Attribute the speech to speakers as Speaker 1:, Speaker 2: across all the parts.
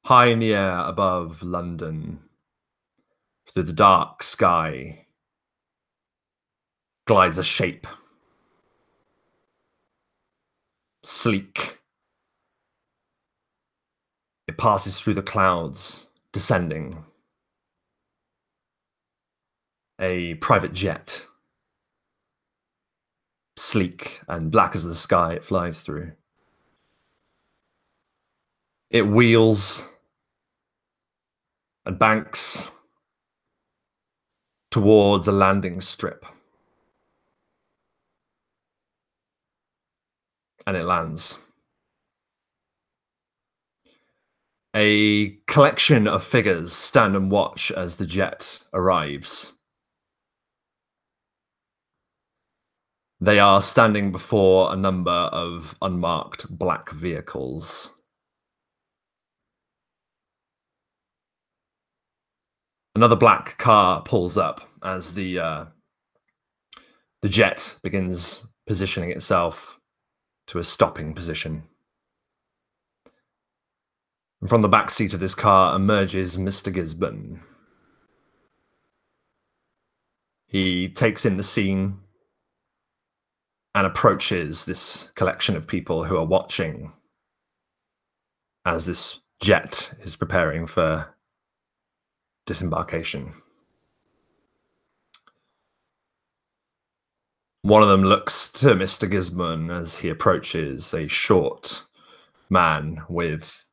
Speaker 1: High in the air above London, through the dark sky, glides a shape. Sleek. It passes through the clouds, descending. A private jet. Sleek and black as the sky it flies through. It wheels and banks towards a landing strip. And it lands. A collection of figures stand and watch as the jet arrives. They are standing before a number of unmarked black vehicles. Another black car pulls up as the jet begins positioning itself to a stopping position. And from the back seat of this car emerges Mr. Gisborne. He takes in the scene and approaches this collection of people who are watching as this jet is preparing for disembarkation. One of them looks to Mr. Gisborne as he approaches, a short man with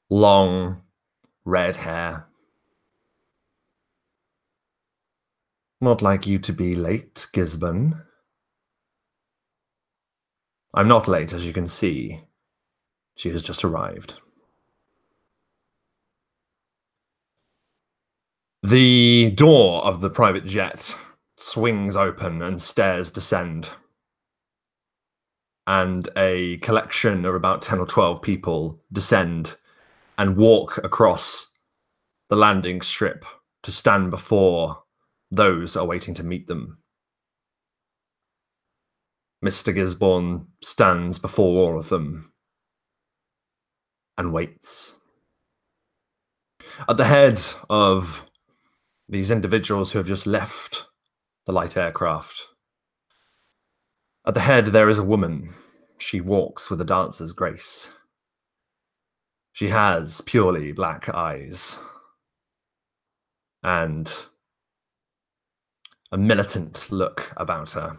Speaker 1: long red hair. Not like you to be late, Gisborne. I'm not late, as you can see. She has just arrived. The door of the private jet swings open and stairs descend. And a collection of about 10 or 12 people descend and walk across the landing strip to stand before those awaiting to meet them. Mr. Gisborne stands before all of them and waits. At the head of these individuals who have just left the light aircraft, at the head there is a woman. She walks with a dancer's grace. She has purely black eyes and a militant look about her.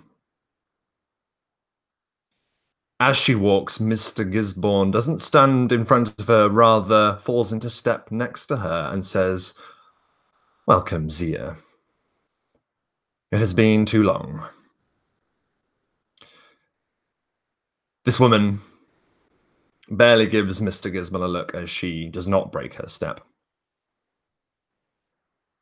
Speaker 1: As she walks, Mr. Gisborne doesn't stand in front of her, rather falls into step next to her and says, "Welcome, Zia. It has been too long." This woman barely gives Mr. Gisborne a look as she does not break her step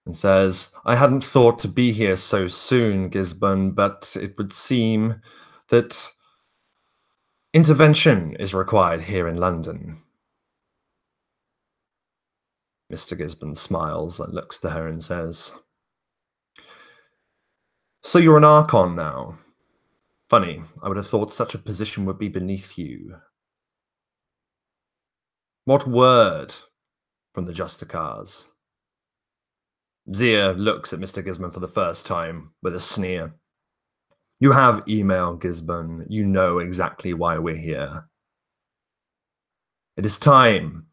Speaker 1: and says, "I hadn't thought to be here so soon, Gisborne, but it would seem that intervention is required here in London." Mr. Gisborne smiles and looks to her and says, "So you're an Archon now? Funny, I would have thought such a position would be beneath you. What word from the Justicars?" Zia looks at Mr. Gisborne for the first time with a sneer. "You have email, Gisborne. You know exactly why we're here. It is time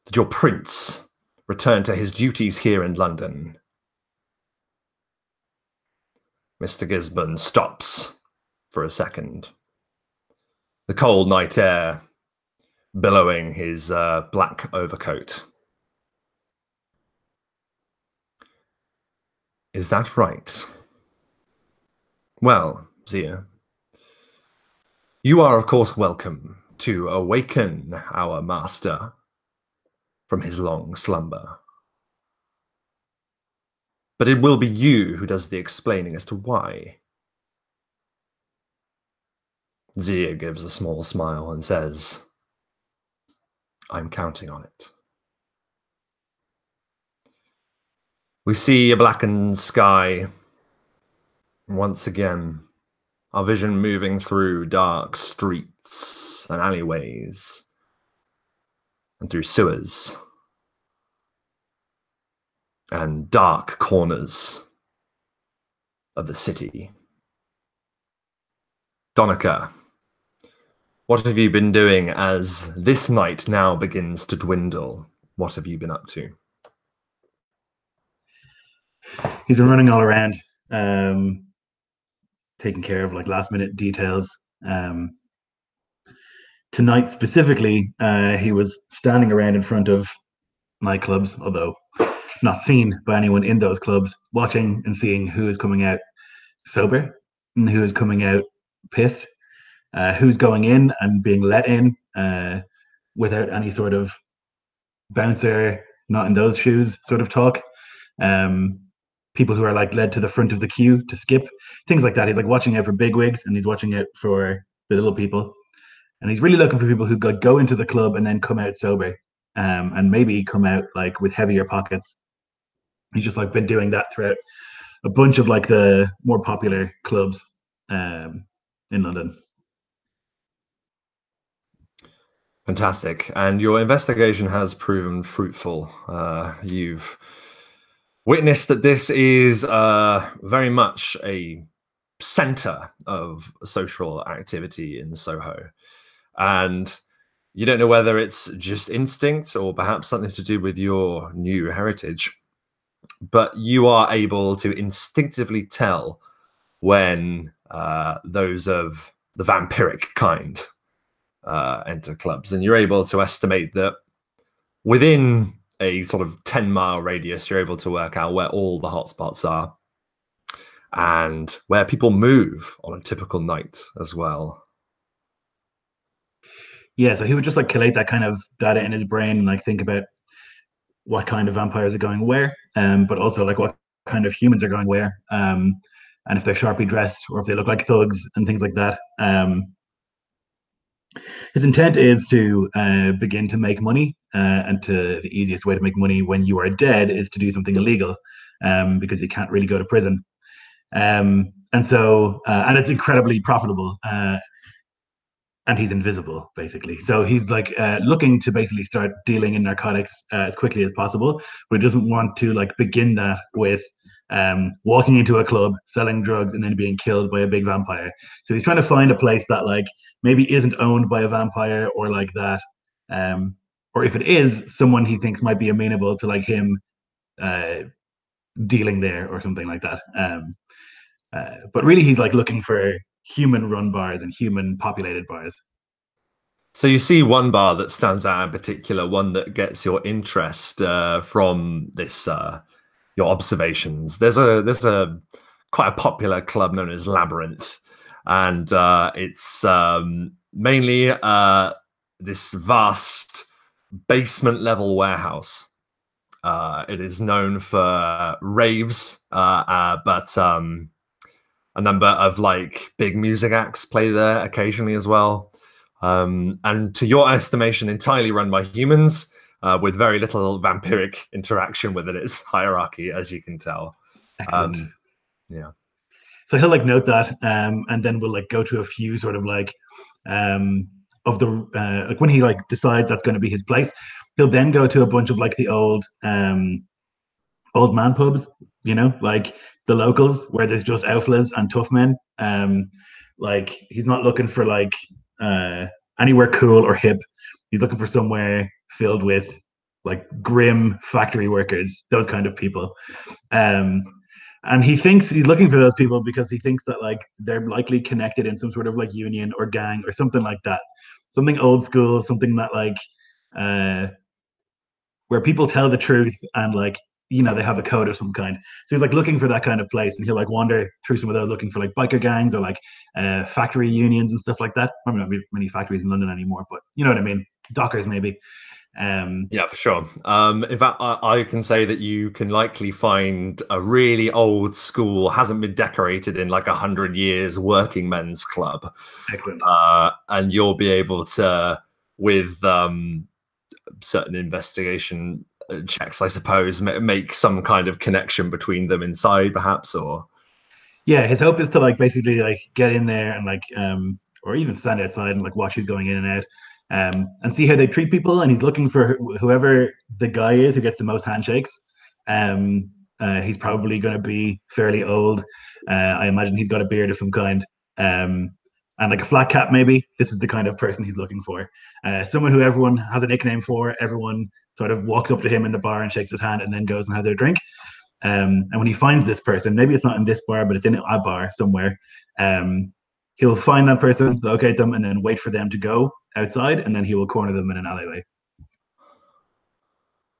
Speaker 1: that your prince return to his duties here in London." Mr. Gisborne stops for a second. The cold night air billowing his black overcoat. "Is that right? Well, Zia, you are of course welcome to awaken our master from his long slumber. But it will be you who does the explaining as to why." Zia gives a small smile and says, "I'm counting on it." We see a blackened sky. Once again, our vision moving through dark streets and alleyways and through sewers and dark corners of the city. Donncha, what have you been doing as this night now begins to dwindle? What have you been up to?
Speaker 2: He's been running all around, taking care of like last minute details. Tonight specifically, he was standing around in front of nightclubs, although not seen by anyone in those clubs, watching and seeing who is coming out sober and who is coming out pissed, who's going in and being let in without any sort of bouncer, not in those shoes sort of talk. Um, People who are like led to the front of the queue to skip, things like that. He's like watching out for bigwigs and he's watching out for the little people. And he's really looking for people who go into the club and then come out sober, and maybe come out like with heavier pockets. He's just like been doing that throughout a bunch of like the more popular clubs in London.
Speaker 1: Fantastic. And your investigation has proven fruitful. You've witnessed that this is very much a center of social activity in Soho. And you don't know whether it's just instinct or perhaps something to do with your new heritage, but you are able to instinctively tell when those of the vampiric kind enter clubs. And you're able to estimate that within a sort of 10-mile radius, you're able to work out where all the hotspots are and where people move on a typical night as well.
Speaker 2: Yeah, so he would just like collate that kind of data in his brain and like think about what kind of vampires are going where, but also like what kind of humans are going where, and if they're sharply dressed or if they look like thugs and things like that. His intent is to begin to make money, and the easiest way to make money when you are dead is to do something illegal, because you can't really go to prison. And so, and it's incredibly profitable. And he's invisible basically. So he's like looking to basically start dealing in narcotics as quickly as possible, but he doesn't want to like begin that with walking into a club, selling drugs, and then being killed by a big vampire. So he's trying to find a place that like maybe isn't owned by a vampire or like that, or if it is, someone he thinks might be amenable to like him uh, dealing there or something like that. But really, he's like looking for human-run bars and human-populated bars.
Speaker 1: So you see one bar that stands out in particular, one that gets your interest from this your observations. There's a quite a popular club known as Labyrinth, and it's mainly this vast basement level warehouse. It is known for raves, but a number of like big music acts play there occasionally as well. And to your estimation, entirely run by humans, with very little vampiric interaction within its hierarchy, as you can tell.
Speaker 2: Excellent.
Speaker 1: Yeah.
Speaker 2: So he'll like note that, and then we'll like go to a few sort of like of the like when he like decides that's going to be his place, he'll then go to a bunch of like the old man pubs, you know, like the locals where there's just outflas and tough men. Like he's not looking for like anywhere cool or hip. He's looking for somewhere filled with like grim factory workers, those kind of people. Um, and he thinks he's looking for those people because he thinks that like they're likely connected in some sort of like union or gang or something like that, something old school, something that like uh, where people tell the truth and like you know they have a code of some kind. So he's like looking for that kind of place, and he'll like wander through some of those looking for like biker gangs or like factory unions and stuff like that. I mean, not many factories in London anymore, but you know what I mean. Dockers maybe.
Speaker 1: Yeah, for sure. In fact, I can say that you can likely find a really old school, hasn't been decorated in like 100 years, working men's club.
Speaker 2: Excellent.
Speaker 1: And you'll be able to, with certain investigation checks, I suppose, make some kind of connection between them inside, perhaps, or
Speaker 2: yeah, his hope is to like basically like get in there and like or even stand outside and like watch who's going in and out, and see how they treat people. And he's looking for whoever the guy is who gets the most handshakes, He's probably going to be fairly old. I imagine he's got a beard of some kind. And like a flat cap, maybe. This is the kind of person he's looking for. Someone who everyone has a nickname for. Everyone sort of walks up to him in the bar and shakes his hand and then goes and has their drink. And when he finds this person, maybe it's not in this bar, but it's in a bar somewhere, he'll find that person, locate them, and then wait for them to go outside, and then he will corner them in an alleyway.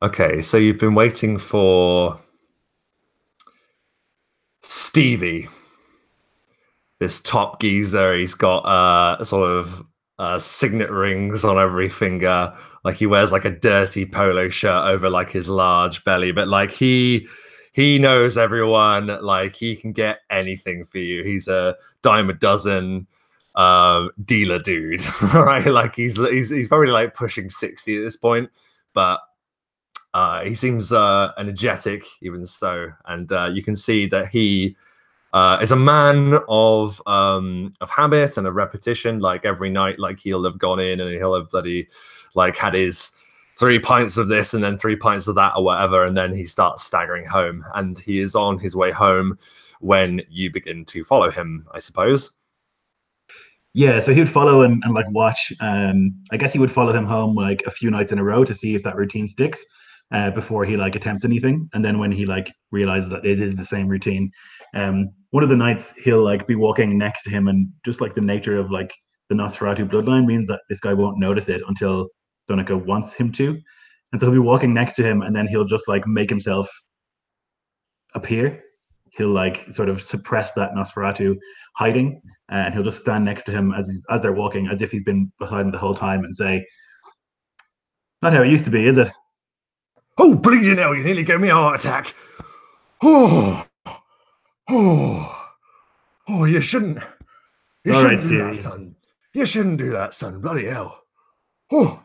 Speaker 1: Okay, so you've been waiting for Stevie, this top geezer. He's got sort of signet rings on every finger. Like he wears like a dirty polo shirt over like his large belly, but like he knows everyone. Like he can get anything for you. He's a dime a dozen dealer dude, right? Like he's probably like pushing 60 at this point, but he seems energetic even so, and you can see that he is a man of habit and of repetition. Like every night, like he'll have gone in and he'll have bloody like had his 3 pints of this and then 3 pints of that or whatever, and then he starts staggering home. And he is on his way home when you begin to follow him, I suppose.
Speaker 2: Yeah, so he would follow and like watch. I guess he would follow him home like a few nights in a row to see if that routine sticks before he like attempts anything. And then when he like realizes that it is the same routine, one of the nights he'll like be walking next to him, and just like the nature of like the Nosferatu bloodline means that this guy won't notice it until Donncha wants him to. And so he'll be walking next to him, and then he'll just like make himself appear. He'll like sort of suppress that Nosferatu hiding, and he'll just stand next to him as they're walking, as if he's been behind him the whole time, and say, "Not how it used to be, is it?"
Speaker 1: Oh, bleeding hell! You nearly gave me a heart attack. Oh, oh! You shouldn't. You
Speaker 2: All right,
Speaker 1: shouldn't do that,
Speaker 2: Stevie.
Speaker 1: son. You shouldn't do that, son. Bloody hell. Oh.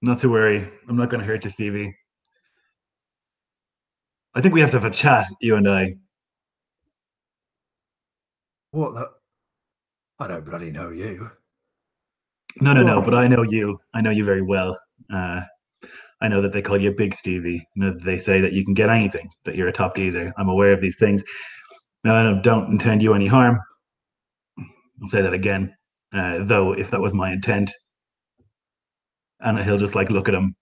Speaker 2: Not to worry. I'm not going to hurt you, Stevie. I think we have to have a chat, you and I.
Speaker 1: What the? I don't bloody know you.
Speaker 2: No. But
Speaker 1: Oh.
Speaker 2: I know you. I know you very well. I know that they call you Big Stevie. I know that they say that you can get anything, that you're a top geezer. I'm aware of these things. Now, I don't intend you any harm. I'll say that again. Though, if that was my intent, and he'll just like look at him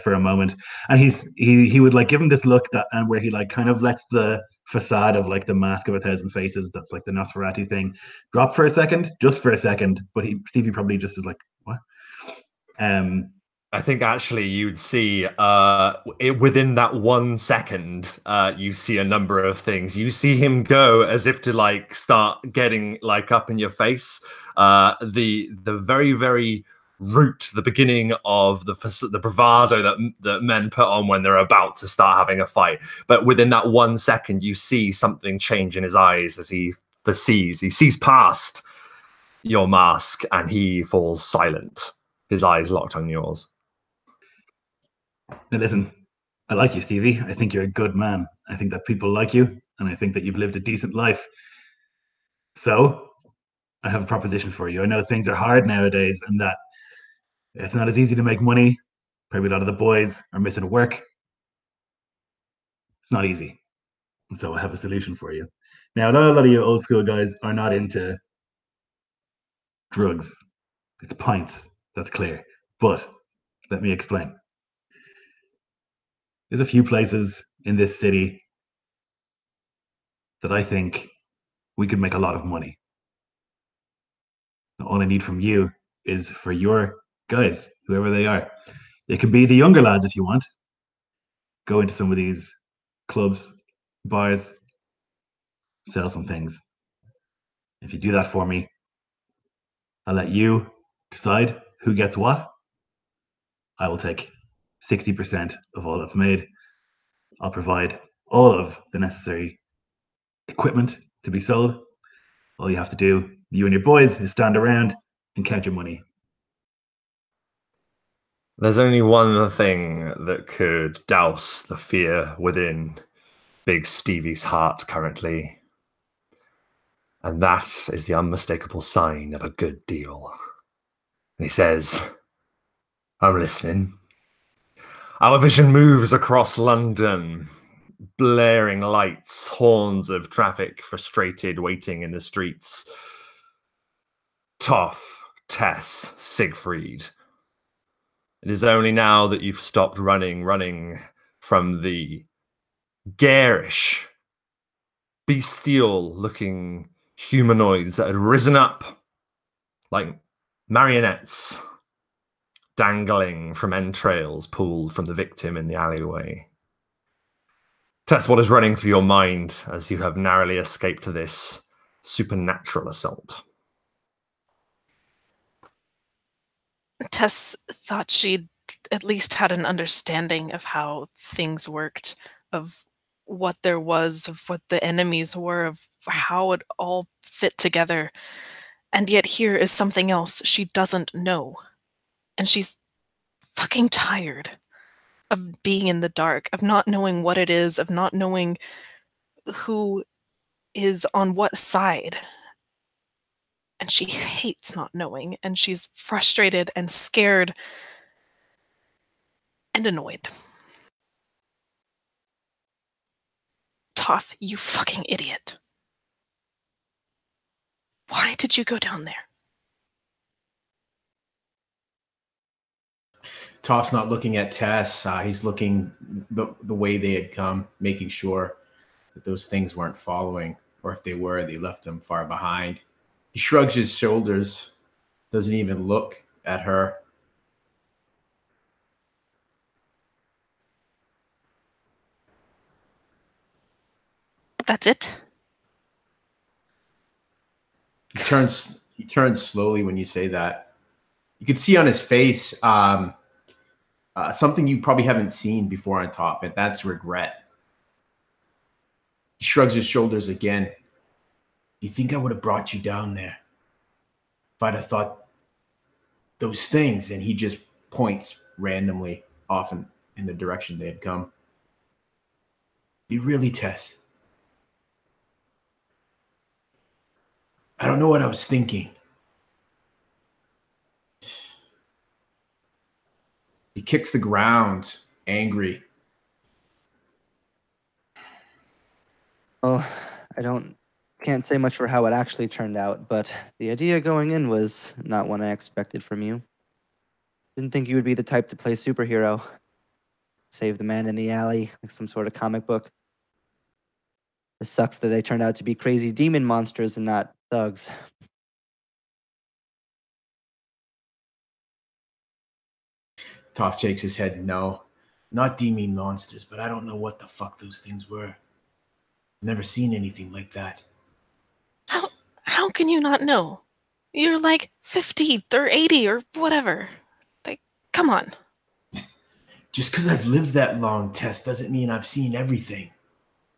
Speaker 2: for a moment, and he would like give him this look that, and where he like kind of lets the facade of like the mask of a thousand faces, that's like the Nosferatu thing, drop for a second, just for a second. But Stevie probably just is like, what?
Speaker 1: I think actually you'd see within that 1 second, you see a number of things. You see him go as if to like start getting like up in your face. The very, very root, the beginning of the bravado that men put on when they're about to start having a fight. But within that 1 second, you see something change in his eyes as he sees past your mask, and he falls silent, his eyes locked on yours.
Speaker 2: Now listen, I like you, Stevie. I think you're a good man. I think that people like you, and I think that you've lived a decent life. So I have a proposition for you. I know things are hard nowadays, and that it's not as easy to make money. Probably a lot of the boys are missing work. It's not easy. And so I have a solution for you. Now, I know a lot of you old school guys are not into drugs. It's pints, that's clear. But let me explain. There's a few places in this city that I think we could make a lot of money. All I need from you is for your guys, whoever they are. It could be the younger lads if you want. Go into some of these clubs, bars, sell some things. If you do that for me, I'll let you decide who gets what. I will take 60% of all that's made. I'll provide all of the necessary equipment to be sold. All you have to do, you and your boys, is stand around and count your money.
Speaker 1: There's only one thing that could douse the fear within Big Stevie's heart currently, and that is the unmistakable sign of a good deal. And he says, I'm listening. Our vision moves across London. Blaring lights, horns of traffic, frustrated, waiting in the streets. Toff, Tess, Sigfreid. It is only now that you've stopped running from the garish, bestial-looking humanoids that had risen up like marionettes, dangling from entrails pulled from the victim in the alleyway. Tess, what is running through your mind as you have narrowly escaped this supernatural assault?
Speaker 3: Tess thought she'd at least had an understanding of how things worked, of what there was, of what the enemies were, of how it all fit together. And yet here is something else she doesn't know. And she's fucking tired of being in the dark, of not knowing what it is, of not knowing who is on what side. And she hates not knowing, and she's frustrated and scared and annoyed. Toff, you fucking idiot. Why did you go down there?
Speaker 4: Toff's not looking at Tess. He's looking the way they had come, making sure that those things weren't following, or if they were, they left them far behind. He shrugs his shoulders, doesn't even look at her.
Speaker 3: That's it?
Speaker 4: He turns slowly when you say that. You can see on his face something you probably haven't seen before on top, and that's regret. He shrugs his shoulders again. Do you think I would have brought you down there if I'd have thought those things? And he just points randomly off in the direction they had come. You really, Tess? I don't know what I was thinking. He kicks the ground, angry.
Speaker 5: Well, can't say much for how it actually turned out, but the idea going in was not one I expected from you. Didn't think you would be the type to play superhero. Save the man in the alley like some sort of comic book. It sucks that they turned out to be crazy demon monsters and not thugs.
Speaker 4: Toff shakes his head. No, not demon monsters, but I don't know what the fuck those things were. Never seen anything like that.
Speaker 3: How can you not know? You're like 50 or 80 or whatever. Like, come on.
Speaker 4: Just because I've lived that long, Tess, doesn't mean I've seen everything.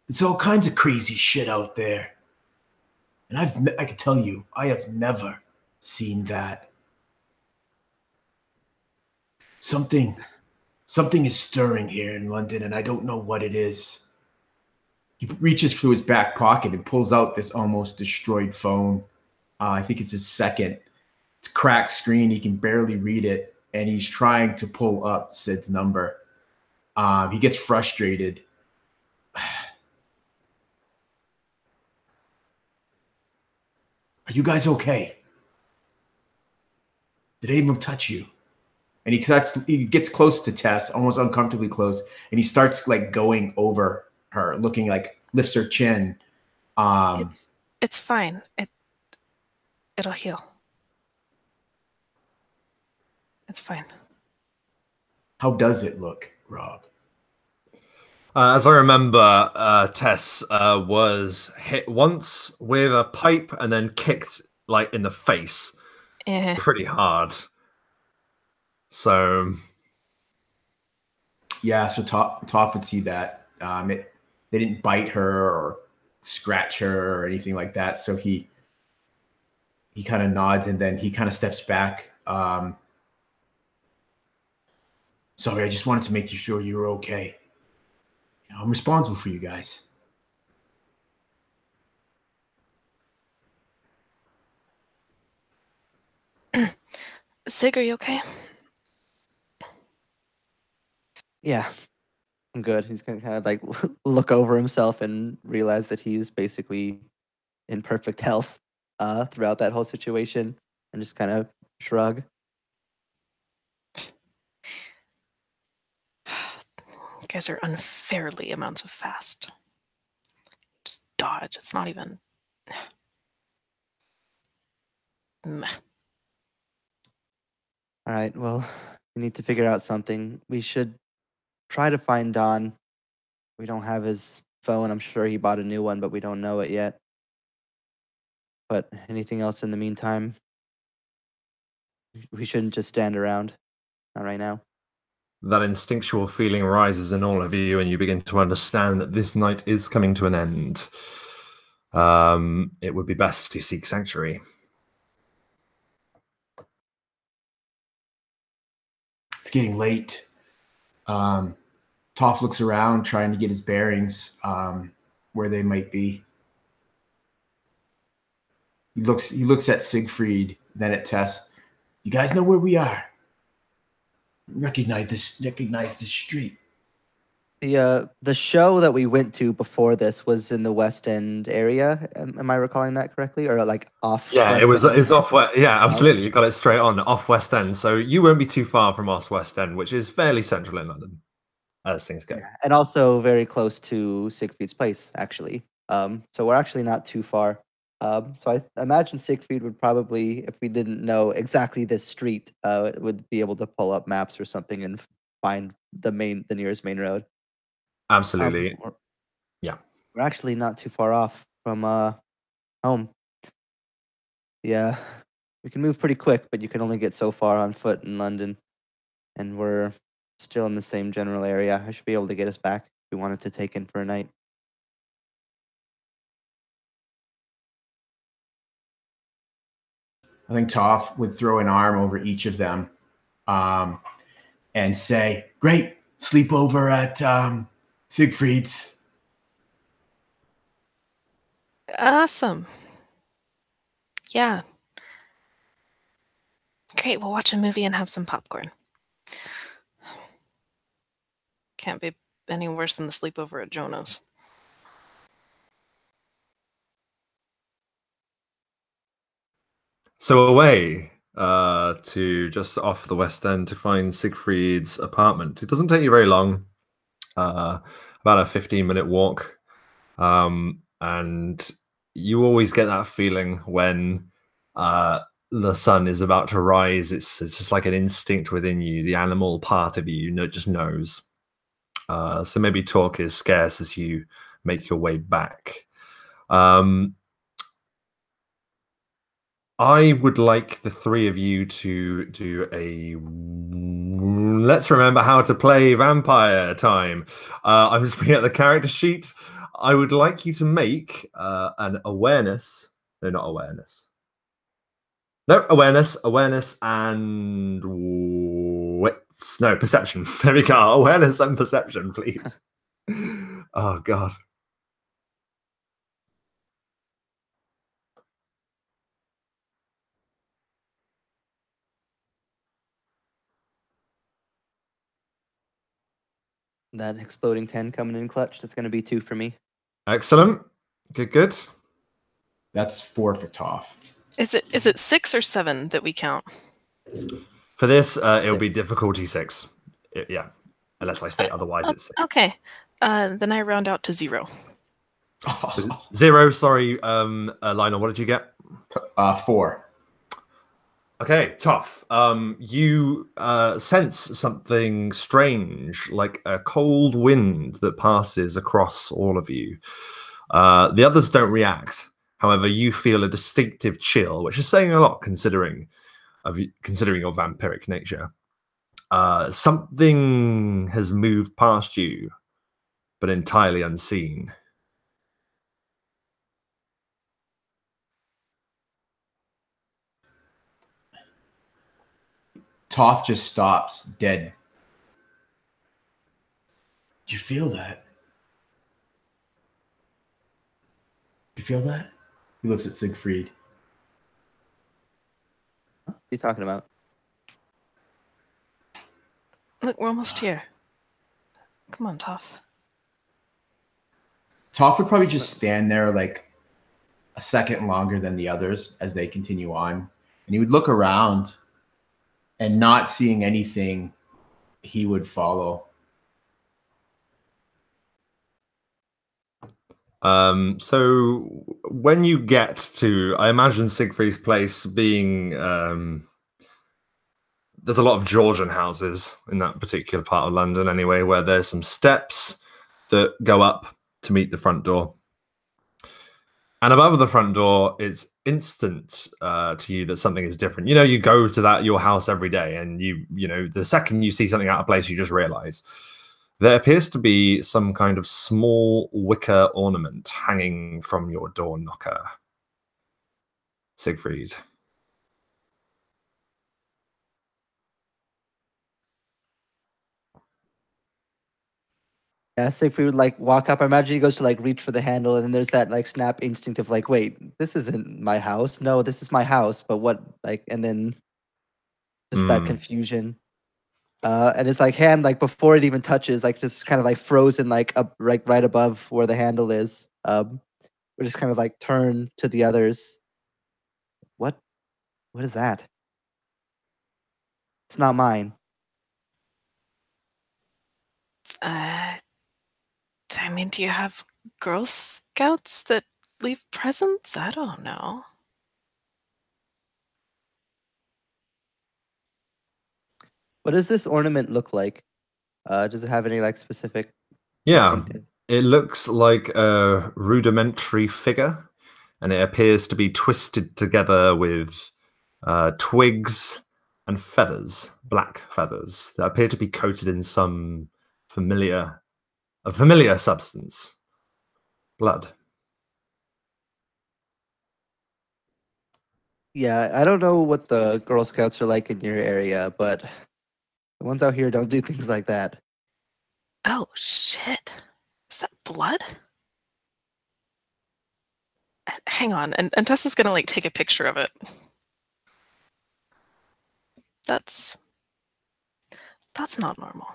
Speaker 4: There's all kinds of crazy shit out there. And I can tell you, I have never seen that. Something is stirring here in London, and I don't know what it is. He reaches through his back pocket and pulls out this almost destroyed phone. I think it's his second. It's a cracked screen. He can barely read it, and he's trying to pull up Sid's number. He gets frustrated. Are you guys okay? Did any of them touch you? And he gets close to Tess, almost uncomfortably close, and he starts like going over her, looking like lifts her chin.
Speaker 3: It's fine. It'll heal. It's fine.
Speaker 4: How does it look, Rob?
Speaker 1: As I remember, Tess was hit once with a pipe and then kicked like in the face pretty hard. So
Speaker 4: yeah, so Toff would see that. They didn't bite her or scratch her or anything like that. So he kind of nods and then he kind of steps back. Sorry, I just wanted to make sure you were okay. I'm responsible for you guys.
Speaker 3: Sig, are you okay?
Speaker 5: Yeah, I'm good. He's gonna kind of like look over himself and realize that he's basically in perfect health throughout that whole situation, and just kind of shrug.
Speaker 3: You guys are unfairly amounts of fast. Just dodge. It's not even. Meh.
Speaker 5: All right, well, we need to figure out something. We should try to find Don. We don't have his phone. I'm sure he bought a new one, but we don't know it yet. But anything else in the meantime? We shouldn't just stand around. Not right now.
Speaker 1: That instinctual feeling rises in all of you, and you begin to understand that this night is coming to an end. It would be best to seek sanctuary.
Speaker 4: It's getting late. Toff looks around, trying to get his bearings, where they might be. He looks at Sigfreid, then at Tess. You guys know where we are. Recognize this street.
Speaker 5: The show that we went to before this was in the West End area. Am I recalling that correctly, or like off?
Speaker 1: Yeah,
Speaker 5: West
Speaker 1: it was.
Speaker 5: End?
Speaker 1: It's off. Yeah, absolutely. You got it straight on off West End. So you won't be too far from us West End, which is fairly central in London, as things go.
Speaker 5: Yeah, and also very close to Siegfried's place, actually. So we're actually not too far. So I imagine Siegfried would probably, if we didn't know exactly this street, would be able to pull up maps or something and find the nearest main road.
Speaker 1: Absolutely.
Speaker 5: We're,
Speaker 1: Yeah.
Speaker 5: we're actually not too far off from home. Yeah, we can move pretty quick, but you can only get so far on foot in London, and we're still in the same general area. I should be able to get us back if we wanted to take in for a night.
Speaker 4: I think Toff would throw an arm over each of them and say, great, sleep over at Siegfried's.
Speaker 3: Awesome. Yeah. Great. We'll watch a movie and have some popcorn. Can't be any worse than the sleepover at Jono's.
Speaker 1: So away to just off the West End to find Siegfried's apartment. It doesn't take you very long. About a 15-minute walk. And you always get that feeling when the sun is about to rise. It's just like an instinct within you. The animal part of you just knows. So maybe talk is scarce as you make your way back. I would like the three of you to do a let's remember how to play vampire time. I'm just looking at the character sheet. I would like you to make an awareness. No, not awareness. No, awareness and wits. No, perception. There we go. Awareness and perception, please. Oh, God.
Speaker 5: That exploding 10 coming in clutch. That's going to be 2 for me.
Speaker 1: Excellent. Good.
Speaker 4: That's 4 for Toff.
Speaker 3: Is it 6 or 7 that we count?
Speaker 1: For this, it'll be
Speaker 5: 6.
Speaker 1: difficulty 6. Yeah. Unless I state otherwise, it's 6.
Speaker 3: Okay. Then I round out to 0.
Speaker 1: 0, sorry, Lionel, what did you get?
Speaker 4: 4.
Speaker 1: Okay, Toff. You sense something strange, like a cold wind that passes across all of you. The others don't react. However, you feel a distinctive chill, which is saying a lot considering your vampiric nature. Something has moved past you, but entirely unseen.
Speaker 4: Toff just stops dead. Did you feel that? You feel that? He looks at Siegfried.
Speaker 5: What are you talking about?
Speaker 3: Look, we're almost here. Come on, Toff.
Speaker 4: Toff would probably just stand there like a second longer than the others as they continue on. And he would look around, and not seeing anything, he would follow.
Speaker 1: So when you get to, I imagine Siegfried's place being, there's a lot of Georgian houses in that particular part of London anyway, where there's some steps that go up to meet the front door. And above the front door, it's instant to you that something is different. You know, you go to your house every day, and you know, the second you see something out of place, you just realize there appears to be some kind of small wicker ornament hanging from your door knocker. Siegfried.
Speaker 5: Yeah, Siegfried would like walk up. I imagine he goes to like reach for the handle, and then there's that like snap instinct of like, wait, this isn't my house. No, this is my house. But what, like, and then just that confusion. And his like hand, like before it even touches, like just kind of like frozen, like up right above where the handle is. We just kind of like turn to the others. What is that? It's not mine.
Speaker 3: I mean, do you have Girl Scouts that leave presents? I don't know.
Speaker 5: What does this ornament look like? Does it have any like specific?
Speaker 1: Yeah,
Speaker 5: distinctive?
Speaker 1: It looks like a rudimentary figure, and it appears to be twisted together with twigs and feathers, black feathers, that appear to be coated in some familiar substance. Blood.
Speaker 5: Yeah, I don't know what the Girl Scouts are like in your area, but the ones out here don't do things like that.
Speaker 3: Oh, shit. Is that blood? Hang on, and Tess is gonna like take a picture of it. That's not normal.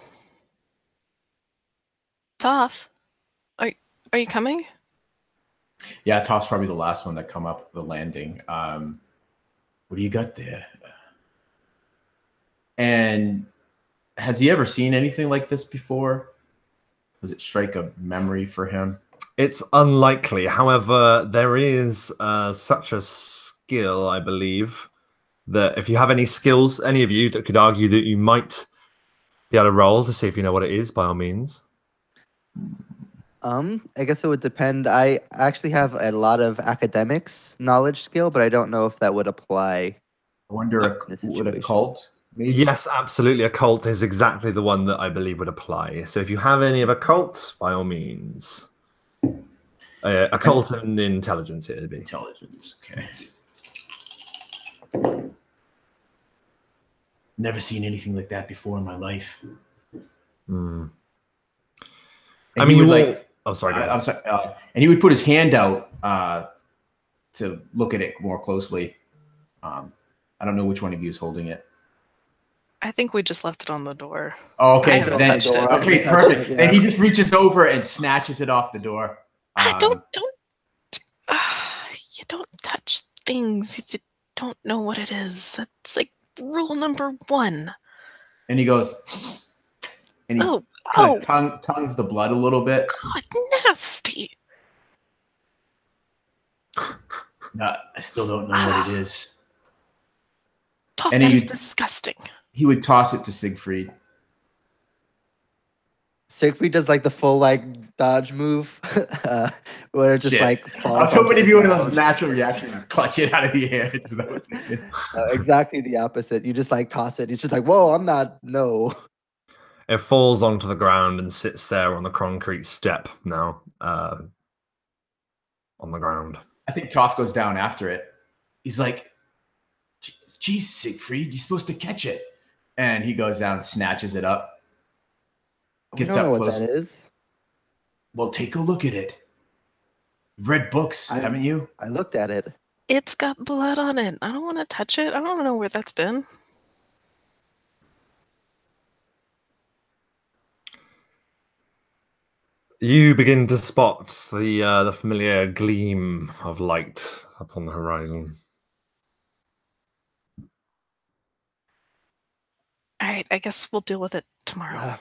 Speaker 3: Toff, are you coming?
Speaker 4: Yeah, Toff's probably the last one to come up the landing. What do you got there? And has he ever seen anything like this before? Does it strike a memory for him?
Speaker 1: It's unlikely. However, there is such a skill, I believe, that if you have any skills, any of you that could argue that you might be able to roll to see if you know what it is, by all means.
Speaker 5: I guess it would depend. I actually have a lot of academics knowledge skill, but I don't know if that would apply.
Speaker 4: I wonder, would a cult? Maybe?
Speaker 1: Yes, absolutely. Occult is exactly the one that I believe would apply. So if you have any of occult, by all means. Occult and intelligence, it'd be.
Speaker 4: Intelligence, okay. Never seen anything like that before in my life.
Speaker 1: I mean, you like. Oh, sorry.
Speaker 4: I'm sorry. And he would put his hand out to look at it more closely. I don't know which one of you is holding it.
Speaker 3: I think we just left it on the door.
Speaker 4: Oh, okay.
Speaker 3: Then,
Speaker 4: okay, perfect. Yeah. And he just reaches over and snatches it off the door.
Speaker 3: You don't touch things if you don't know what it is. That's like rule number 1.
Speaker 4: And he goes, and he tongues the blood a little bit.
Speaker 3: God, nasty.
Speaker 4: No, I still don't know what it is.
Speaker 3: Toff, that is disgusting.
Speaker 4: He would toss it to Siegfried.
Speaker 5: Siegfried does like the full like dodge move, where it just like falls.
Speaker 4: I was hoping if you would have a natural reaction, clutch it out of the air.
Speaker 5: Exactly the opposite. You just like toss it. He's just like, "Whoa, I'm not." No.
Speaker 1: It falls onto the ground and sits there on the concrete step now, on the ground.
Speaker 4: I think Toff goes down after it. He's like, "Geez, Siegfried, you're supposed to catch it." And he goes down, snatches it up.
Speaker 5: Gets up close. What that is?
Speaker 4: Well, take a look at it. You've read books, haven't you?
Speaker 5: I looked at it.
Speaker 3: It's got blood on it. I don't want to touch it. I don't know where that's been.
Speaker 1: You begin to spot the familiar gleam of light upon the horizon.
Speaker 3: All right, I guess we'll deal with it tomorrow.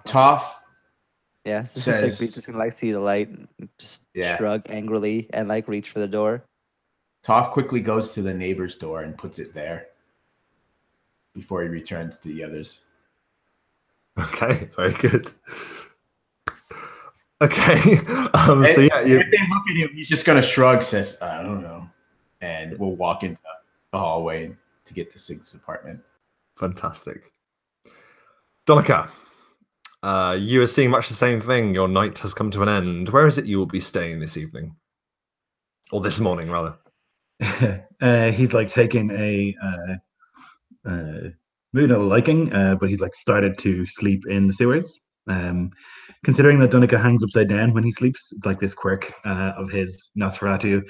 Speaker 4: Toff
Speaker 5: Yeah, so
Speaker 4: says,
Speaker 5: Sigfreid's just gonna like see the light, and just
Speaker 4: Yeah.
Speaker 5: shrug angrily and like reach for the door.
Speaker 4: Toff quickly goes to the neighbor's door and puts it there before he returns to the others.
Speaker 1: Okay, very good. Okay, so yeah,
Speaker 4: If they look at him, he's just gonna shrug, says, "I don't know," and we'll walk into the hallway to get to Sig's apartment.
Speaker 1: Fantastic. Donncha, you are seeing much the same thing. Your night has come to an end. Where is it you will be staying this evening? Or this morning, rather.
Speaker 2: He's like taking a maybe not a liking, but he's like started to sleep in the sewers. Considering that Donncha hangs upside down when he sleeps, it's like this quirk of his Nosferatu.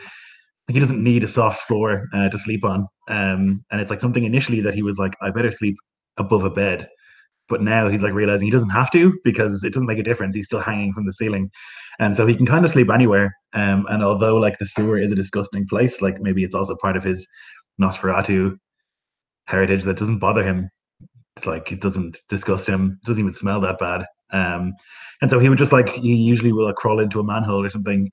Speaker 2: Like he doesn't need a soft floor to sleep on, and it's like something initially that he was like, I better sleep above a bed, but now he's like realizing he doesn't have to because it doesn't make a difference. He's still hanging from the ceiling, and so he can kind of sleep anywhere. And although like the sewer is a disgusting place, like maybe it's also part of his Nosferatu heritage that doesn't bother him. It's like it doesn't disgust him. It doesn't even smell that bad. And so he would just like he usually will crawl into a manhole or something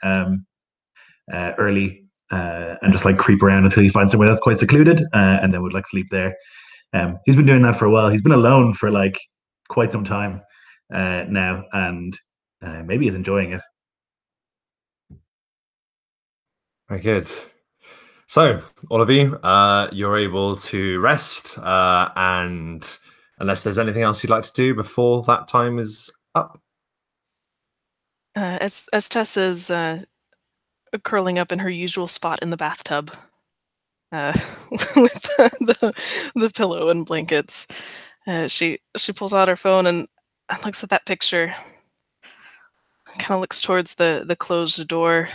Speaker 2: early and just like creep around until he finds somewhere that's quite secluded, and then would like sleep there. He's been doing that for a while. He's been alone for like quite some time now, and maybe he's enjoying it.
Speaker 1: Very good. So, all of you, you're able to rest, and unless there's anything else you'd like to do before that time is up.
Speaker 3: As Tess is curling up in her usual spot in the bathtub, with the pillow and blankets, she pulls out her phone and looks at that picture. Kind of looks towards the closed door,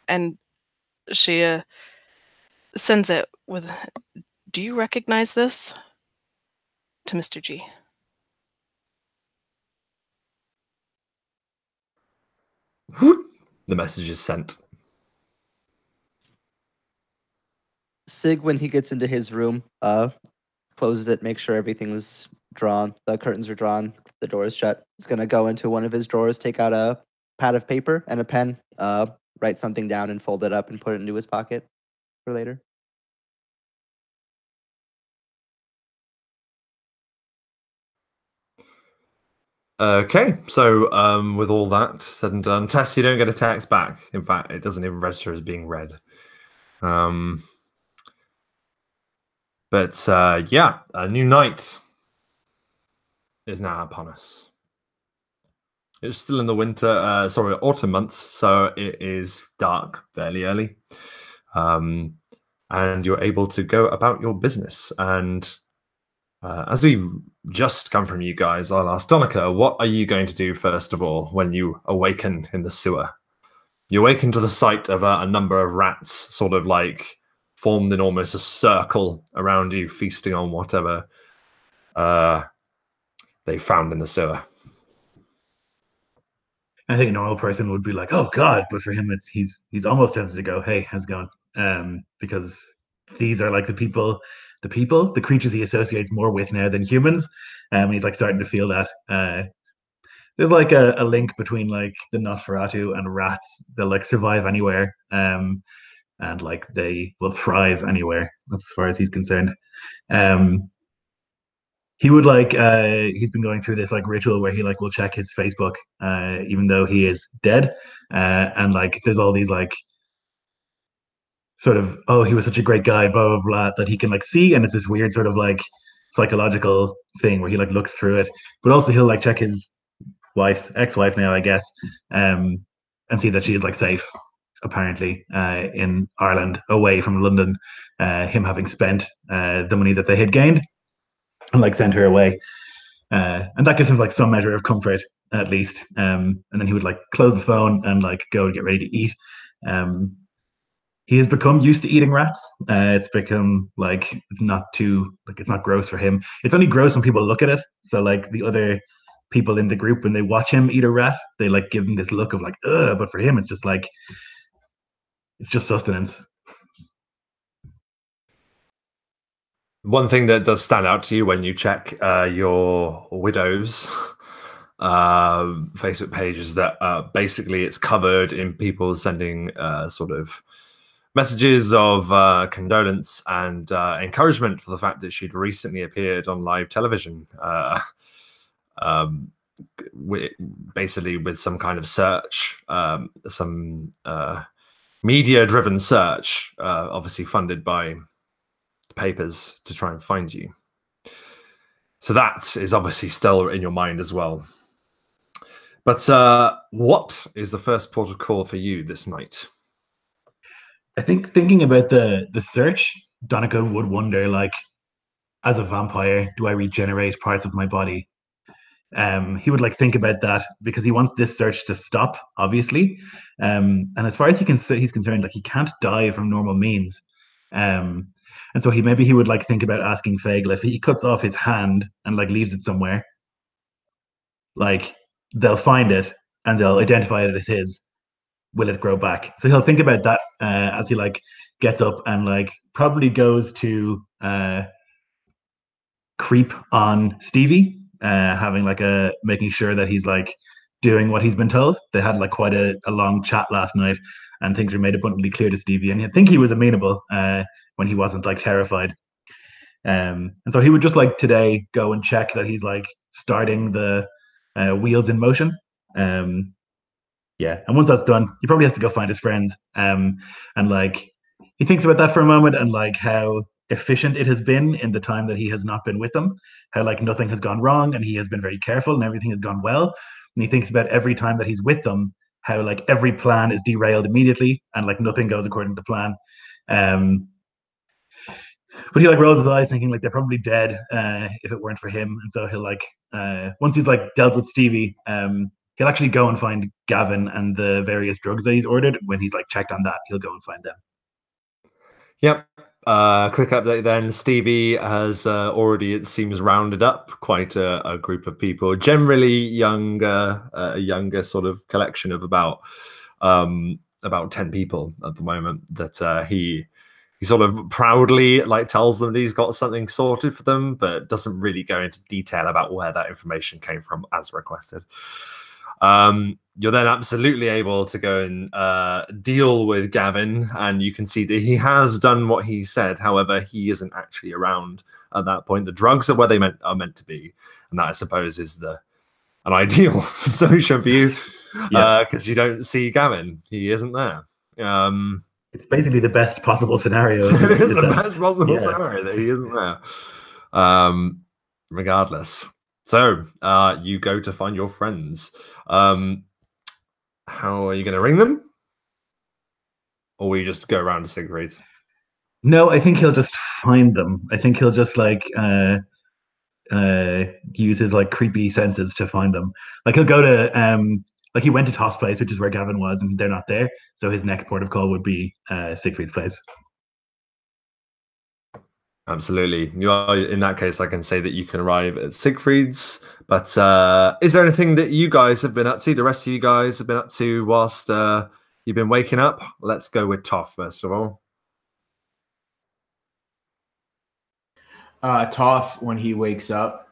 Speaker 3: and she sends it with, "Do you recognize this?" to Mr. G.
Speaker 1: The message is sent.
Speaker 5: Sig, when he gets into his room, closes it, makes sure everything's drawn, the curtains are drawn, the door is shut. He's gonna go into one of his drawers, take out a pad of paper and a pen, write something down and fold it up and put it into his pocket for later.
Speaker 1: Okay, so with all that said and done, Tess, you don't get a text back. In fact, it doesn't even register as being read. But yeah, a new night is now upon us. It's still in the winter, autumn months, so it is dark fairly early. And you're able to go about your business. And as we've just come from you guys, I'll ask Donncha, what are you going to do first of all when you awaken in the sewer? You awaken to the sight of a number of rats, sort of like formed in almost a circle around you, feasting on whatever they found in the sewer.
Speaker 2: I think a normal person would be like, "Oh God," but for him, it's he's almost tempted to go, "Hey, how's it going?" Because these are like the creatures he associates more with now than humans. He's like starting to feel that. There's like a link between like the Nosferatu and rats. They'll like survive anywhere, and like they will thrive anywhere. As far as he's concerned. He would like he's been going through this like ritual where he like will check his Facebook even though he is dead, and like there's all these like sort of, oh, he was such a great guy, blah blah blah, that he can like see, and it's this weird sort of like psychological thing where he like looks through it, but also he'll like check his wife's ex-wife now, I guess, and see that she is like safe apparently in Ireland, away from London, him having spent the money that they had gained and like sent her away. And that gives him like some measure of comfort at least. And then he would like close the phone and like go and get ready to eat. he has become used to eating rats. It's become like it's not gross for him. It's only gross when people look at it. So like the other people in the group, when they watch him eat a rat, they like give him this look of like, ugh. But for him, it's just like it's just sustenance.
Speaker 1: One thing that does stand out to you when you check your widow's Facebook page is that basically it's covered in people sending sort of messages of condolence and encouragement for the fact that she'd recently appeared on live television, basically with some kind of search, some media-driven search, obviously funded by papers to try and find you. So that is obviously still in your mind as well. But what is the first port of call for you this night?
Speaker 2: I think thinking about the search, Donncha would wonder, like, as a vampire, do I regenerate parts of my body? He would like think about that because he wants this search to stop, obviously. And as far as he's concerned, like he can't die from normal means. And so he would like think about asking Fagel if he cuts off his hand and like leaves it somewhere, like they'll find it and they'll identify it as his. Will it grow back? So he'll think about that as he like gets up and like probably goes to creep on Stevie, having like making sure that he's like doing what he's been told. They had like quite a long chat last night, and things were made abundantly clear to Stevie, and I think he was amenable when he wasn't like terrified. And so he would just like today go and check that he's like starting the wheels in motion. Yeah, and once that's done, he probably has to go find his friends. And like he thinks about that for a moment and like how efficient it has been in the time that he has not been with them, how like nothing has gone wrong and he has been very careful and everything has gone well. And he thinks about every time that he's with them, how like every plan is derailed immediately and like nothing goes according to plan. But he like rolls his eyes thinking like they're probably dead if it weren't for him. And so he'll like once he's like dealt with Stevie, he'll actually go and find Gavin and the various drugs that he's ordered. When he's like checked on that, he'll go and find them.
Speaker 1: Yep. Quick update then. Stevie has already, it seems, rounded up quite a group of people, generally a younger sort of collection of about 10 people at the moment that he sort of proudly like tells them that he's got something sorted for them, but doesn't really go into detail about where that information came from as requested. You're then absolutely able to go and deal with Gavin, and you can see that he has done what he said. However, he isn't actually around at that point. The drugs are where they are meant to be, and that I suppose is an ideal solution for you, because you don't see Gavin. He isn't there.
Speaker 2: It's basically the best possible scenario.
Speaker 1: It is the best possible scenario that he isn't there. Regardless. So you go to find your friends. How are you going to ring them? Or will you just go around to Sigfreid's?
Speaker 2: No, I think he'll just find them. I think he'll just like use his like creepy senses to find them. Like he'll go to like he went to Toff's place, which is where Gavin was, and they're not there. So his next port of call would be Sigfreid's place.
Speaker 1: Absolutely. You are, in that case, I can say that you can arrive at Sigfreid's. But is there anything that you guys have been up to, the rest of you guys have been up to whilst you've been waking up? Let's go with Toff, first of all.
Speaker 4: Toff, when he wakes up,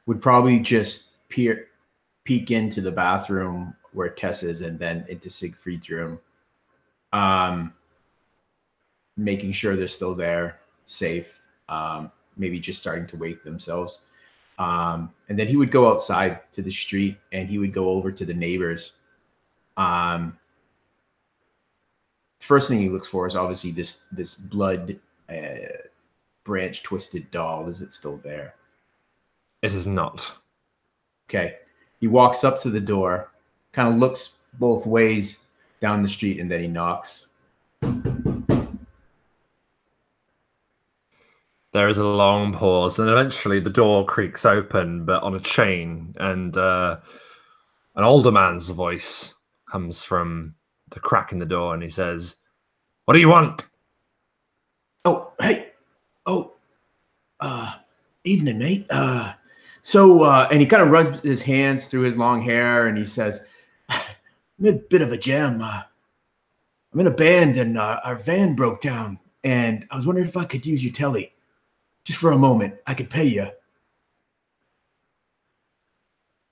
Speaker 4: would probably just peek into the bathroom where Tess is and then into Sigfreid's room. Making sure they're still there, safe, maybe just starting to wake themselves. And then he would go outside to the street and he would go over to the neighbors. First thing he looks for is obviously this blood branch twisted doll. Is it still there?
Speaker 1: It is not.
Speaker 4: Okay. He walks up to the door, kind of looks both ways down the street, and then he knocks.
Speaker 1: There is a long pause, and eventually the door creaks open, but on a chain, and an older man's voice comes from the crack in the door, and he says, "What do you want?"
Speaker 4: Oh, hey. Oh, evening, mate. And he kind of rubs his hands through his long hair and he says, I'm in a bit of a jam. I'm in a band and our van broke down. And I was wondering if I could use your telly just for a moment. I could pay you.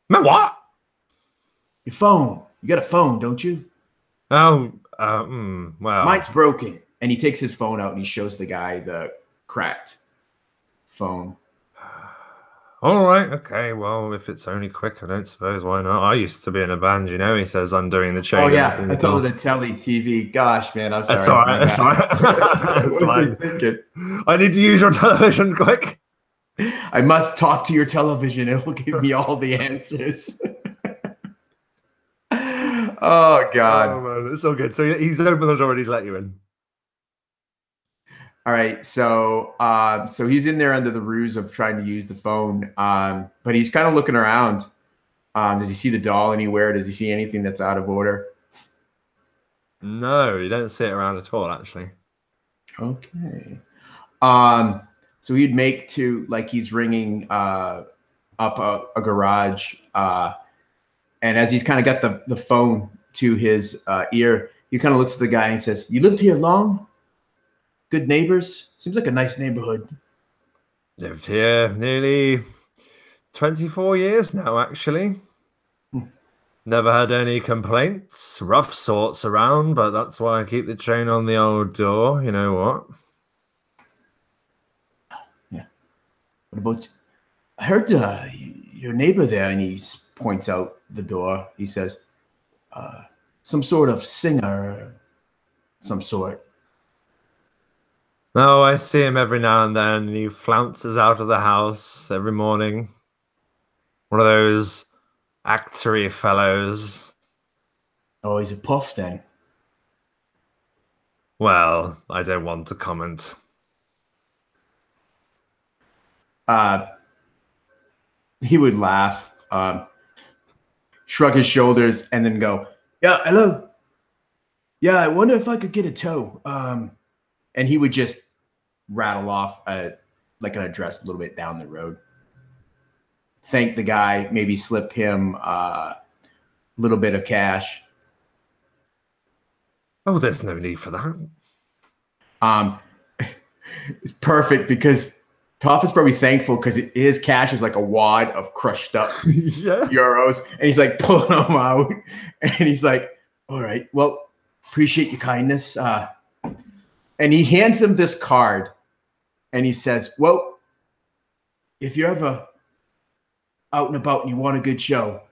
Speaker 1: Man, what?
Speaker 4: Your phone. You got a phone, don't you?
Speaker 1: Oh, well.
Speaker 4: Mine's broken. And he takes his phone out and he shows the guy the cracked phone.
Speaker 1: All right, okay. Well, if it's only quick, I don't suppose why not. I used to be in a band, you know. He says, undoing the chain.
Speaker 4: Oh yeah, I told her the telly TV. Gosh, man, I'm sorry.
Speaker 1: That's all right. That's all right. That's
Speaker 4: What
Speaker 1: fine.
Speaker 4: you thinking?
Speaker 1: I need to use your television quick.
Speaker 4: I must talk to your television. It will give me all the answers. Oh God.
Speaker 1: Oh man, it's all good. So he's opened the door and he's let you in.
Speaker 4: All right, so he's in there under the ruse of trying to use the phone, but he's kind of looking around. Does he see the doll anywhere? Does he see anything that's out of order?
Speaker 1: No, you don't see it around at all, actually.
Speaker 4: Okay. So he'd make to like he's ringing up a garage, and as he's kind of got the phone to his ear, he kind of looks at the guy and he says, "You lived here long? Good neighbors? Seems like a nice neighborhood."
Speaker 1: Lived here nearly 24 years now, actually. Never had any complaints. Rough sorts around, but that's why I keep the chain on the old door. You know what?
Speaker 4: Yeah. What about? I heard your neighbor there, and he points out the door. He says, "Some sort of singer, some sort."
Speaker 1: No, I see him every now and then. He flounces out of the house every morning. One of those actory fellows.
Speaker 4: Oh, he's a puff then.
Speaker 1: Well, I don't want to comment.
Speaker 4: He would laugh, shrug his shoulders, and then go, "Yeah, hello. Yeah, I wonder if I could get a tow." And he would just rattle off like an address a little bit down the road. Thank the guy, maybe slip him a little bit of cash.
Speaker 1: Oh, there's no need for that.
Speaker 4: It's perfect because Toff is probably thankful because his cash is like a wad of crushed up euros, and he's like pulling them out, and he's like, "All right, well, appreciate your kindness." And he hands him this card, and he says, "Well, if you're ever out and about and you want a good show,"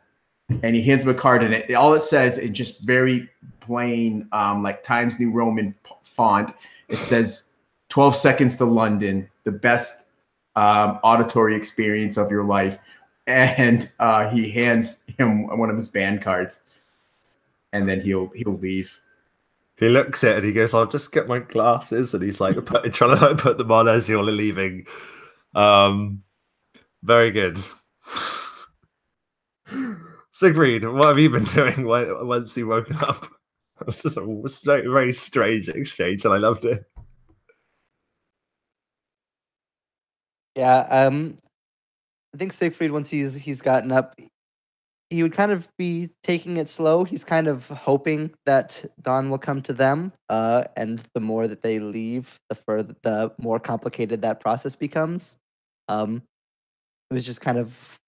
Speaker 4: and he hands him a card, and all it says in just very plain, like Times New Roman font, it says 12 seconds to London, the best auditory experience of your life. And he hands him one of his band cards, and then he'll leave.
Speaker 1: He looks at it and he goes, "I'll just get my glasses," and he's like trying to put them on as you're leaving. Very good. Sigfreid, what have you been doing once you woken up? It was just a very strange exchange, and I loved it.
Speaker 5: Yeah, I think Sigfreid, once he's gotten up, he would kind of be taking it slow. He's kind of hoping that Dawn will come to them, and the more that they leave, the more complicated that process becomes. It was just kind of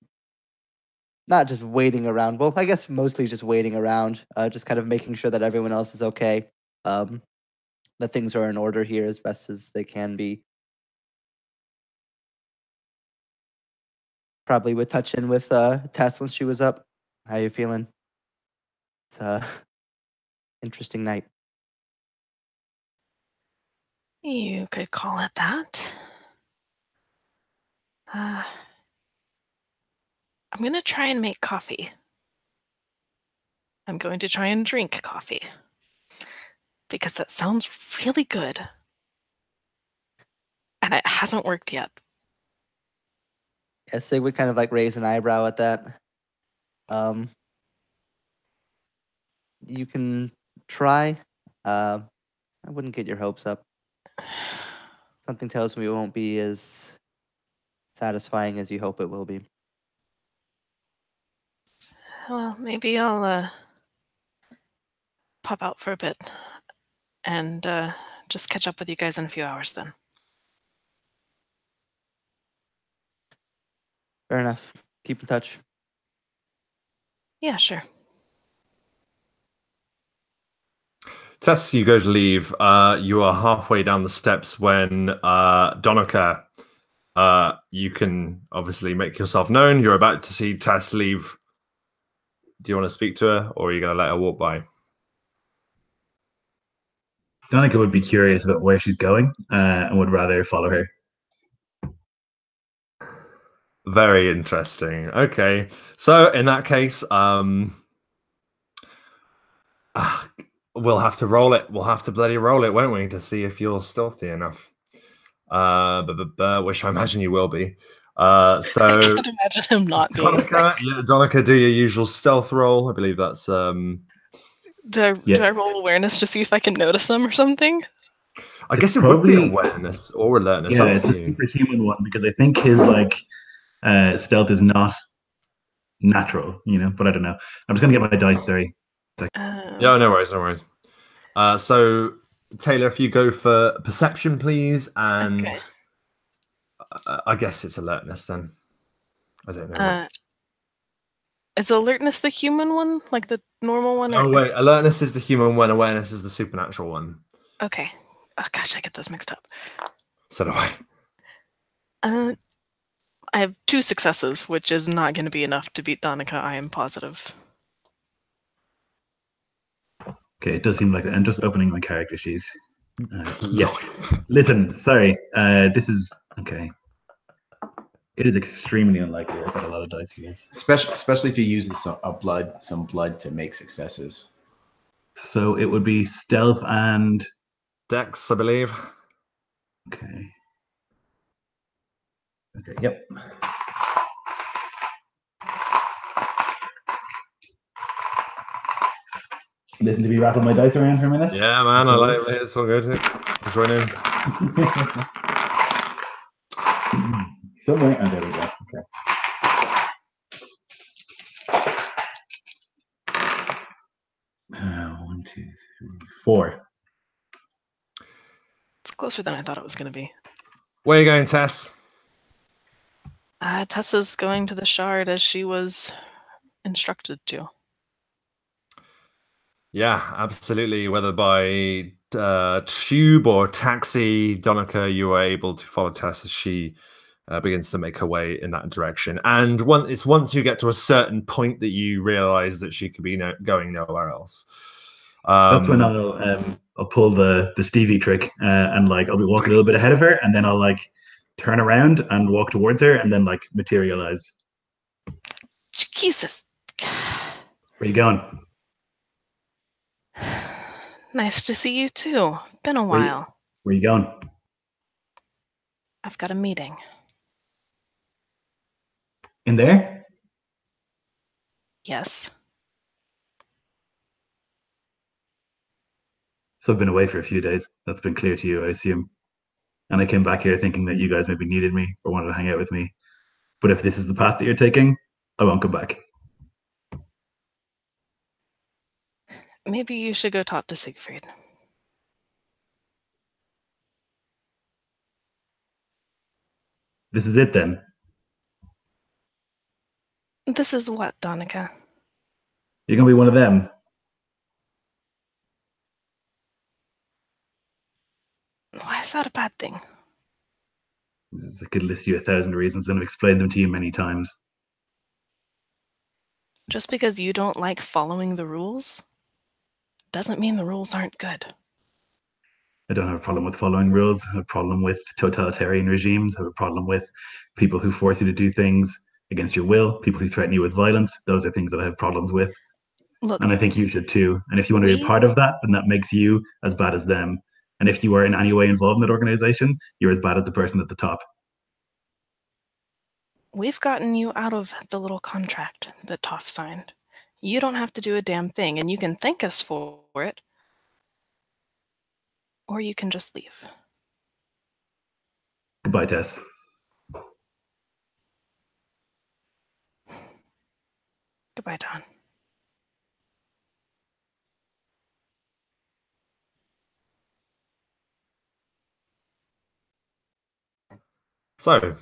Speaker 5: not just waiting around. Well, I guess mostly just waiting around, just kind of making sure that everyone else is okay, that things are in order here as best as they can be. Probably would touch in with Tess once she was up. How you feeling? It's a interesting night.
Speaker 3: You could call it that. I'm going to try and make coffee. I'm going to try and drink coffee. Because that sounds really good. And it hasn't worked yet.
Speaker 5: Yeah, Sig would kind of like raise an eyebrow at that. You can try. I wouldn't get your hopes up. Something tells me it won't be as satisfying as you hope it will be.
Speaker 3: Well, maybe I'll pop out for a bit and just catch up with you guys in a few hours then.
Speaker 5: Fair enough. Keep in touch.
Speaker 3: Yeah, sure.
Speaker 1: Tess, you go to leave. You are halfway down the steps when Donncha, you can obviously make yourself known. You're about to see Tess leave. Do you want to speak to her, or are you going to let her walk by?
Speaker 2: Donncha would be curious about where she's going and would rather follow her.
Speaker 1: Very interesting. Okay, so in that case, we'll have to roll it. We'll have to bloody roll it, won't we, to see if you're stealthy enough. Which I imagine you will be.
Speaker 3: I can't imagine him not being.
Speaker 1: Donncha, do your usual stealth roll. I believe that's.
Speaker 3: Do I roll awareness to see if I can notice him or something?
Speaker 1: I guess it would be awareness or alertness.
Speaker 2: Yeah, it's a superhuman one because I think his stealth is not natural, but I don't know. I'm just gonna get my dice, sorry.
Speaker 1: Yeah, no worries. So Taylor, if you go for perception, please, and
Speaker 3: okay.
Speaker 1: I guess it's alertness then. I don't know.
Speaker 3: Is alertness the human one, like the normal one?
Speaker 1: Oh wait, alertness is the human one. Awareness is the supernatural one.
Speaker 3: Okay. Oh gosh, I get those mixed up.
Speaker 1: So do I.
Speaker 3: I have 2 successes, which is not going to be enough to beat Donncha. I am positive.
Speaker 2: Okay, it does seem like that. I'm just opening my character sheet. Yeah. Listen, sorry. This is okay. It is extremely unlikely. I've got a lot of dice here.
Speaker 4: Especially if you're using some blood to make successes.
Speaker 2: So it would be stealth and
Speaker 1: Dex, I believe.
Speaker 2: Okay. Yep. Listen to me rattle my dice around for a minute.
Speaker 1: Yeah, man, I like it. It's all good. Join in.
Speaker 2: Somewhere, and there we go. Okay. 1, 2, 3, 4.
Speaker 3: It's closer than I thought it was going to be.
Speaker 1: Where are you going, Tess?
Speaker 3: Tessa's going to the shard as she was instructed to.
Speaker 1: Yeah, absolutely. Whether by tube or taxi, Donncha, you are able to follow Tess as she begins to make her way in that direction. And once you get to a certain point that you realize that she could be going nowhere else.
Speaker 2: That's when I'll pull the Stevie trick and I'll be walking a little bit ahead of her, and then I'll turn around and walk towards her, and then materialize.
Speaker 3: Jesus.
Speaker 2: Where are you going?
Speaker 3: Nice to see you too. Been a while.
Speaker 2: Where are you going?
Speaker 3: I've got a meeting.
Speaker 2: In there?
Speaker 3: Yes.
Speaker 2: So I've been away for a few days. That's been clear to you, I assume. And I came back here thinking that you guys maybe needed me or wanted to hang out with me. But if this is the path that you're taking, I won't come back.
Speaker 3: Maybe you should go talk to Sigfreid.
Speaker 2: This is it then?
Speaker 3: This is what, Donncha?
Speaker 2: You're going to be one of them?
Speaker 3: Why is that a bad thing?
Speaker 2: I could list you 1,000 reasons and I've explained them to you many times.
Speaker 3: Just because you don't like following the rules doesn't mean the rules aren't good.
Speaker 2: I don't have a problem with following rules. I have a problem with totalitarian regimes. I have a problem with people who force you to do things against your will, people who threaten you with violence. Those are things that I have problems with.
Speaker 3: Look,
Speaker 2: and I think you should too. And if you want to be a part of that, then that makes you as bad as them. And if you are in any way involved in that organization, you're as bad as the person at the top.
Speaker 3: We've gotten you out of the little contract that Toff signed. You don't have to do a damn thing, and you can thank us for it, Or you can just leave.
Speaker 2: Goodbye, Tess.
Speaker 3: Goodbye, Don.
Speaker 1: So,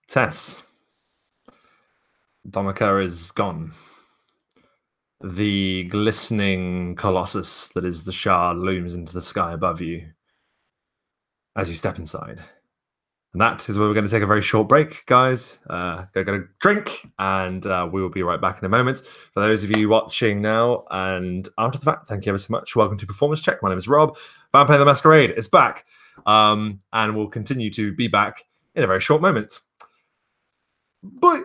Speaker 1: Tess, Donncha is gone. The glistening colossus that is the shard looms into the sky above you as you step inside. And that is where we're going to take a very short break, guys. Go get a drink, and we will be right back in a moment. For those of you watching now and after the fact, thank you ever so much. Welcome to Performance Check. My name is Rob. Vampire the Masquerade is back, and will continue to be back in a very short moment. Bye.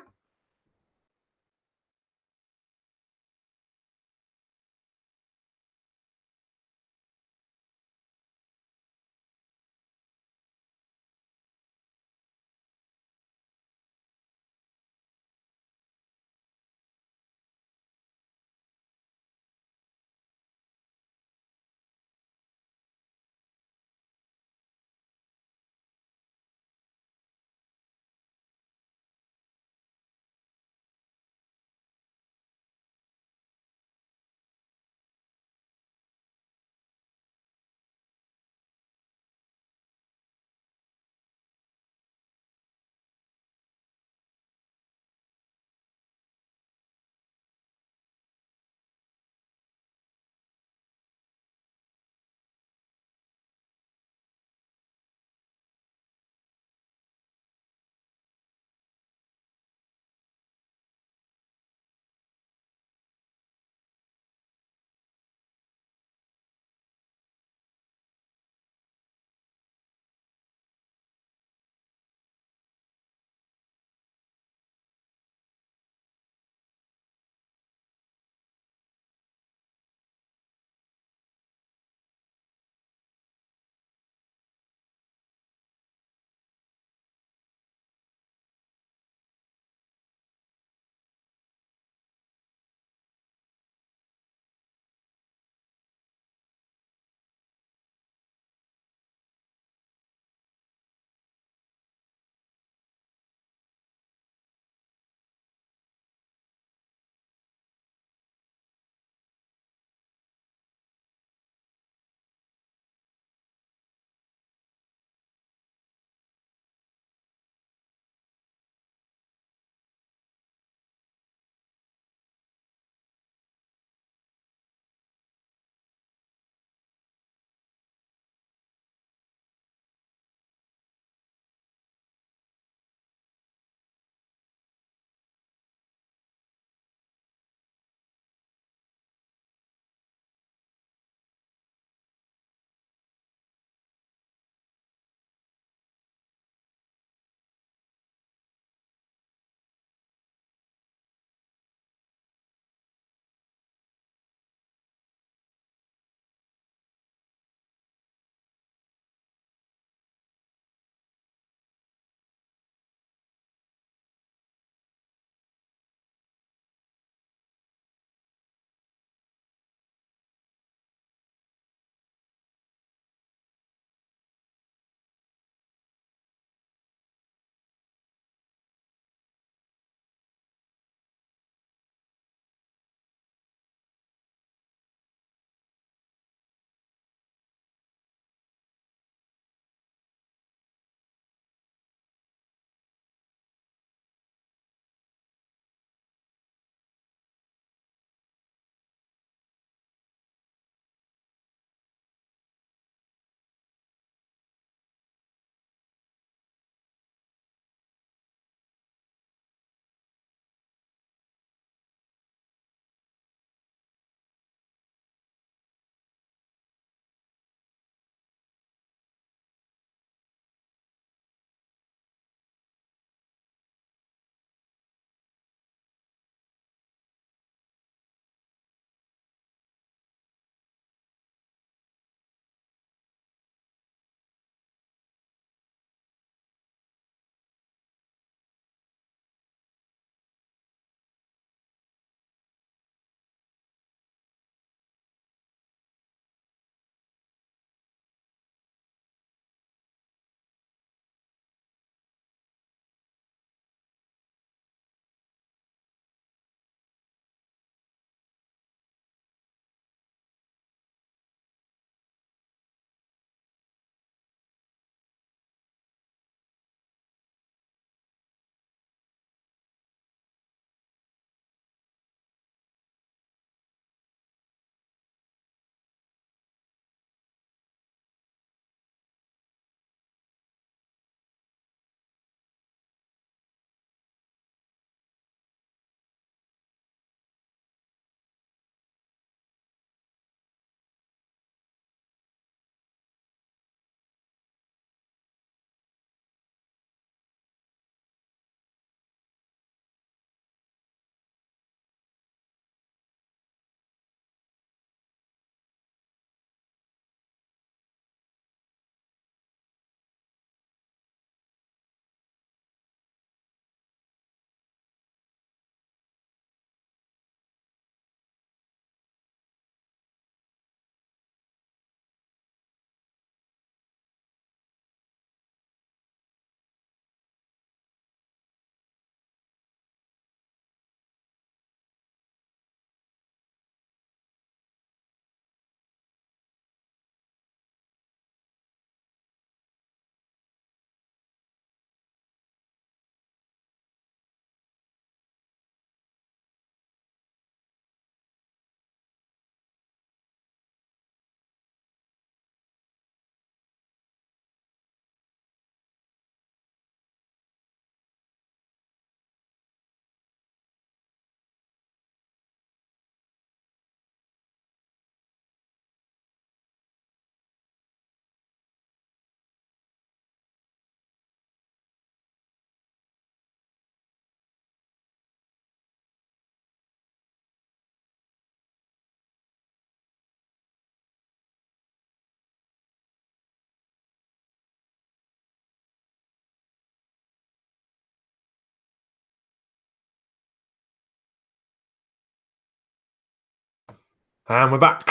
Speaker 1: And we're back.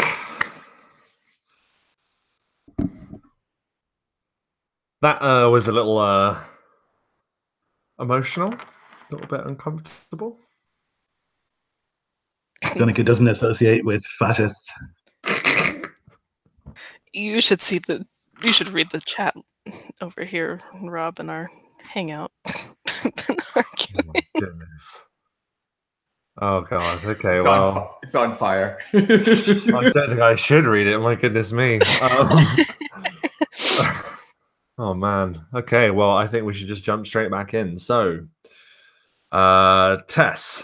Speaker 1: That was a little emotional, a little bit uncomfortable.
Speaker 2: Donncha doesn't associate with fascists.
Speaker 3: You should see the. You should read the chat over here, Rob, in our hangout.
Speaker 1: Oh my goodness. Oh god. Okay.
Speaker 4: It's on fire.
Speaker 1: I don't think I should read it. My goodness me. Oh man. Okay. Well, I think we should just jump straight back in. So, Tess,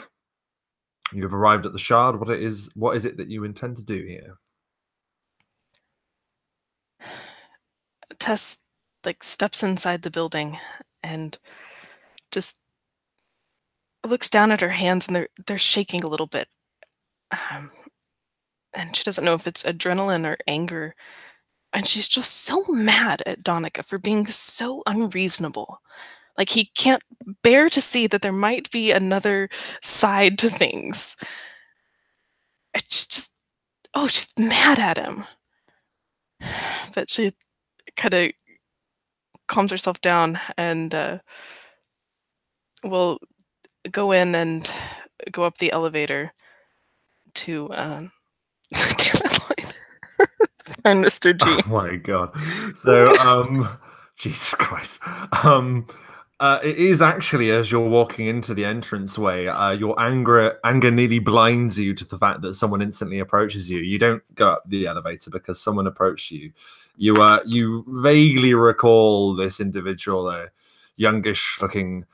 Speaker 1: you've arrived at the shard. What is it that you intend to do here?
Speaker 3: Tess steps inside the building and just looks down at her hands, and they're shaking a little bit. And she doesn't know if it's adrenaline or anger. And she's just so mad at Donncha for being so unreasonable. Like, he can't bear to see that there might be another side to things. She's mad at him. But she kind of calms herself down and will go in and go up the elevator to find Mr. G.
Speaker 1: Oh my god. So, Jesus Christ. It is actually, as you're walking into the entranceway, your anger nearly blinds you to the fact that someone instantly approaches you. You don't go up the elevator because someone approached you. You vaguely recall this individual, a youngish-looking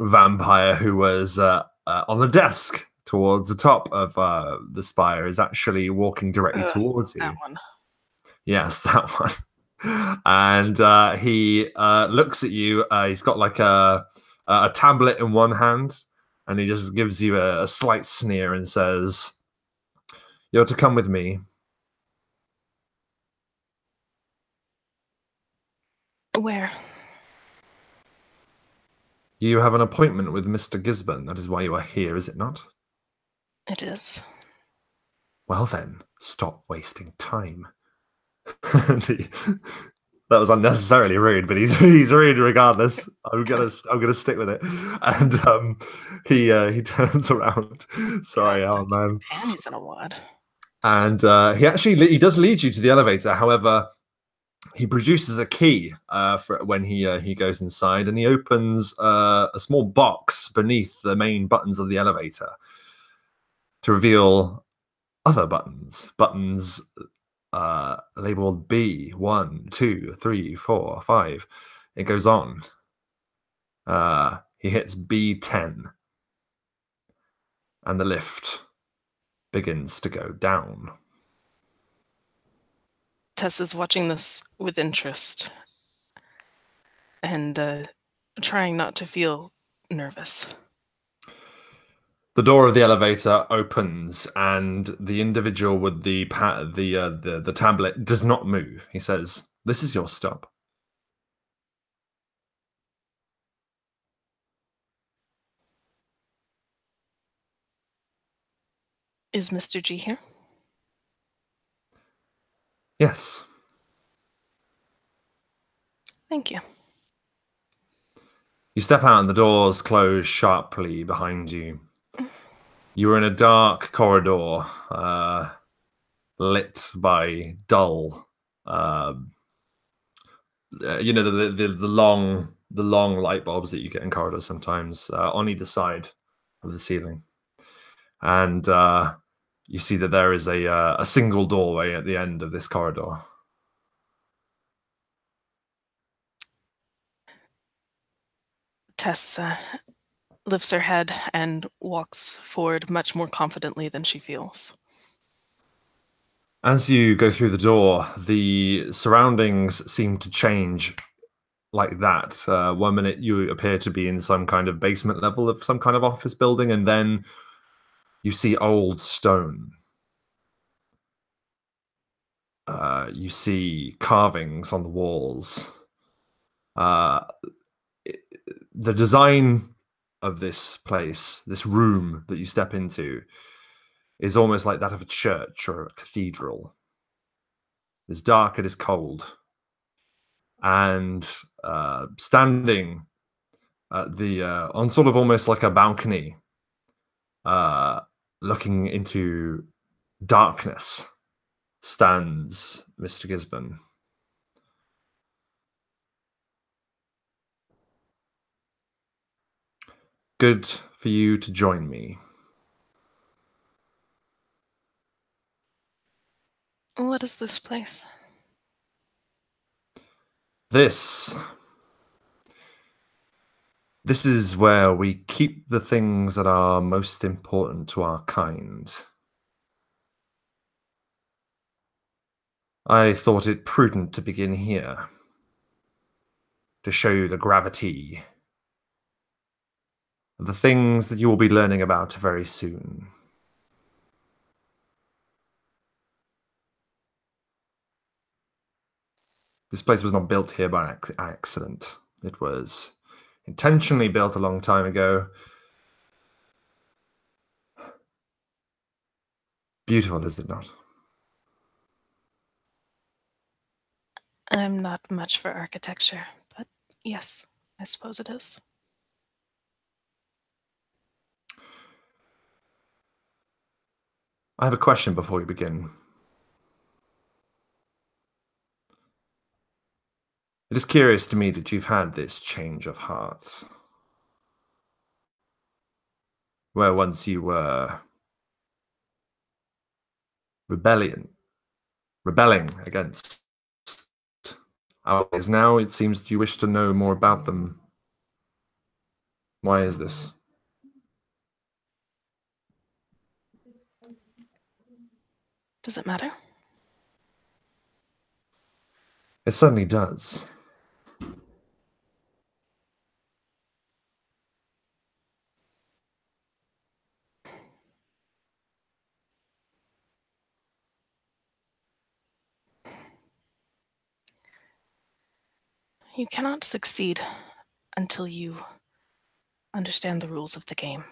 Speaker 1: vampire who was on the desk towards the top of the spire, is actually walking directly towards you.
Speaker 3: That one.
Speaker 1: Yes, that one. And he looks at you. He's got like a tablet in one hand, and he just gives you a slight sneer and says, "You're to come with me."
Speaker 3: Where?
Speaker 1: You have an appointment with Mr. Gisborne. That is why you are here, is it not?
Speaker 3: It is.
Speaker 1: Well then, stop wasting time. That was unnecessarily rude, but he's rude regardless. I'm gonna stick with it. And he turns around. Sorry, oh man.
Speaker 3: Panties in a wad.
Speaker 1: And he does lead you to the elevator. However, he produces a key for when he goes inside, and he opens a small box beneath the main buttons of the elevator to reveal other buttons labeled B, 1, 2, 3, 4, 5. It goes on. He hits B10, and the lift begins to go down.
Speaker 3: Tess is watching this with interest and trying not to feel nervous.
Speaker 1: The door of the elevator opens, and the individual with the tablet does not move. He says, "This is your stop."
Speaker 3: Is Mr. G here?
Speaker 1: Yes.
Speaker 3: Thank you.
Speaker 1: You step out, and the doors close sharply behind you. You are in a dark corridor, lit by dull, the long light bulbs that you get in corridors sometimes on either side of the ceiling, and you see that there is a single doorway at the end of this corridor.
Speaker 3: Tess lifts her head and walks forward much more confidently than she feels.
Speaker 1: As you go through the door, the surroundings seem to change like that. 1 minute you appear to be in some kind of basement level of some kind of office building, and then you see old stone. You see carvings on the walls. The design of this place, this room that you step into, is almost like that of a church or a cathedral. It is dark, it is cold. And standing at the on sort of almost like a balcony, looking into darkness, stands Mr. Gisborne. Good for you to join me.
Speaker 3: What is this place?
Speaker 1: This is where we keep the things that are most important to our kind. I thought it prudent to begin here, to show you the gravity of the things that you will be learning about very soon. This place was not built here by accident. It was intentionally built a long time ago. Beautiful, is it not?
Speaker 3: I'm not much for architecture, but yes, I suppose it is.
Speaker 1: I have a question before we begin. It is curious to me that you've had this change of heart. Where once you were rebelling against our ways, now it seems that you wish to know more about them. Why is this?
Speaker 3: Does it matter?
Speaker 1: It certainly does.
Speaker 3: You cannot succeed until you understand the rules of the game.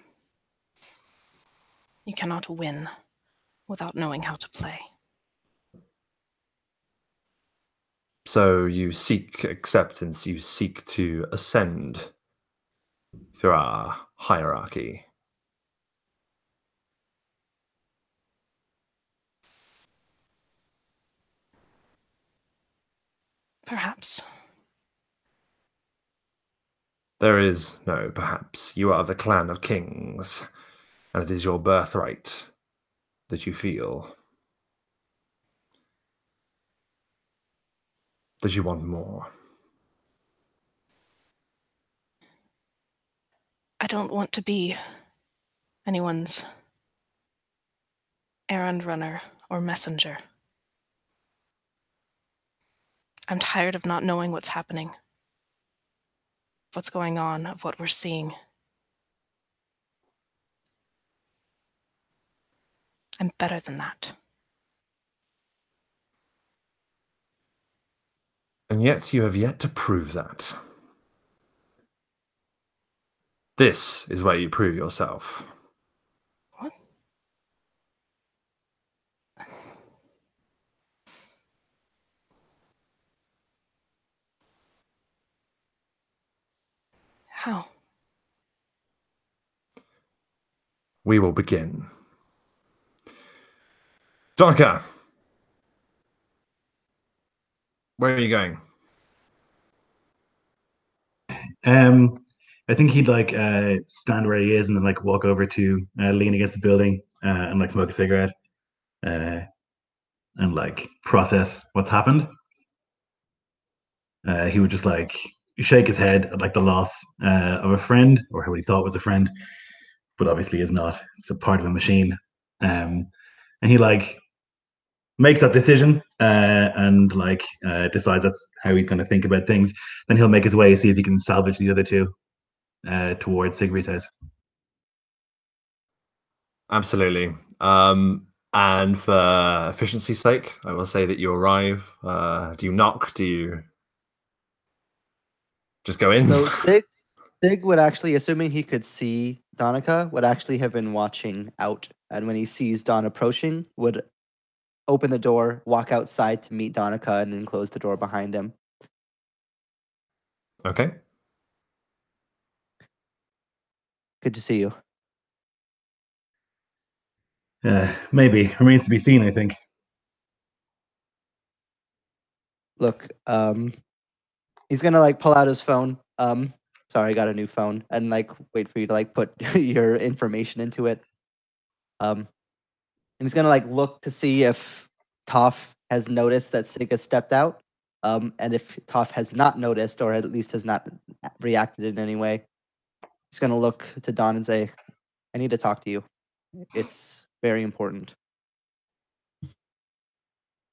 Speaker 3: You cannot win without knowing how to play.
Speaker 1: So you seek acceptance, you seek to ascend through our hierarchy.
Speaker 3: Perhaps.
Speaker 1: There is no perhaps. You are the clan of kings, and it is your birthright that you feel. That you want more.
Speaker 3: I don't want to be anyone's errand runner or messenger. I'm tired of not knowing what's happening, what's going on, of what we're seeing. I'm better than that.
Speaker 1: And yet you have yet to prove that. This is where you prove yourself.
Speaker 3: What? How?
Speaker 1: We will begin. Donncha! Where are you going?
Speaker 2: I think he'd like stand where he is and then like walk over to lean against the building and like smoke a cigarette and like process what's happened. He would just like shake his head at like the loss of a friend, or what he thought was a friend, but obviously is not. It's a part of a machine. And he like makes that decision and like decides that's how he's going to think about things. Then he'll make his way, see if he can salvage the other two towards Sigfreid's house.
Speaker 1: Absolutely. And for efficiency's sake, I will say that you arrive. Do you knock? Do you just go in?
Speaker 5: So Sig would actually, assuming he could see Donncha would actually have been watching out, and when he sees Don approaching, would open the door, walk outside to meet Donncha, and then close the door behind him.
Speaker 1: Okay.
Speaker 5: Good to see you.
Speaker 2: Maybe. Remains to be seen, I think.
Speaker 5: Look, he's gonna like pull out his phone. Sorry, I got a new phone, and like wait for you to like put your information into it. And he's gonna like look to see if Toff has noticed that Sig has stepped out. And if Toff has not noticed, or at least has not reacted in any way, he's gonna look to Don and say, "I need to talk to you. It's very important."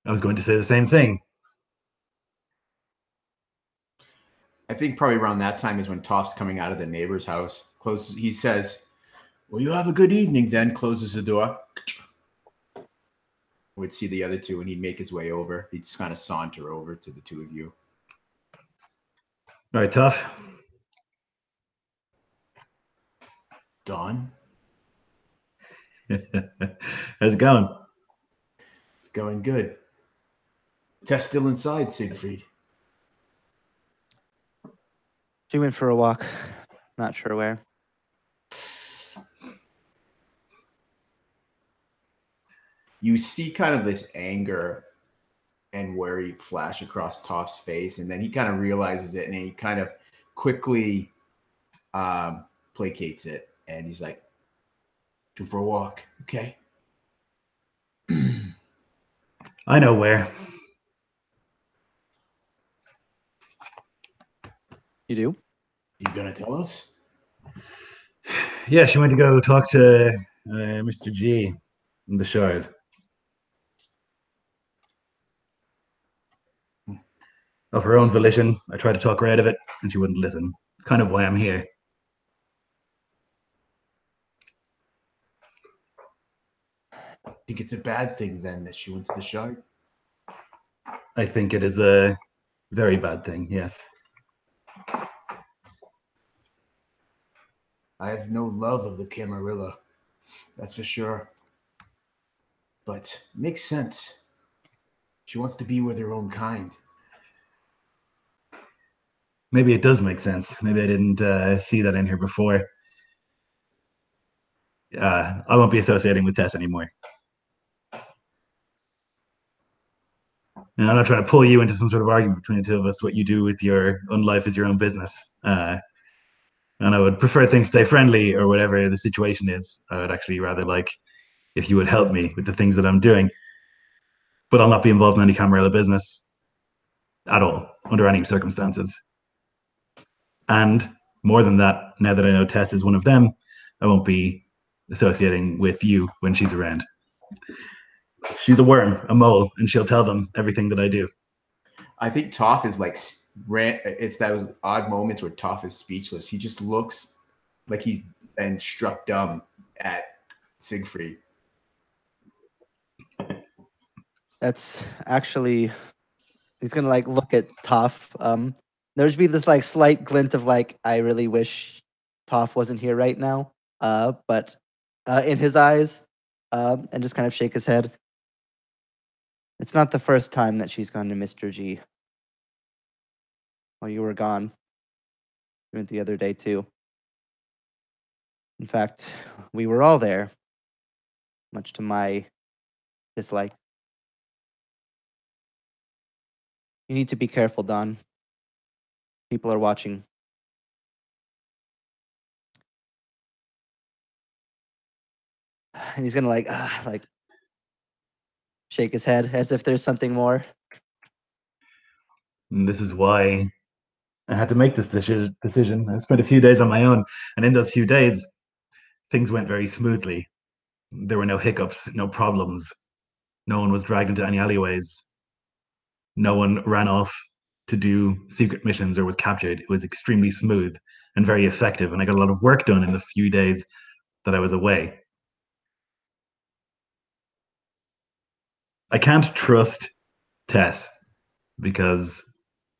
Speaker 2: I was going to say the same thing.
Speaker 4: I think probably around that time is when Toff's coming out of the neighbor's house. Closes. He says, "Well, you have a good evening." Then closes the door. Would see the other two, and he'd make his way over. He'd just kind of saunter over to the two of you.
Speaker 2: All right, Toff.
Speaker 4: Don,
Speaker 2: How's it going?
Speaker 4: it's going good. Tess still inside, Sigfreid.
Speaker 5: She went for a walk. Not sure where.
Speaker 4: You see kind of this anger and worry flash across Toff's face, and then he kind of realizes it, and he kind of quickly placates it, and he's like, "Go for a walk, okay?"
Speaker 2: I know where.
Speaker 5: You do?
Speaker 4: You gonna tell us?
Speaker 2: Yeah, she went to go talk to Mr. G in the Shard. Of her own volition, I tried to talk her out of it, and she wouldn't listen. It's kind of why I'm here.
Speaker 4: Think it's a bad thing then that she went to the Shard?
Speaker 2: I think it is a very bad thing, yes.
Speaker 4: I have no love of the Camarilla, that's for sure. But makes sense. She wants to be with her own kind.
Speaker 2: Maybe it does make sense. Maybe I didn't see that in here before. I won't be associating with Tess anymore. And I'm not trying to pull you into some sort of argument between the two of us. What you do with your own life is your own business. And I would prefer things stay friendly or whatever the situation is. I would actually rather like if you would help me with the things that I'm doing. But I'll not be involved in any Camarilla business at all, under any circumstances. And more than that, now that I know Tess is one of them, I won't be associating with you when she's around. She's a worm, a mole, and she'll tell them everything that I do.
Speaker 4: I think Toff is like, it's those odd moments where Toff is speechless. He just looks like he's been struck dumb at Sigfreid.
Speaker 5: That's actually, he's gonna like look at Toff. There'd be this like slight glint of like, I really wish Toff wasn't here right now. But in his eyes, and just kind of shake his head. It's not the first time that she's gone to Mr. G. While you were gone. You went the other day too. In fact, we were all there, much to my dislike. You need to be careful, Don. People are watching. And he's gonna like shake his head as if there's something more.
Speaker 2: And this is why I had to make this decision. I spent a few days on my own, and in those few days, things went very smoothly. There were no hiccups, no problems. No one was dragged into any alleyways. No one ran off to do secret missions or was captured. It was extremely smooth and very effective, and I got a lot of work done in the few days that I was away. I can't trust Tess because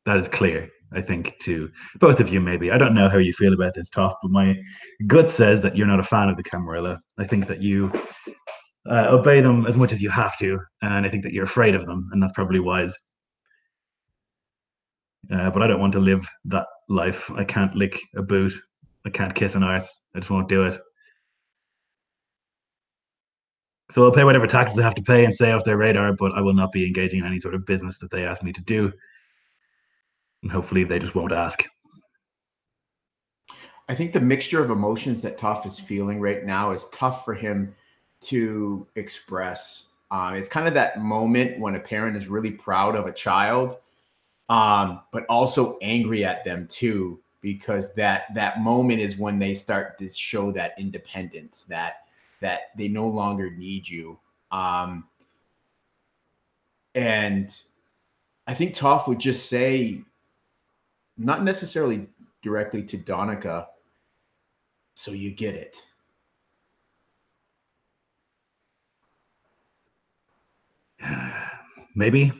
Speaker 2: that is clear. I think, to both of you, maybe. I don't know how you feel about this, Toff, but my gut says that you're not a fan of the Camarilla. I think that you obey them as much as you have to, and I think that you're afraid of them, and that's probably wise. But I don't want to live that life. I can't lick a boot. I can't kiss an arse. I just won't do it. So I'll pay whatever taxes I have to pay and stay off their radar, but I will not be engaging in any sort of business that they ask me to do. And hopefully they just won't ask.
Speaker 4: I think the mixture of emotions that Toff is feeling right now is tough for him to express. It's kind of that moment when a parent is really proud of a child, but also angry at them too, because that moment is when they start to show that independence, that they no longer need you. And I think Toff would just say, not necessarily directly to Donncha, so you get it.
Speaker 2: Maybe.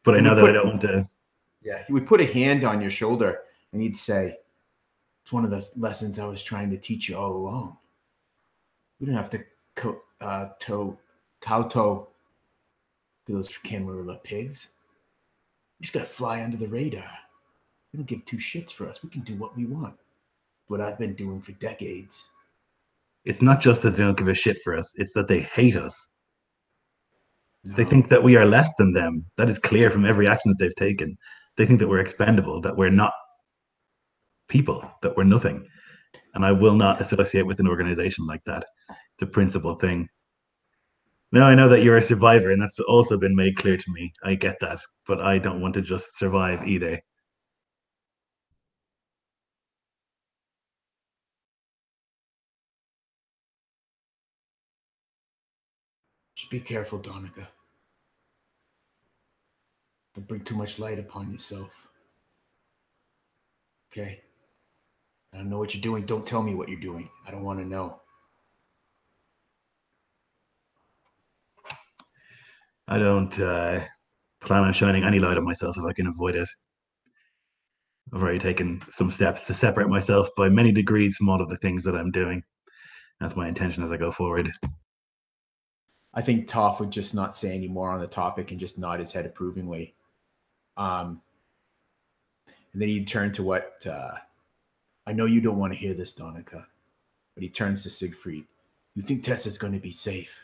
Speaker 2: But I know that I don't want to.
Speaker 4: Yeah, he would put a hand on your shoulder and he'd say, it's one of those lessons I was trying to teach you all along. We don't have to kowtow to those Camarilla pigs. We just got to fly under the radar. They don't give two shits for us. We can do what we want. What I've been doing for decades.
Speaker 2: It's not just that they don't give a shit for us, it's that they hate us.
Speaker 4: No.
Speaker 2: They think that we are less than them. That is clear from every action that they've taken. They think that we're expendable, that we're not people, that we're nothing. And I will not associate with an organization like that. It's a principal thing. Now I know that you're a survivor, and that's also been made clear to me. I get that, but I don't want to just survive either.
Speaker 4: Just be careful, Donncha. Don't bring too much light upon yourself. Okay? I don't know what you're doing. Don't tell me what you're doing. I don't want to know.
Speaker 2: I don't plan on shining any light on myself if I can avoid it. I've already taken some steps to separate myself by many degrees from all of the things that I'm doing. That's my intention as I go forward.
Speaker 4: I think Toff would just not say any more on the topic and just nod his head approvingly. And then he'd turn to what I know you don't want to hear this, Donncha, but he turns to Sigfreid. You think Tess is going to be safe?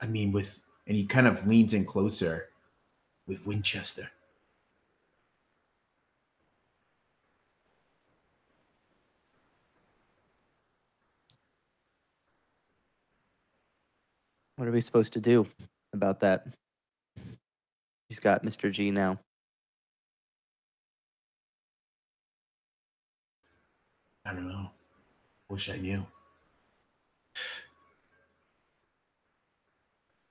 Speaker 4: I mean, and he kind of leans in closer with Winchester.
Speaker 5: What are we supposed to do about that? He's got Mr. G now.
Speaker 4: I don't know. Wish I knew.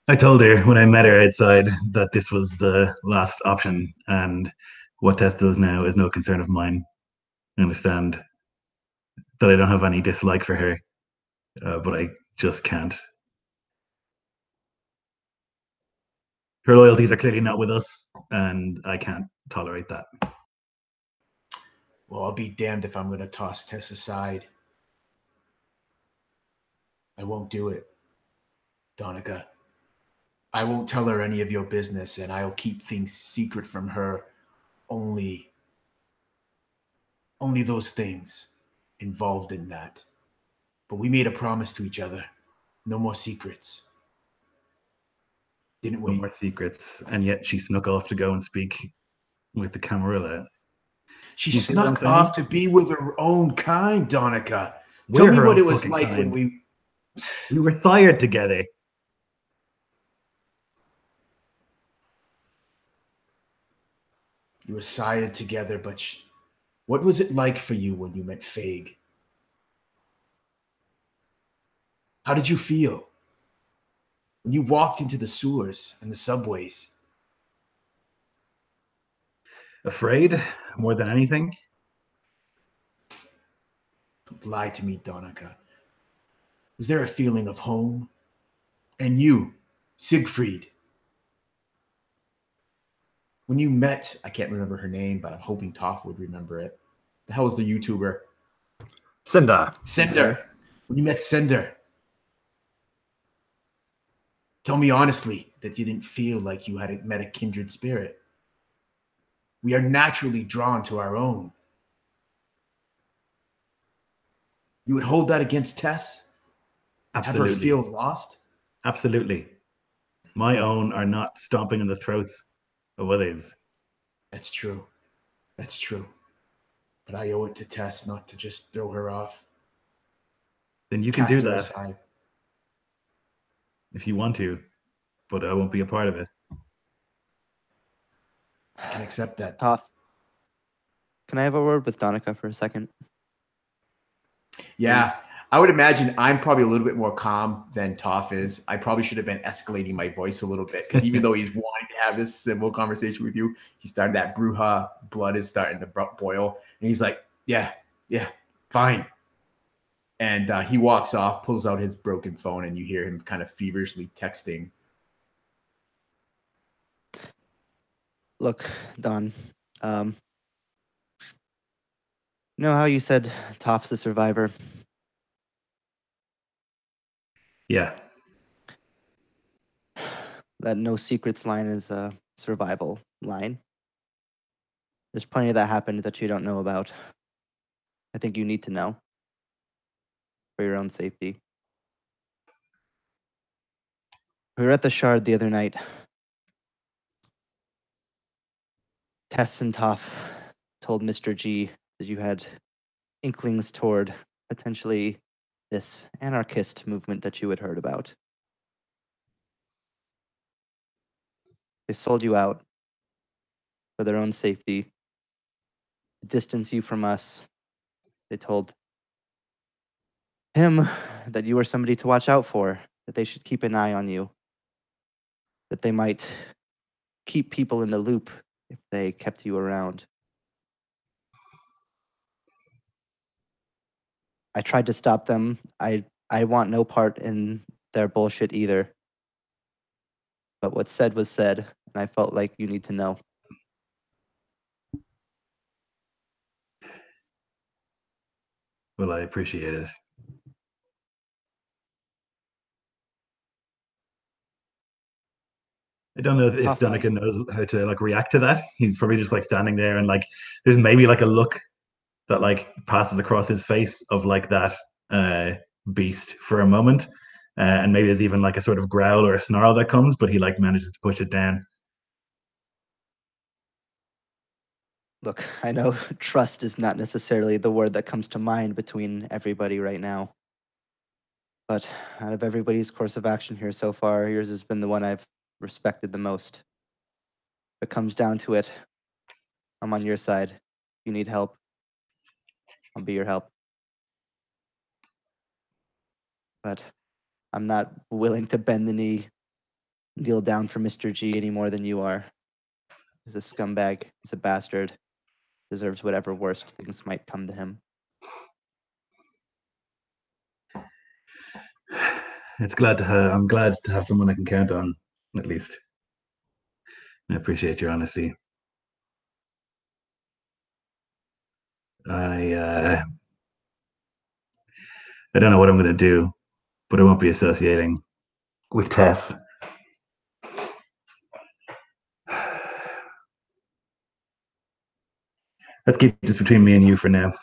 Speaker 2: I told her when I met her outside that this was the last option, and what Tess does now is no concern of mine. I understand that I don't have any dislike for her, but I just can't. Her loyalties are clearly not with us, and I can't tolerate that.
Speaker 4: Well, I'll be damned if I'm going to toss Tess aside. I won't do it, Donncha. I won't tell her any of your business, and I'll keep things secret from her. Only those things involved in that. But we made a promise to each other. No more secrets. Didn't we?
Speaker 2: No more secrets, and yet she snuck off to go and speak with the Camarilla.
Speaker 4: She snuck off to be with her own kind, Donncha.
Speaker 2: Tell
Speaker 4: me what it was like when we
Speaker 2: were sired together.
Speaker 4: You were sired together, but what was it like for you when you met Fag? How did you feel when you walked into the sewers and the subways?
Speaker 2: Afraid more than anything.
Speaker 4: Don't lie to me, Donncha. Was there a feeling of home? And you, Sigfreid, when you met, I can't remember her name, but I'm hoping Toff would remember it. The hell is the YouTuber?
Speaker 1: Cinder.
Speaker 4: Cinder. When you met Cinder, tell me honestly that you didn't feel like you had met a kindred spirit. We are naturally drawn to our own. You would hold that against Tess?
Speaker 2: Absolutely.
Speaker 4: Have her feel lost?
Speaker 2: Absolutely. My own are not stomping in the throats of others.
Speaker 4: That's true. That's true. But I owe it to Tess not to just throw her off.
Speaker 2: Then you can
Speaker 4: Cast
Speaker 2: do
Speaker 4: her
Speaker 2: that
Speaker 4: aside.
Speaker 2: if you want to, but I won't be a part of it.
Speaker 4: I can accept that.
Speaker 5: Toff, can I have a word with Donncha for a second?
Speaker 4: Yeah,
Speaker 5: Please.
Speaker 4: I would imagine I'm probably a little bit more calm than Toff is. I probably should have been escalating my voice a little bit because even though he's wanting to have this civil conversation with you, he started that bruja blood is starting to boil, and he's like, "Yeah, fine." And he walks off, pulls out his broken phone, and you hear him kind of feverishly texting.
Speaker 5: Look, Don. You know how you said Toff's a survivor?
Speaker 2: Yeah.
Speaker 5: That no secrets line is a survival line. There's plenty that happened that you don't know about. I think you need to know for your own safety. We were at the Shard the other night. Tess and Toff told Mr. G that you had inklings toward potentially this anarchist movement that you had heard about. They sold you out for their own safety, to distance you from us. They told him that you were somebody to watch out for, that they should keep an eye on you, that they might keep people in the loop if they kept you around. I tried to stop them. I want no part in their bullshit either. But what's said was said, and I felt like you need to know.
Speaker 2: Well, I appreciate it. I don't know if
Speaker 5: Tough.
Speaker 2: Donncha knows how to like react to that. He's probably just like standing there and like there's maybe like a look that like passes across his face of like that beast for a moment. And maybe there's even like a sort of growl or a snarl that comes, but he like manages to push it down.
Speaker 5: Look, I know trust is not necessarily the word that comes to mind between everybody right now. But out of everybody's course of action here so far, yours has been the one I've respected the most. If it comes down to it, I'm on your side. If you need help, I'll be your help. But I'm not willing to bend the knee, kneel down for Mr. G any more than you are. He's a scumbag. He's a bastard. Deserves whatever worst things might come to him.
Speaker 2: I'm glad to have someone I can count on, at least. I appreciate your honesty. I don't know what I'm going to do, but I won't be associating with Tess. Let's keep this between me and you for now.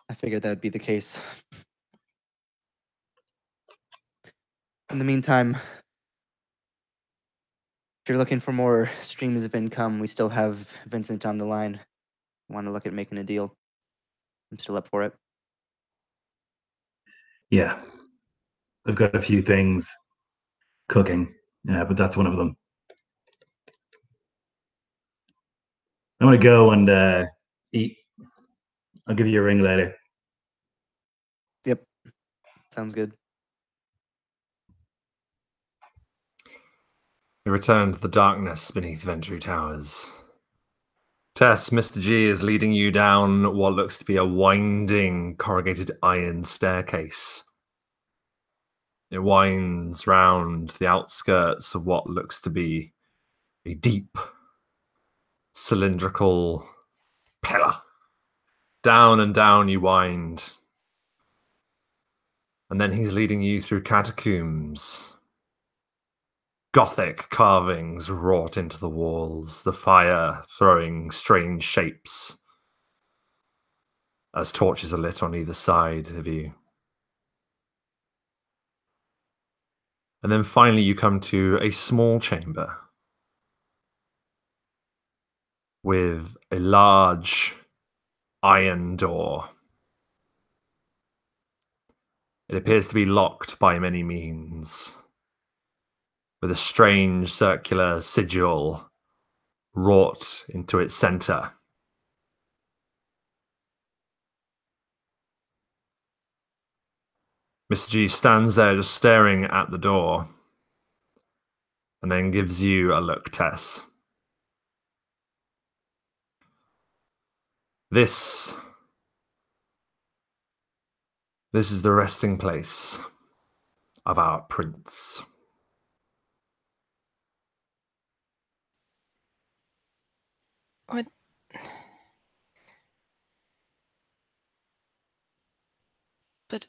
Speaker 5: I figured that would be the case. In the meantime, if you're looking for more streams of income, we still have Vincent on the line. Want to look at making a deal? I'm still up for it.
Speaker 2: Yeah. I've got a few things cooking, but that's one of them. I'm going to go and eat. I'll give you a ring later.
Speaker 5: Yep. Sounds good.
Speaker 1: You return to the darkness beneath Ventry Towers. Tess, Mr. G is leading you down what looks to be a winding corrugated iron staircase. It winds round the outskirts of what looks to be a deep, cylindrical pillar. Down and down you wind. And then he's leading you through catacombs. Gothic carvings wrought into the walls, the fire throwing strange shapes as torches are lit on either side of you. And then finally you come to a small chamber with a large iron door. It appears to be locked by many means, with a strange circular sigil wrought into its center. Mr. G stands there just staring at the door and then gives you a look, Tess. This is the resting place of our prince.
Speaker 3: What? But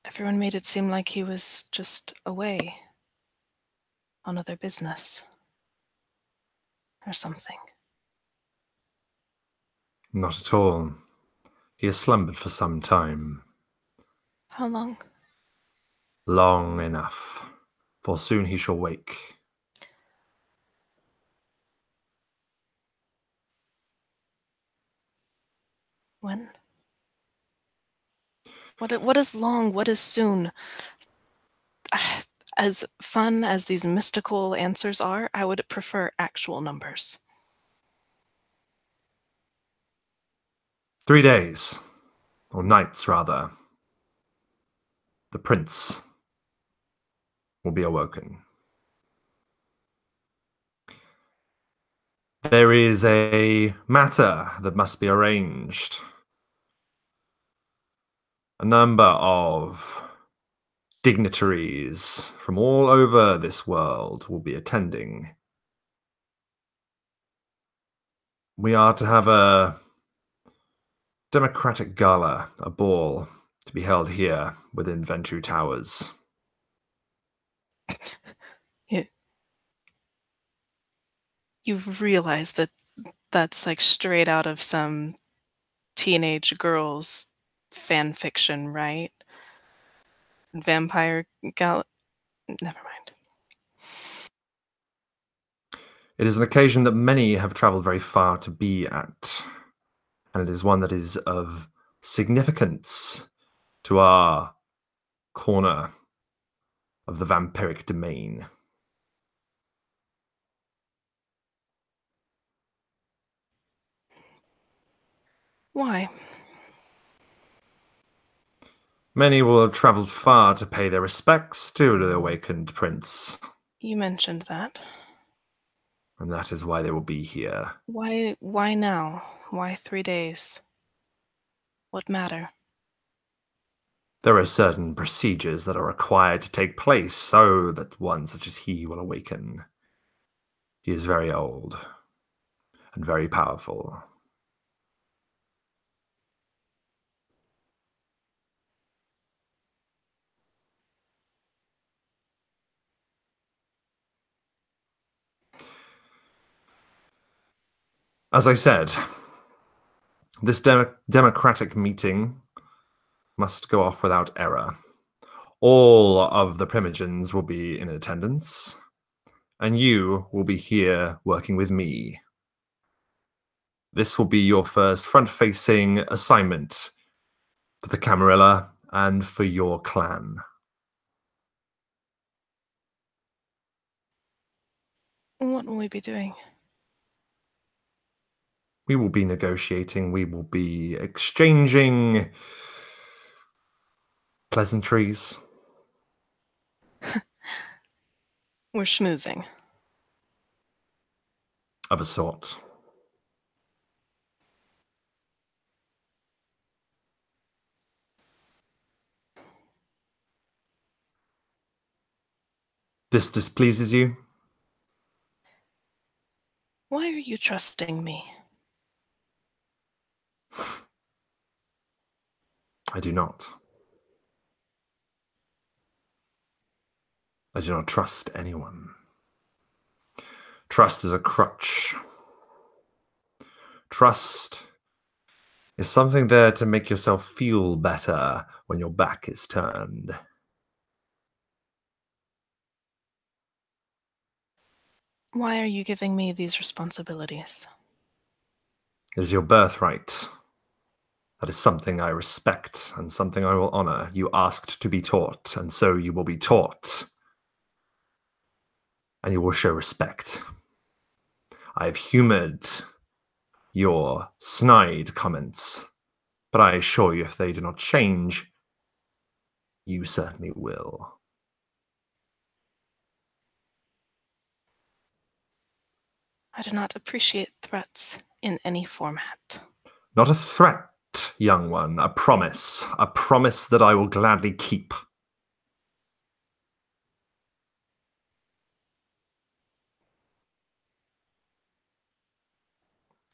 Speaker 3: everyone made it seem like he was just away on other business or something.
Speaker 1: Not at all. He has slumbered for some time.
Speaker 3: How long?
Speaker 1: Long enough, for soon he shall wake.
Speaker 3: When? What is long? What is soon? As fun as these mystical answers are, I would prefer actual numbers.
Speaker 1: 3 days, or nights rather. The prince will be awoken. There is a matter that must be arranged. A number of dignitaries from all over this world will be attending. We are to have a democratic gala, a ball, to be held here within Ventrue Towers.
Speaker 3: You've realized that that's like straight out of some teenage girls fan fiction, right? Vampire gal. Never mind.
Speaker 1: It is an occasion that many have travelled very far to be at, and it is one that is of significance to our corner of the vampiric domain.
Speaker 3: Why?
Speaker 1: Many will have travelled far to pay their respects to the awakened prince,
Speaker 3: You mentioned that.
Speaker 1: and that is why they will be here.
Speaker 3: Why now? Why 3 days? What matter?
Speaker 1: There are certain procedures that are required to take place so that one such as he will awaken. He is very old and very powerful. As I said, this democratic meeting must go off without error. All of the Primogens will be in attendance, and you will be here working with me. This will be your first front-facing assignment for the Camarilla and for your clan.
Speaker 3: What will we be doing?
Speaker 1: We will be negotiating, we will be exchanging pleasantries.
Speaker 3: We're schmoozing.
Speaker 1: Of a sort. This displeases you?
Speaker 3: Why are you trusting me?
Speaker 1: I do not. I do not trust anyone. Trust is a crutch. Trust is something there to make yourself feel better when your back is turned.
Speaker 3: Why are you giving me these responsibilities?
Speaker 1: It is your birthright. That is something I respect and something I will honor. You asked to be taught, and so you will be taught. And you will show respect. I have humored your snide comments, but I assure you if they do not change, you certainly will.
Speaker 3: I do not appreciate threats in any format.
Speaker 1: Not a threat, young one, a promise that I will gladly keep.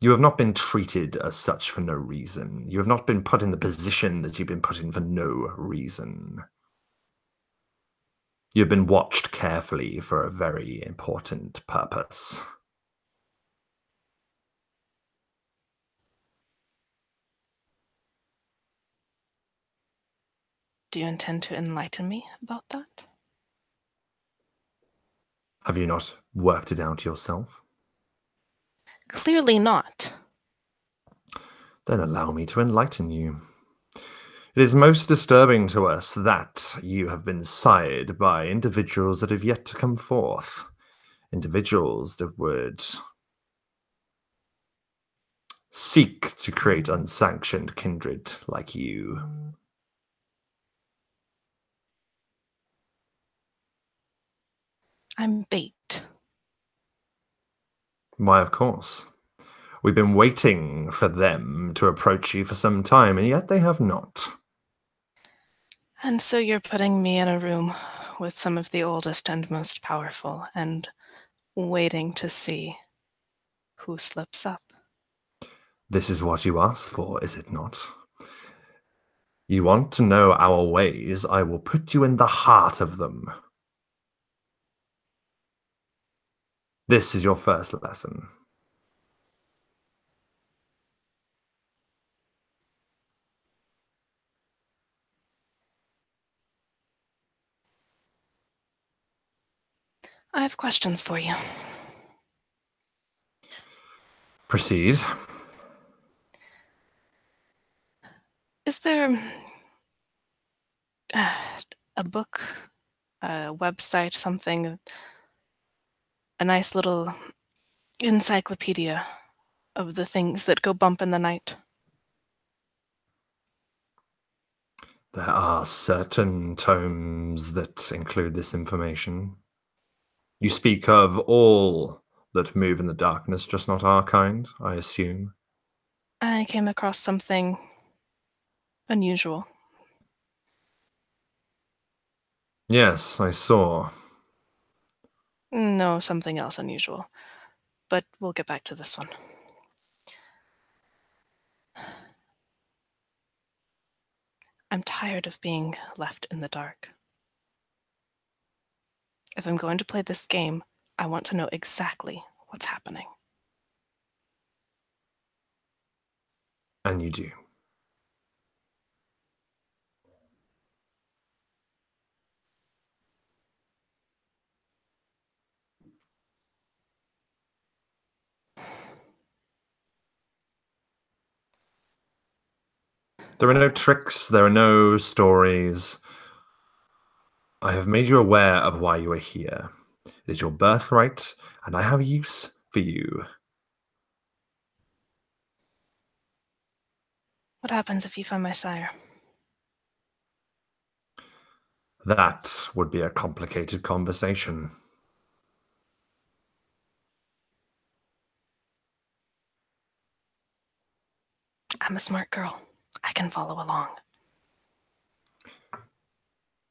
Speaker 1: You have not been treated as such for no reason. You have not been put in the position that you've been put in for no reason. You have been watched carefully for a very important purpose.
Speaker 3: Do you intend to enlighten me about that?
Speaker 1: Have you not worked it out yourself?
Speaker 3: Clearly not.
Speaker 1: Then allow me to enlighten you. It is most disturbing to us that you have been sired by individuals that have yet to come forth. Individuals that would seek to create unsanctioned kindred like you.
Speaker 3: I'm bait.
Speaker 1: Why, of course. We've been waiting for them to approach you for some time, and yet they have not.
Speaker 3: And so you're putting me in a room with some of the oldest and most powerful and waiting to see who slips up.
Speaker 1: This is what you asked for, is it not? You want to know our ways, I will put you in the heart of them. This is your first lesson.
Speaker 3: I have questions for you.
Speaker 1: Proceed.
Speaker 3: Is there a book, a website, something, a nice little encyclopedia of the things that go bump in the night?
Speaker 1: There are certain tomes that include this information. You speak of all that move in the darkness, just not our kind, I assume.
Speaker 3: I came across something unusual.
Speaker 1: Yes, I saw.
Speaker 3: No, something else unusual. But we'll get back to this one. I'm tired of being left in the dark. If I'm going to play this game, I want to know exactly what's happening.
Speaker 1: And you do. There are no tricks, there are no stories. I have made you aware of why you are here. It is your birthright, and I have use for you.
Speaker 3: What happens if you find my sire?
Speaker 1: That would be a complicated conversation.
Speaker 3: I'm a smart girl. I can follow along.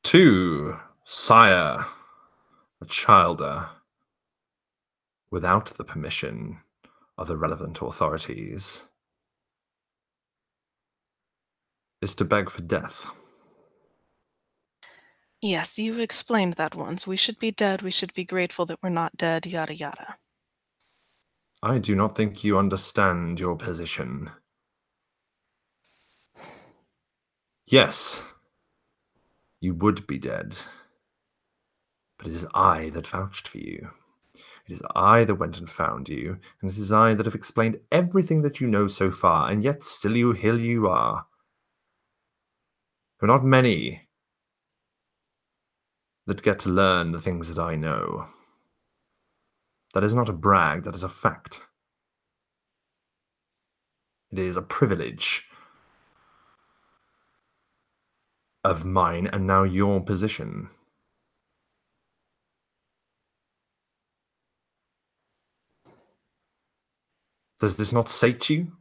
Speaker 1: To Sire a childer without the permission of the relevant authorities is to beg for death.
Speaker 3: Yes, you explained that once. We should be dead, we should be grateful that we're not dead, yada yada.
Speaker 1: I do not think you understand your position. Yes, you would be dead, but it is I that vouched for you. It is I that went and found you, and it is I that have explained everything that you know so far, and yet still here you are. There are not many that get to learn the things that I know. That is not a brag, that is a fact. It is a privilege of mine, and now your position. Does this not sate you?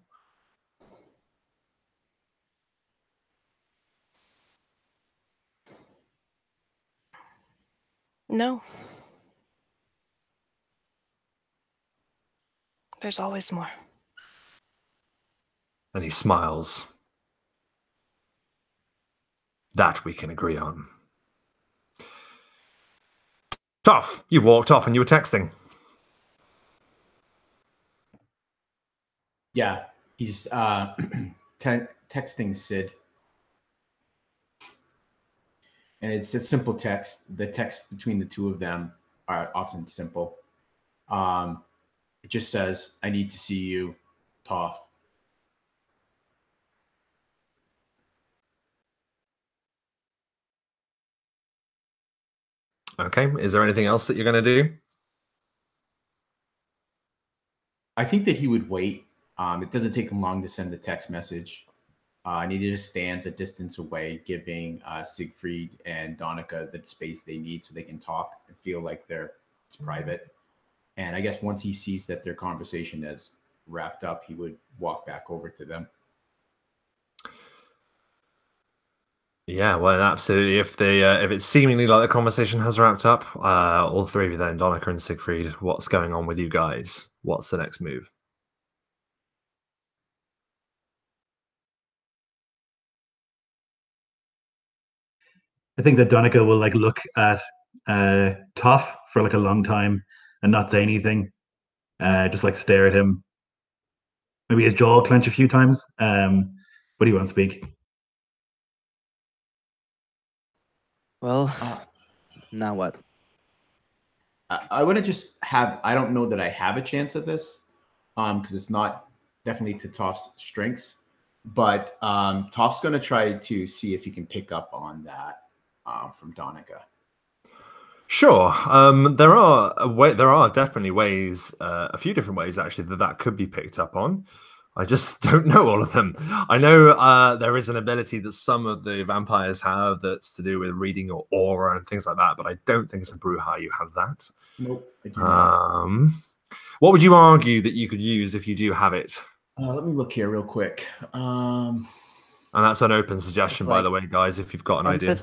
Speaker 3: No. There's always more.
Speaker 1: And he smiles. That we can agree on. Toff, you walked off and you were texting.
Speaker 4: Yeah, he's texting Sid. And it's a simple text. The text between the two of them are often simple. It just says, I need to see you, Toff.
Speaker 1: Okay, is there anything else that you're going to do?
Speaker 4: I think that he would wait. It doesn't take him long to send a text message. And he just stands a distance away, giving Sigfreid and Donncha the space they need so they can talk and feel like it's private. And I guess once he sees that their conversation is wrapped up, he would walk back over to them.
Speaker 1: Yeah, well, absolutely. If it's seemingly like the conversation has wrapped up, all three of you then, Donncha and Sigfreid, what's going on with you guys? What's the next move?
Speaker 2: I think that Donncha will like look at Toff for like a long time and not say anything. Just like stare at him. Maybe his jaw clench a few times, but he won't speak.
Speaker 5: Well, now what?
Speaker 4: I want to just have. I don't know that I have a chance at this, because it's not definitely to Toff's strengths. But Toff's going to try to see if he can pick up on that from Donncha.
Speaker 1: Sure. There are definitely ways, a few different ways actually, that could be picked up on. I just don't know all of them. I know there is an ability that some of the vampires have that's to do with reading your aura and things like that, but I don't think it's in Brujah you have that.
Speaker 4: Nope, I do not.
Speaker 1: What would you argue that you could use if you do have it?
Speaker 4: Let me look here real quick.
Speaker 1: And that's an open suggestion, by the way, guys, if you've got an idea.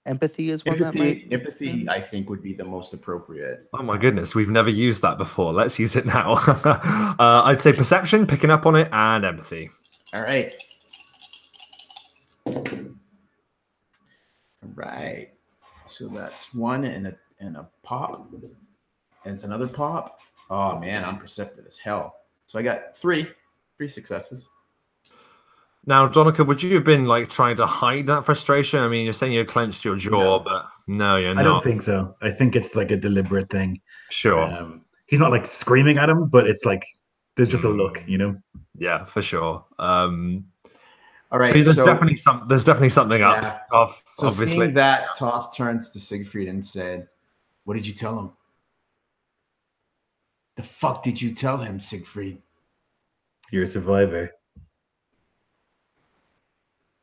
Speaker 5: Empathy is one that might.
Speaker 4: Empathy, I think, would be the most appropriate.
Speaker 1: Oh my goodness, we've never used that before. Let's use it now. I'd say perception, picking up on it, and empathy.
Speaker 4: All right. All right. So that's one and a pop. And it's another pop. Oh man, I'm perceptive as hell. So I got three successes.
Speaker 1: Now, Donncha, would you have been like trying to hide that frustration? I mean, you're saying you clenched your jaw, but no, you're not.
Speaker 2: I don't think so. I think it's like a deliberate thing.
Speaker 1: Sure.
Speaker 2: He's not like screaming at him, but it's like there's just a look, you know.
Speaker 1: Yeah, for sure.
Speaker 4: All right.
Speaker 1: So there's definitely something up. Off,
Speaker 4: so
Speaker 1: obviously.
Speaker 4: Seeing that, Toth turns to Sigfreid and said, "What did you tell him?" The fuck did you tell him, Sigfreid?
Speaker 2: You're a survivor.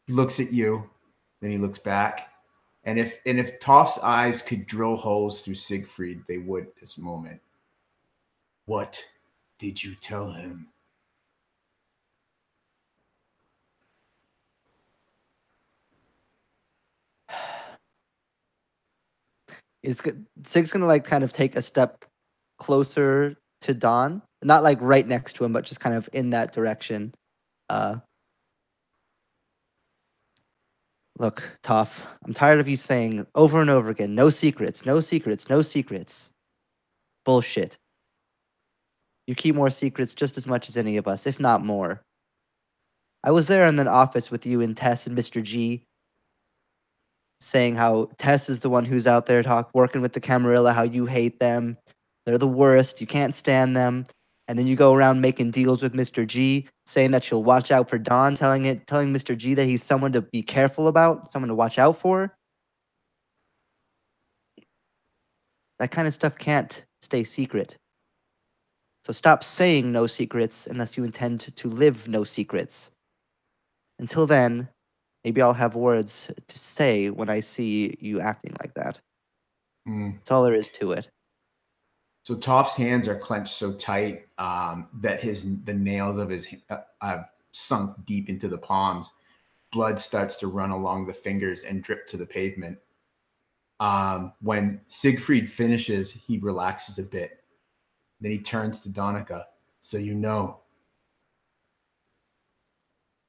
Speaker 4: He looks at you, then he looks back. And if Toff's eyes could drill holes through Sigfreid, they would at this moment. What did you tell him?
Speaker 5: Sig's gonna like kind of take a step closer to Don, not like right next to him, but just kind of in that direction. Look, Toff, I'm tired of you saying over and over again, no secrets, no secrets, no secrets. Bullshit. You keep more secrets just as much as any of us, if not more. I was there in the office with you and Tess and Mr. G, saying how Tess is the one who's out there working with the Camarilla, how you hate them. They're the worst. You can't stand them. And then you go around making deals with Mr. G, saying that you'll watch out for Don, telling Mr. G that he's someone to be careful about, someone to watch out for. That kind of stuff can't stay secret. So stop saying no secrets unless you intend to live no secrets. Until then, maybe I'll have words to say when I see you acting like that. That's all there is to it.
Speaker 4: So Toff's hands are clenched so tight that the nails of his have sunk deep into the palms. Blood starts to run along the fingers and drip to the pavement. When Sigfreid finishes, he relaxes a bit. Then he turns to Donncha. So you know.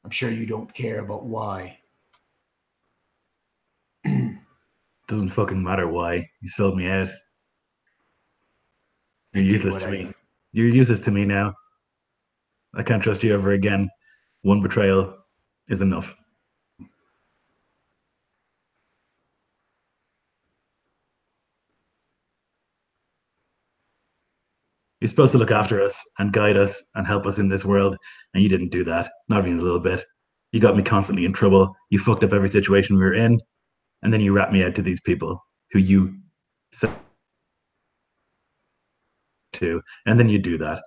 Speaker 4: I'm sure you don't care about why.
Speaker 2: Doesn't fucking matter why. You sold me out. You're useless to me. You're useless to me now. I can't trust you ever again. One betrayal is enough. You're supposed to look after us and guide us and help us in this world, and you didn't do that. Not even a little bit. You got me constantly in trouble. You fucked up every situation we were in, and then you rat me out to these people who you said to, and then you do that.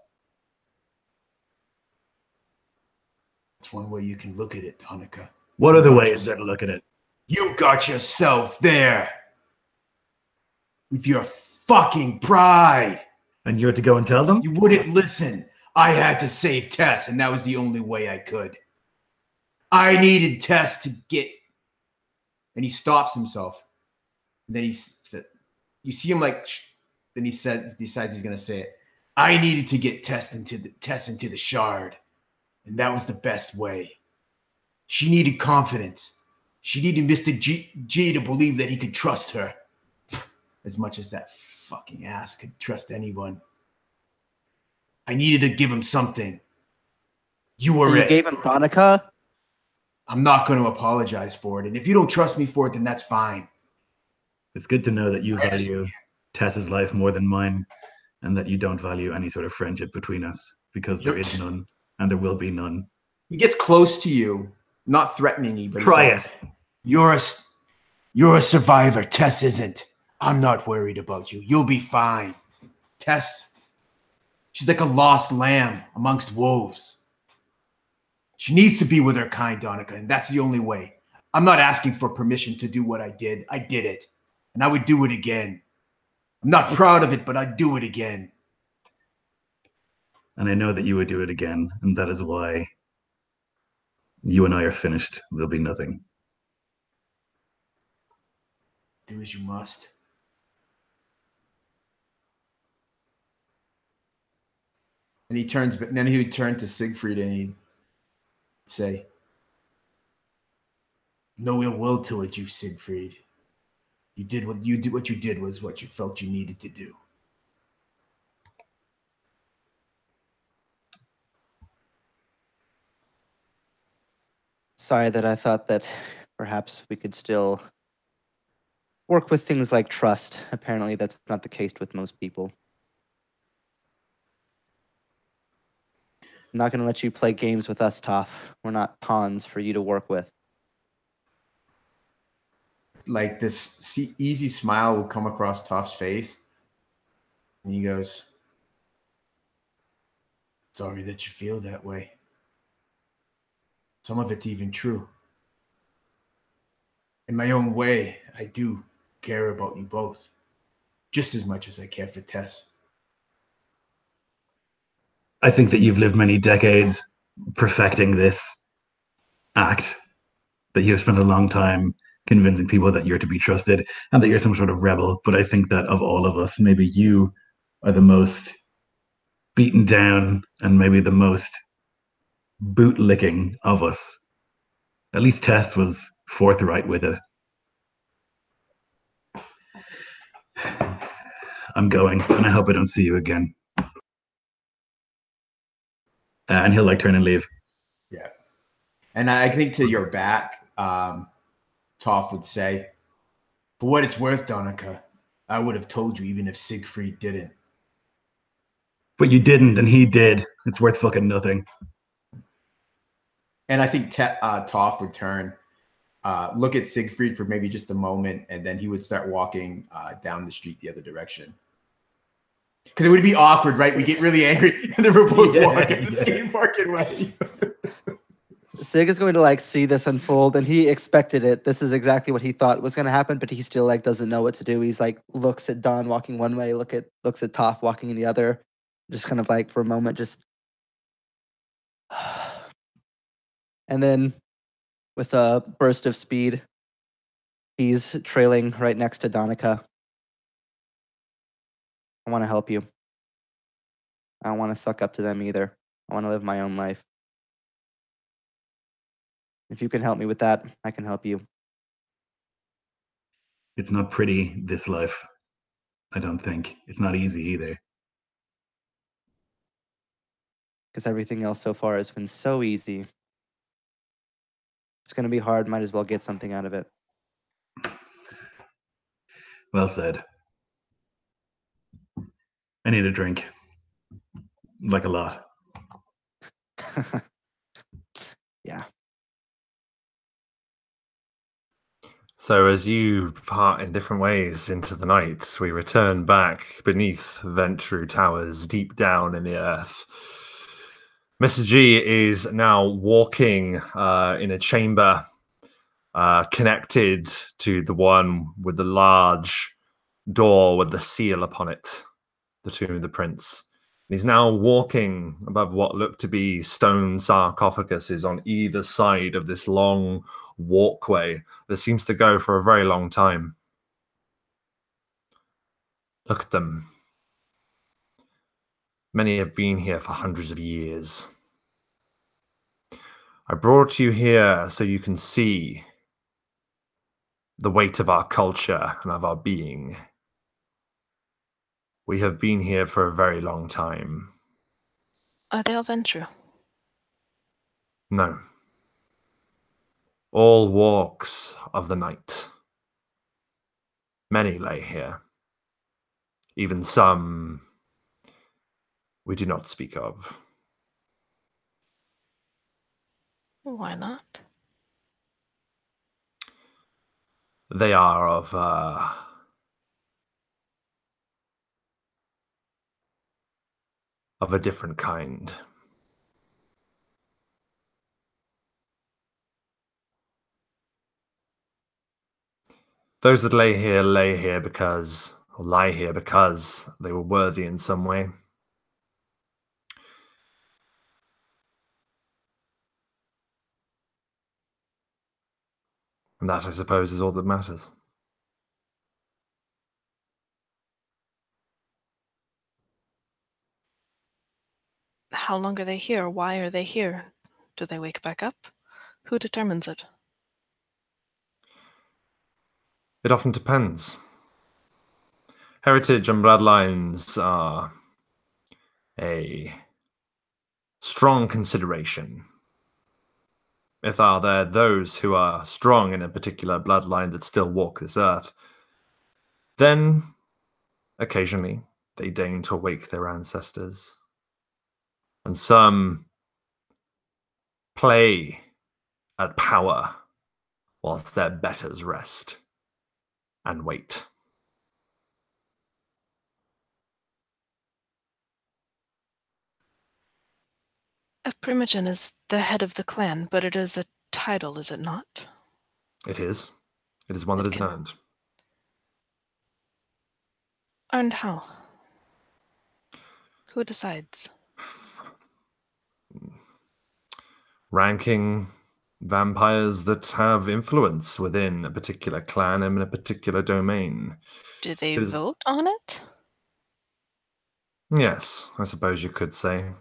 Speaker 4: That's one way you can look at it, Donncha.
Speaker 2: What other way is there to look at it?
Speaker 4: You got yourself there with your fucking pride.
Speaker 2: And you're to go and tell them?
Speaker 4: You wouldn't listen. I had to save Tess, and that was the only way I could. I needed Tess to get... And he stops himself. And then he said, you see him like... Then he decides he's going to say it. I needed to get Tess into the shard. And that was the best way. She needed confidence. She needed Mr. G to believe that he could trust her. As much as that fucking ass could trust anyone. I needed to give him something. You were it.
Speaker 5: You gave him Donncha?
Speaker 4: I'm not going to apologize for it. And if you don't trust me for it, then that's fine.
Speaker 2: It's good to know that you value Tess's life more than mine, and that you don't value any sort of friendship between us, because there is none, and there will be none.
Speaker 4: He gets close to you, not threatening you, but
Speaker 2: try it.
Speaker 4: You're a survivor. Tess isn't. I'm not worried about you. You'll be fine. Tess, she's like a lost lamb amongst wolves. She needs to be with her kind, Donncha, and that's the only way. I'm not asking for permission to do what I did. I did it, and I would do it again. I'm not proud of it, but I'd do it again.
Speaker 2: And I know that you would do it again, and that is why you and I are finished. There'll be nothing.
Speaker 4: Do as you must. And then he would turn to Sigfreid and he'd say, no ill will towards you, Sigfreid. What you did was what you felt you needed to do.
Speaker 5: Sorry that I thought that perhaps we could still work with things like trust. Apparently that's not the case with most people. I'm not going to let you play games with us, Toff. We're not pawns for you to work with.
Speaker 4: Like this easy smile will come across Toff's face. And he goes, sorry that you feel that way. Some of it's even true. In my own way, I do care about you both. Just as much as I care for Tess.
Speaker 2: I think that you've lived many decades perfecting this act, that you've spent a long time convincing people that you're to be trusted and that you're some sort of rebel. But I think that of all of us, maybe you are the most beaten down and maybe the most bootlicking of us. At least Tess was forthright with it. I'm going, and I hope I don't see you again. And he'll like turn and leave.
Speaker 4: Yeah. And I think to your back, Toff would say, for what it's worth, Donncha, I would have told you even if Sigfreid didn't.
Speaker 2: But you didn't, and he did. It's worth fucking nothing.
Speaker 4: And I think Toff would turn, look at Sigfreid for maybe just a moment, and then he would start walking down the street the other direction. Because it would be awkward, right? We get really angry, and then we're both walking the same fucking way.
Speaker 5: Sig is going to like see this unfold, and he expected it. This is exactly what he thought was going to happen, but he still like doesn't know what to do. He's like looks at Don walking one way, looks at Toph walking in the other, just kind of like for a moment, just. And then, with a burst of speed, he's trailing right next to Donncha. I want to help you. I don't want to suck up to them either. I want to live my own life. If you can help me with that, I can help you.
Speaker 2: It's not pretty, this life. I don't think. It's not easy either.
Speaker 5: Because everything else so far has been so easy. It's going to be hard. Might as well get something out of it.
Speaker 2: Well said. I need a drink. Like a lot.
Speaker 5: Yeah.
Speaker 1: So as you part in different ways into the night, we return back beneath Ventru Towers, deep down in the earth. Mr. G is now walking in a chamber connected to the one with the large door with the seal upon it, the Tomb of the Prince. He's now walking above what look to be stone sarcophaguses on either side of this long walkway that seems to go for a very long time. Look at them. Many have been here for hundreds of years. I brought you here so you can see the weight of our culture and of our being. We have been here for a very long time.
Speaker 3: Are they all Ventru?
Speaker 1: No. All walks of the night. Many lay here. Even some we do not speak of.
Speaker 3: Why not?
Speaker 1: They are of a different kind. Those that lie here because they were worthy in some way. And that, I suppose, is all that matters.
Speaker 3: How long are they here? Why are they here? Do they wake back up? Who determines it?
Speaker 1: It often depends. Heritage and bloodlines are a strong consideration. If are there those who are strong in a particular bloodline that still walk this earth, then occasionally they deign to awake their ancestors. And some play at power whilst their betters rest and wait.
Speaker 3: A Primogen is the head of the clan, but it is a title, is it not?
Speaker 1: It is. It is one that is earned.
Speaker 3: Earned how? Who decides?
Speaker 1: Ranking vampires that have influence within a particular clan and in a particular domain.
Speaker 3: Do they
Speaker 1: It is-
Speaker 3: vote on it?
Speaker 1: Yes, I suppose you could say.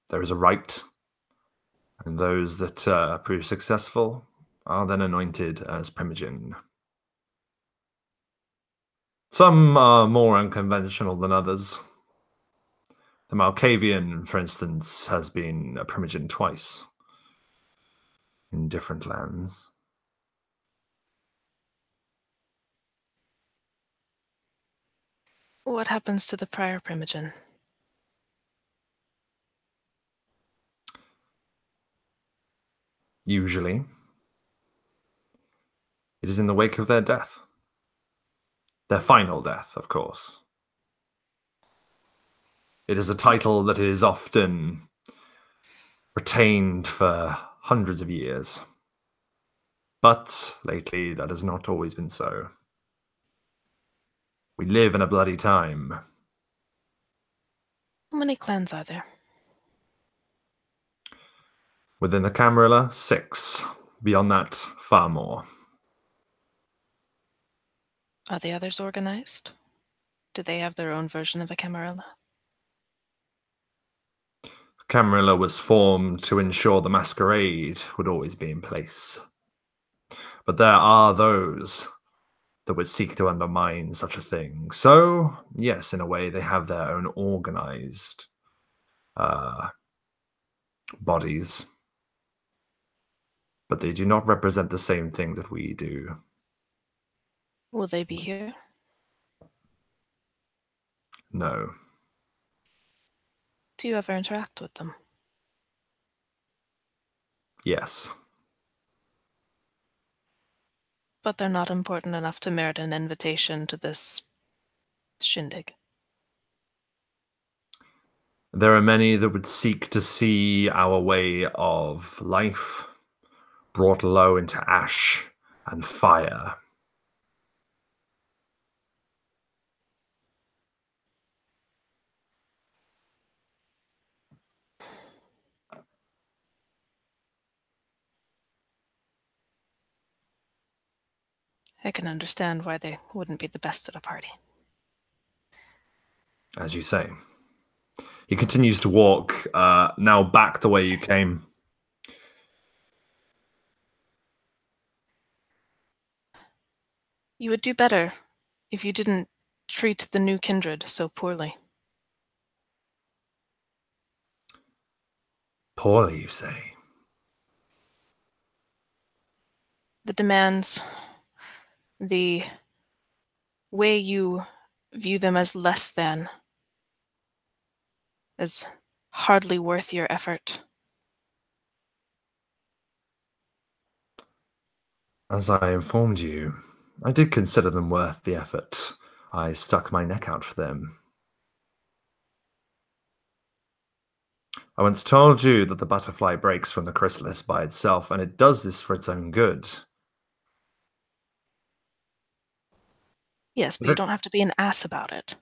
Speaker 1: There is a rite, and those that prove successful are then anointed as primogen. Some are more unconventional than others. The Malkavian, for instance, has been a primogen twice in different lands.
Speaker 3: What happens to the prior primogen?
Speaker 1: Usually, it is in the wake of their death. Their final death, of course. It is a title that is often retained for hundreds of years. But lately, that has not always been so. We live in a bloody time.
Speaker 3: How many clans are there?
Speaker 1: Within the Camarilla, 6. Beyond that, far more.
Speaker 3: Are the others organized? Do they have their own version of a Camarilla?
Speaker 1: Camarilla was formed to ensure the masquerade would always be in place. But there are those that would seek to undermine such a thing. So, yes, in a way, they have their own organized bodies. But they do not represent the same thing that we do.
Speaker 3: Will they be here?
Speaker 1: No.
Speaker 3: Do you ever interact with them?
Speaker 1: Yes.
Speaker 3: But they're not important enough to merit an invitation to this shindig.
Speaker 1: There are many that would seek to see our way of life brought low into ash and fire.
Speaker 3: I can understand why they wouldn't be the best at a party.
Speaker 1: As you say. He continues to walk, now back the way you came.
Speaker 3: You would do better if you didn't treat the new kindred so poorly.
Speaker 1: Poorly, you say?
Speaker 3: The demands, the way you view them as less than, is hardly worth your effort.
Speaker 1: As I informed you, I did consider them worth the effort. I stuck my neck out for them. I once told you that the butterfly breaks from the chrysalis by itself, and it does this for its own good.
Speaker 3: Yes, but you don't have to be an ass about it.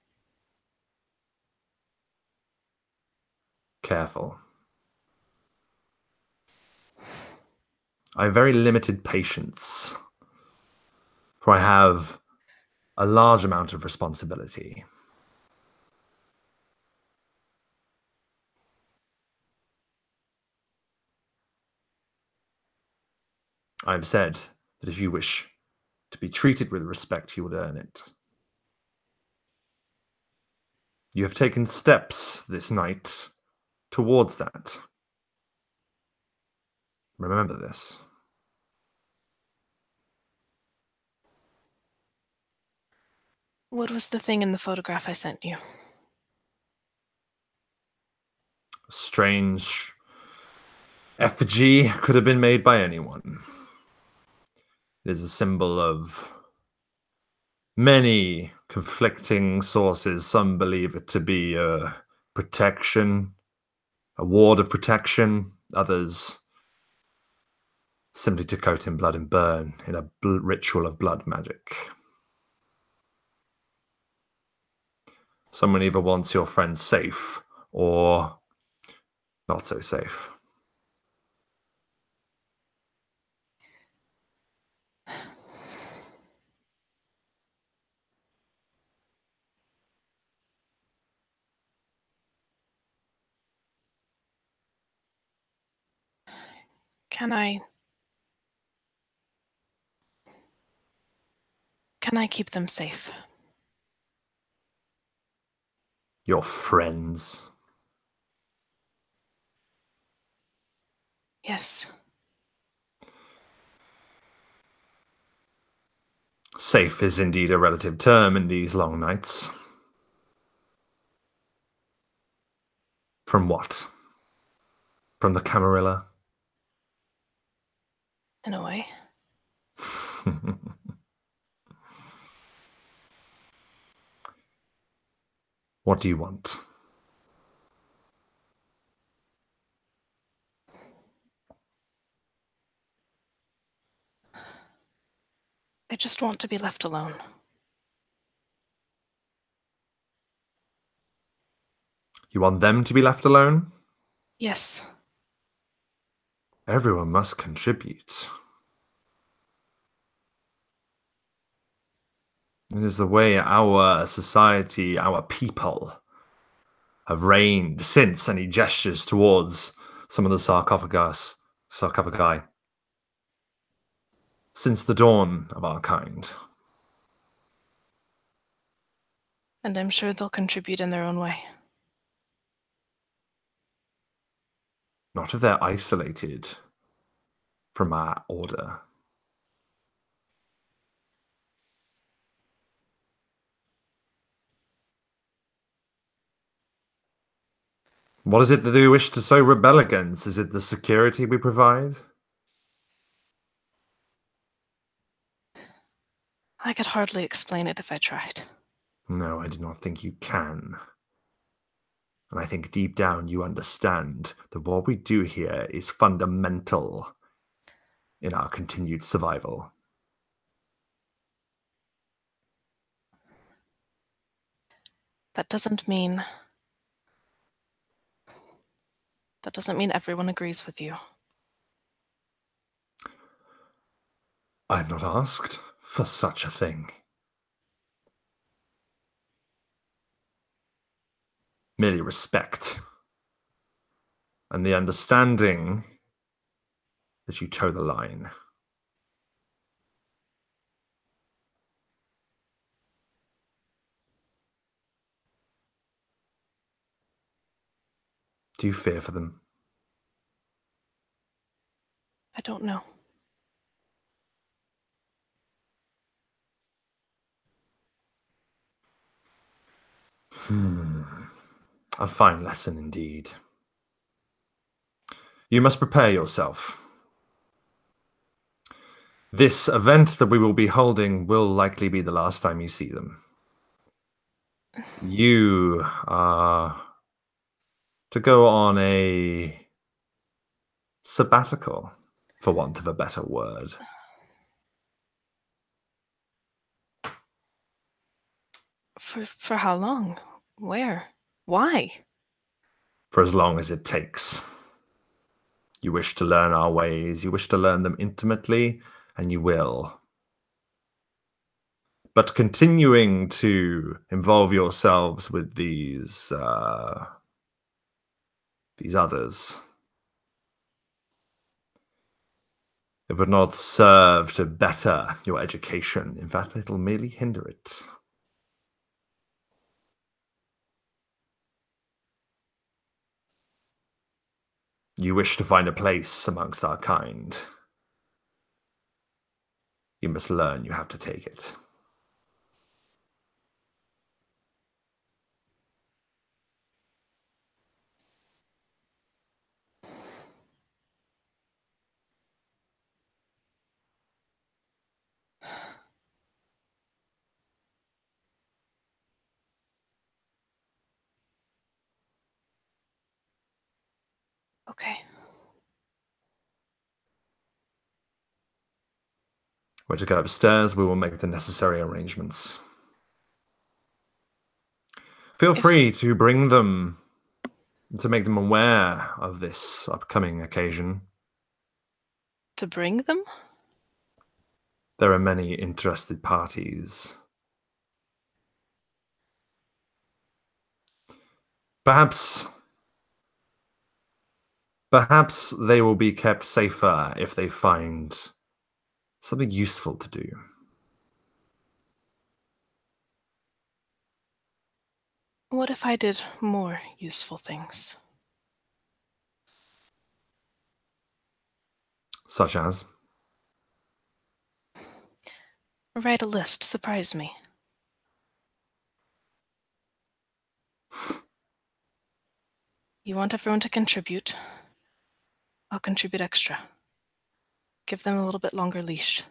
Speaker 1: Careful. I have very limited patience, for I have a large amount of responsibility. I have said that if you wish to be treated with respect, you would earn it. You have taken steps this night towards that. Remember this.
Speaker 3: What was the thing in the photograph I sent you?
Speaker 1: A strange effigy could have been made by anyone. It is a symbol of many conflicting sources. Some believe it to be a protection, a ward of protection. Others simply to coat in blood and burn in a ritual of blood magic. Someone either wants your friend safe or not so safe.
Speaker 3: Can I keep them safe?
Speaker 1: Your friends.
Speaker 3: Yes.
Speaker 1: Safe is indeed a relative term in these long nights. From what? From the Camarilla?
Speaker 3: In a way.
Speaker 1: What do you want?
Speaker 3: I just want to be left alone.
Speaker 1: You want them to be left alone?
Speaker 3: Yes.
Speaker 1: Everyone must contribute. It is the way our society, our people, have reigned since, and he gestures towards some of the sarcophagi, since the dawn of our kind.
Speaker 3: And I'm sure they'll contribute in their own way.
Speaker 1: Not if they're isolated from our order. What is it that you wish to so rebel against? Is it the security we provide?
Speaker 3: I could hardly explain it if I tried.
Speaker 1: No, I do not think you can. And I think deep down you understand that what we do here is fundamental in our continued survival.
Speaker 3: That doesn't mean everyone agrees with you.
Speaker 1: I have not asked for such a thing. Merely respect and the understanding that you toe the line. Do you fear for them?
Speaker 3: I don't know.
Speaker 1: A fine lesson indeed. You must prepare yourself. This event that we will be holding will likely be the last time you see them. You are to go on a sabbatical, for want of a better word.
Speaker 3: For how long? Where? Why?
Speaker 1: For as long as it takes. You wish to learn our ways, you wish to learn them intimately, and you will. But continuing to involve yourselves with these others, it would not serve to better your education. In fact, it'll merely hinder it. You wish to find a place amongst our kind. You must learn you have to take it.
Speaker 3: Okay.
Speaker 1: We're to go upstairs. We will make the necessary arrangements. Feel free to bring them, to make them aware of this upcoming occasion.
Speaker 3: To bring them?
Speaker 1: There are many interested parties. Perhaps Perhaps they will be kept safer if they find something useful to do.
Speaker 3: What if I did more useful things?
Speaker 1: Such as?
Speaker 3: Write a list, surprise me. You want everyone to contribute? I'll contribute extra. Give them a little bit longer leash.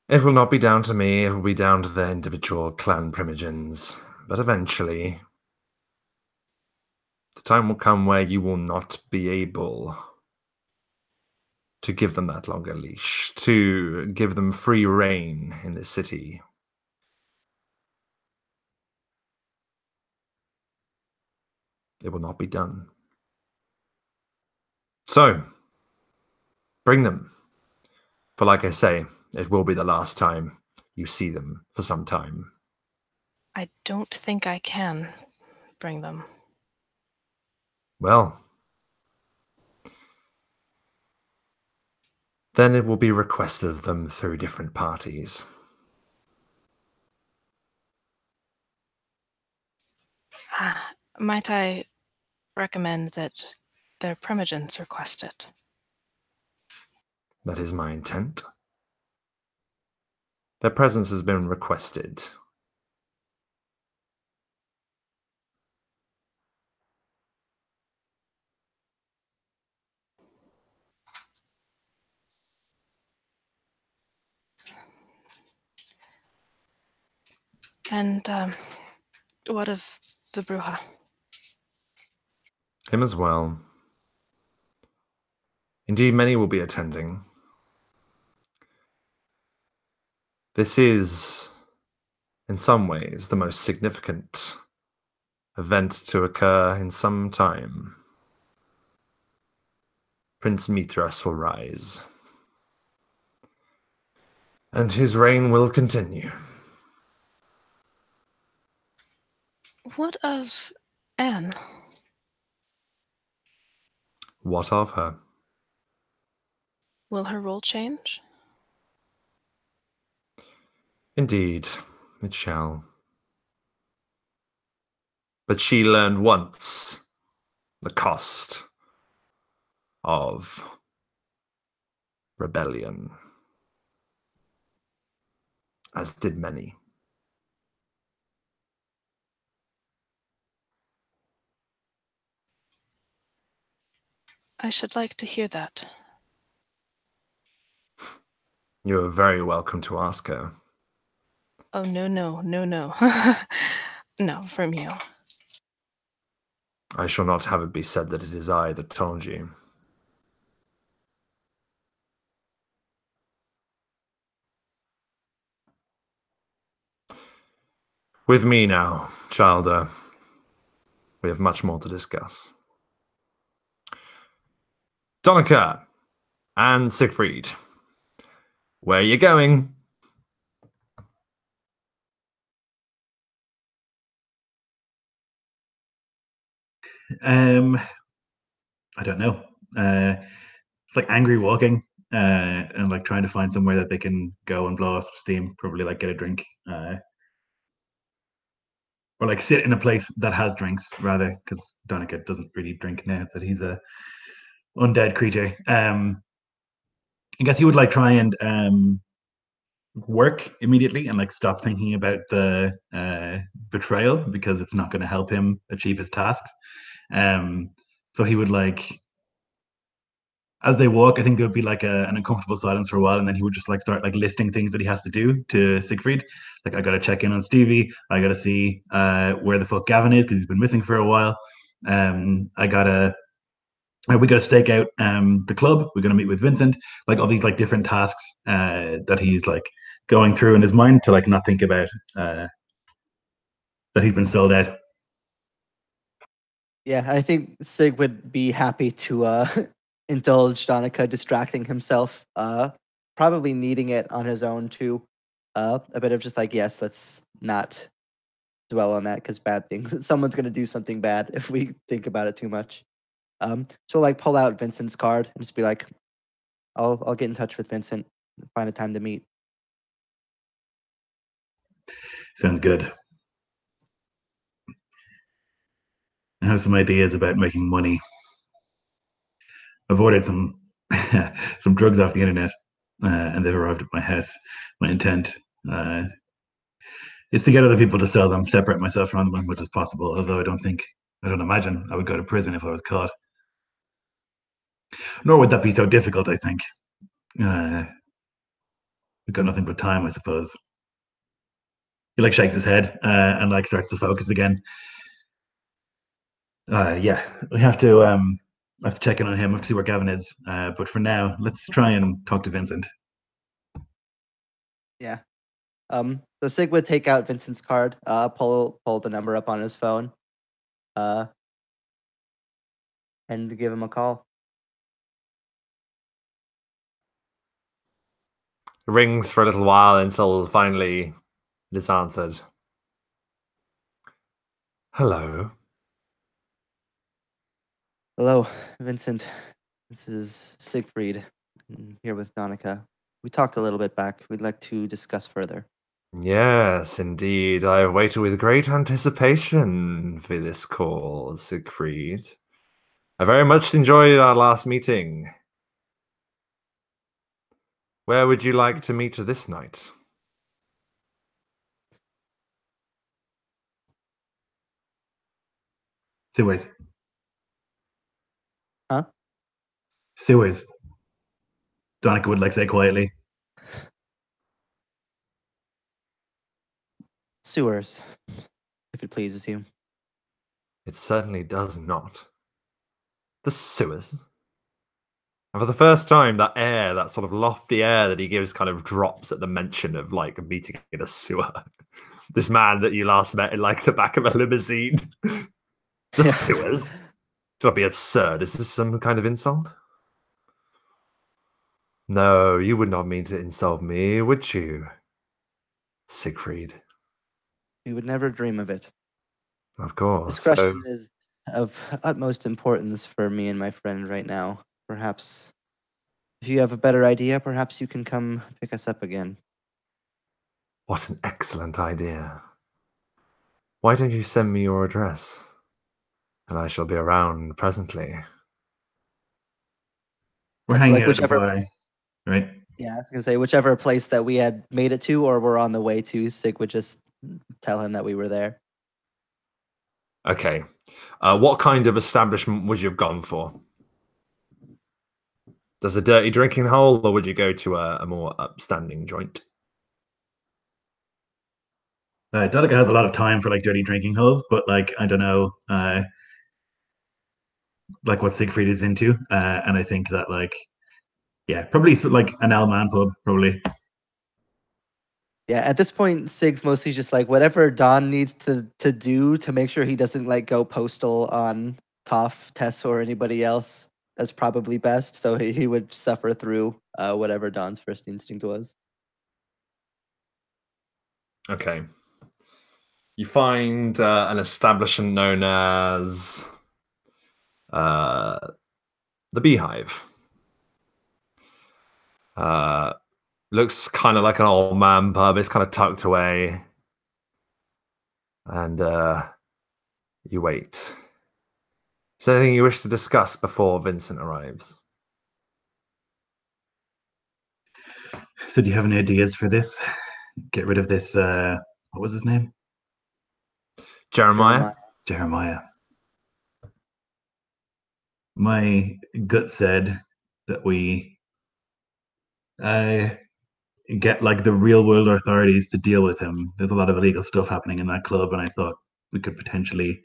Speaker 1: It will not be down to me, it will be down to the individual clan primogens. But eventually, the time will come where you will not be able to give them that longer leash, to give them free reign in this city. It will not be done. So, bring them. For like I say, it will be the last time you see them for some time.
Speaker 3: I don't think I can bring them.
Speaker 1: Well, then it will be requested of them through different parties.
Speaker 3: Might I recommend that their primogens request it?
Speaker 1: That is my intent. Their presence has been requested.
Speaker 3: And what of the Bruja?
Speaker 1: Him as well. Indeed, many will be attending. This is, in some ways, the most significant event to occur in some time. Prince Mithras will rise. And his reign will continue.
Speaker 3: What of Anne?
Speaker 1: What of her?
Speaker 3: Will her role change?
Speaker 1: Indeed, it shall. But she learned once the cost of rebellion, as did many.
Speaker 3: I should like to hear that.
Speaker 1: You are very welcome to ask her.
Speaker 3: Oh, no. No, from you.
Speaker 1: I shall not have it be said that it is I that told you. With me now, Childer. We have much more to discuss. Donncha and Sigfreid, where are you going?
Speaker 2: I don't know. It's like angry walking, and like trying to find somewhere that they can go and blow off some steam. Probably like get a drink, or like sit in a place that has drinks rather, because Donncha doesn't really drink now that he's a undead creature. I guess he would like try and work immediately and like stop thinking about the betrayal because it's not going to help him achieve his tasks. So he would like, as they walk, I think there would be like an uncomfortable silence for a while, and then he would just like start like listing things that he has to do to Sigfreid. Like, I got to check in on Stevie. I got to see where the fuck Gavin is because he's been missing for a while. I gotta we got to stake out the club. We're going to meet with Vincent. Like all these like different tasks that he's like going through in his mind to like not think about that he's been sold out.
Speaker 5: Yeah, I think Sig would be happy to indulge Donncha distracting himself, probably needing it on his own too. A bit of just like, yes, let's not dwell on that because bad things. Someone's gonna do something bad if we think about it too much. So like pull out Vincent's card and just be like, I'll get in touch with Vincent, find a time to meet.
Speaker 2: Sounds good. I have some ideas about making money. I've ordered some some drugs off the internet, and they've arrived at my house. My intent is to get other people to sell them, separate myself from them as much as possible. Although I don't imagine I would go to prison if I was caught. Nor would that be so difficult. I think we've got nothing but time, I suppose. He like shakes his head and like starts to focus again. Yeah, we have to check in on him. We have to see where Gavin is. But for now, let's try and talk to Vincent.
Speaker 5: Yeah. So Sig would take out Vincent's card, pull the number up on his phone, and give him a call.
Speaker 1: It rings for a little while until finally it is answered. Hello.
Speaker 5: Hello, Vincent. This is Sigfreid. I'm here with Donncha. We talked a little bit back. We'd like to discuss further.
Speaker 1: Yes, indeed. I have waited with great anticipation for this call, Siegfried. I very much enjoyed our last meeting. Where would you like to meet this night?
Speaker 2: Sewers.
Speaker 5: Huh?
Speaker 2: Sewers. Donncha would like say quietly.
Speaker 5: Sewers, if it pleases you.
Speaker 1: It certainly does not. The sewers. And for the first time, that air, that sort of lofty air that he gives kind of drops at the mention of like a meeting in a sewer. This man that you last met in like the back of a limousine. The sewers? Should not be absurd. Is this some kind of insult? No, you would not mean to insult me, would you, Siegfried?
Speaker 5: We would never dream of it.
Speaker 1: Of course.
Speaker 5: Discretion is of utmost importance for me and my friend right now. Perhaps, if you have a better idea, perhaps you can come pick us up again.
Speaker 1: What an excellent idea. Why don't you send me your address? And I shall be around presently.
Speaker 2: We're
Speaker 5: Yes,
Speaker 2: hanging
Speaker 5: like
Speaker 2: out at the
Speaker 5: whichever-
Speaker 2: bar, right?
Speaker 5: Yeah, I was gonna say whichever place that we had made it to or were on the way to, Sig would just tell him that we were there.
Speaker 1: Okay. What kind of establishment would you have gone for? Does a dirty drinking hole, or would you go to a more upstanding joint?
Speaker 2: Donncha has a lot of time for like dirty drinking holes, but like I don't know, like what Siegfried is into, and I think that like, yeah, probably like an L Man pub, probably.
Speaker 5: Yeah, at this point, Sig's mostly just like whatever Don needs to do to make sure he doesn't like go postal on Toff, Tess, or anybody else. That's probably best. So he would suffer through whatever Don's first instinct was.
Speaker 1: Okay. You find an establishment known as the Beehive. Looks kind of like an old man pub. It's kind of tucked away. And you wait. Is there anything you wish to discuss before Vincent arrives?
Speaker 2: So do you have any ideas for this? Get rid of this, what was his name?
Speaker 1: Jeremiah?
Speaker 2: Jeremiah. My gut said that we get like the real world authorities to deal with him. There's a lot of illegal stuff happening in that club, and I thought we could potentially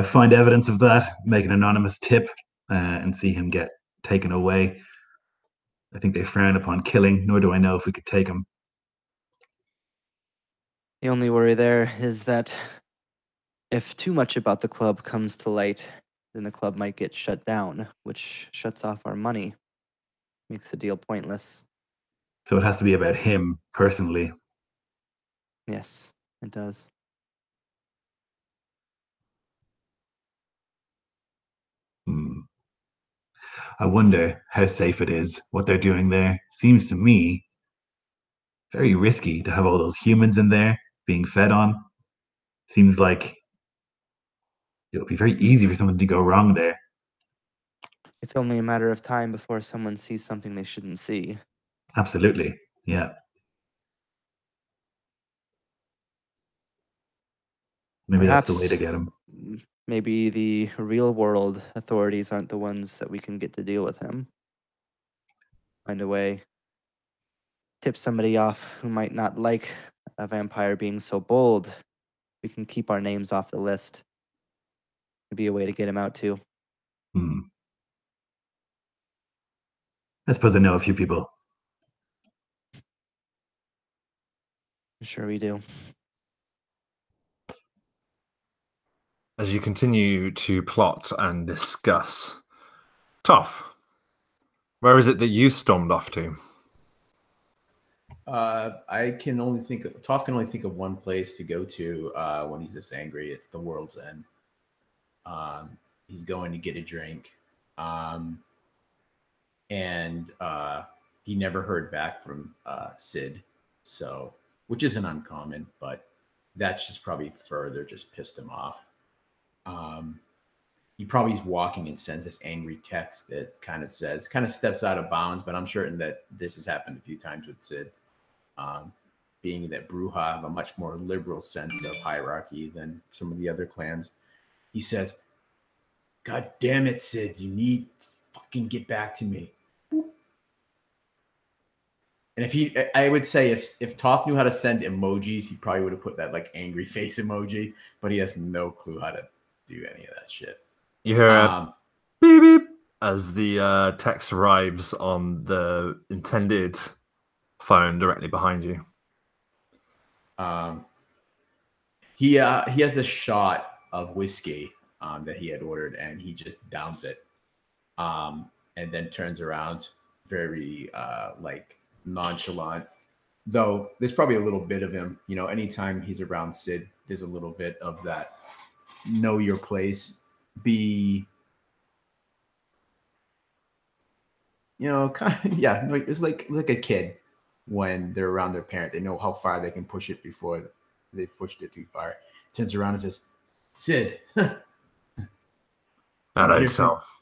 Speaker 2: find evidence of that, make an anonymous tip, and see him get taken away. I think they frown upon killing, nor do I know if we could take him.
Speaker 5: The only worry there is that if too much about the club comes to light, then the club might get shut down, which shuts off our money. Makes the deal pointless.
Speaker 2: So it has to be about him personally.
Speaker 5: Yes, it does.
Speaker 2: I wonder how safe it is, what they're doing there. Seems to me very risky to have all those humans in there being fed on. Seems like it would be very easy for something to go wrong there.
Speaker 5: It's only a matter of time before someone sees something they shouldn't see.
Speaker 2: Absolutely. Yeah. Maybe that's the way to get him.
Speaker 5: Maybe the real world authorities aren't the ones that we can get to deal with him. Find a way. Tip somebody off who might not like a vampire being so bold. We can keep our names off the list. Maybe a way to get him out too.
Speaker 2: I suppose I know a few people.
Speaker 5: Sure we do.
Speaker 1: As you continue to plot and discuss, Toff, where is it that you stormed off to?
Speaker 4: I can only think of, Toff can only think of one place to go to when he's this angry. It's the World's End. He's going to get a drink. And he never heard back from Sid, so which isn't uncommon, but that's just probably further just pissed him off. He probably is walking and sends this angry text that kind of steps out of bounds, but I'm certain that this has happened a few times with Sid. Being that Bruja have a much more liberal sense of hierarchy than some of the other clans. He says, "God damn it, Sid, you need to fucking get back to me." And I would say if Toth knew how to send emojis, he probably would have put that like angry face emoji, but he has no clue how to do any of that shit.
Speaker 1: You hear a beep beep as the text arrives on the intended phone directly behind you.
Speaker 4: He has a shot of whiskey that he had ordered, and he just downs it, and then turns around very like nonchalant. Though there's probably a little bit of him, anytime he's around Sid, there's a little bit of that know your place, be kind of, yeah, it's like a kid when they're around their parent. They know how far they can push it before they've pushed it too far. Turns around and says, "Sid."
Speaker 1: Hello, Toff.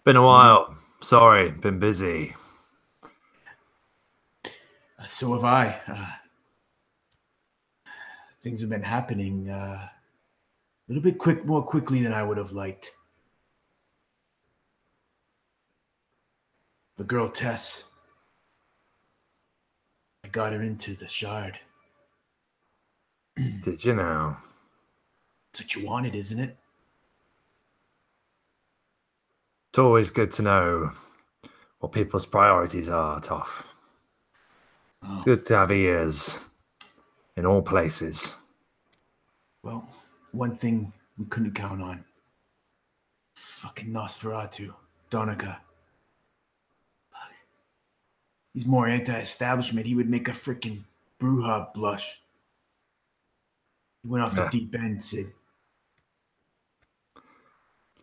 Speaker 1: Been a while. Sorry, been busy.
Speaker 4: So have I. Things have been happening a little bit more quickly than I would have liked. The girl Tess, I got her into the shard.
Speaker 1: Did you know?
Speaker 4: That's what you wanted, isn't it?
Speaker 1: It's always good to know what people's priorities are, Toff.
Speaker 4: Oh.
Speaker 1: It's good to have ears in all places.
Speaker 4: Well, one thing we couldn't count on. Fucking Nosferatu, Donncha. He's more anti-establishment. He would make a freaking Bruja blush. He went off the deep end, Sid.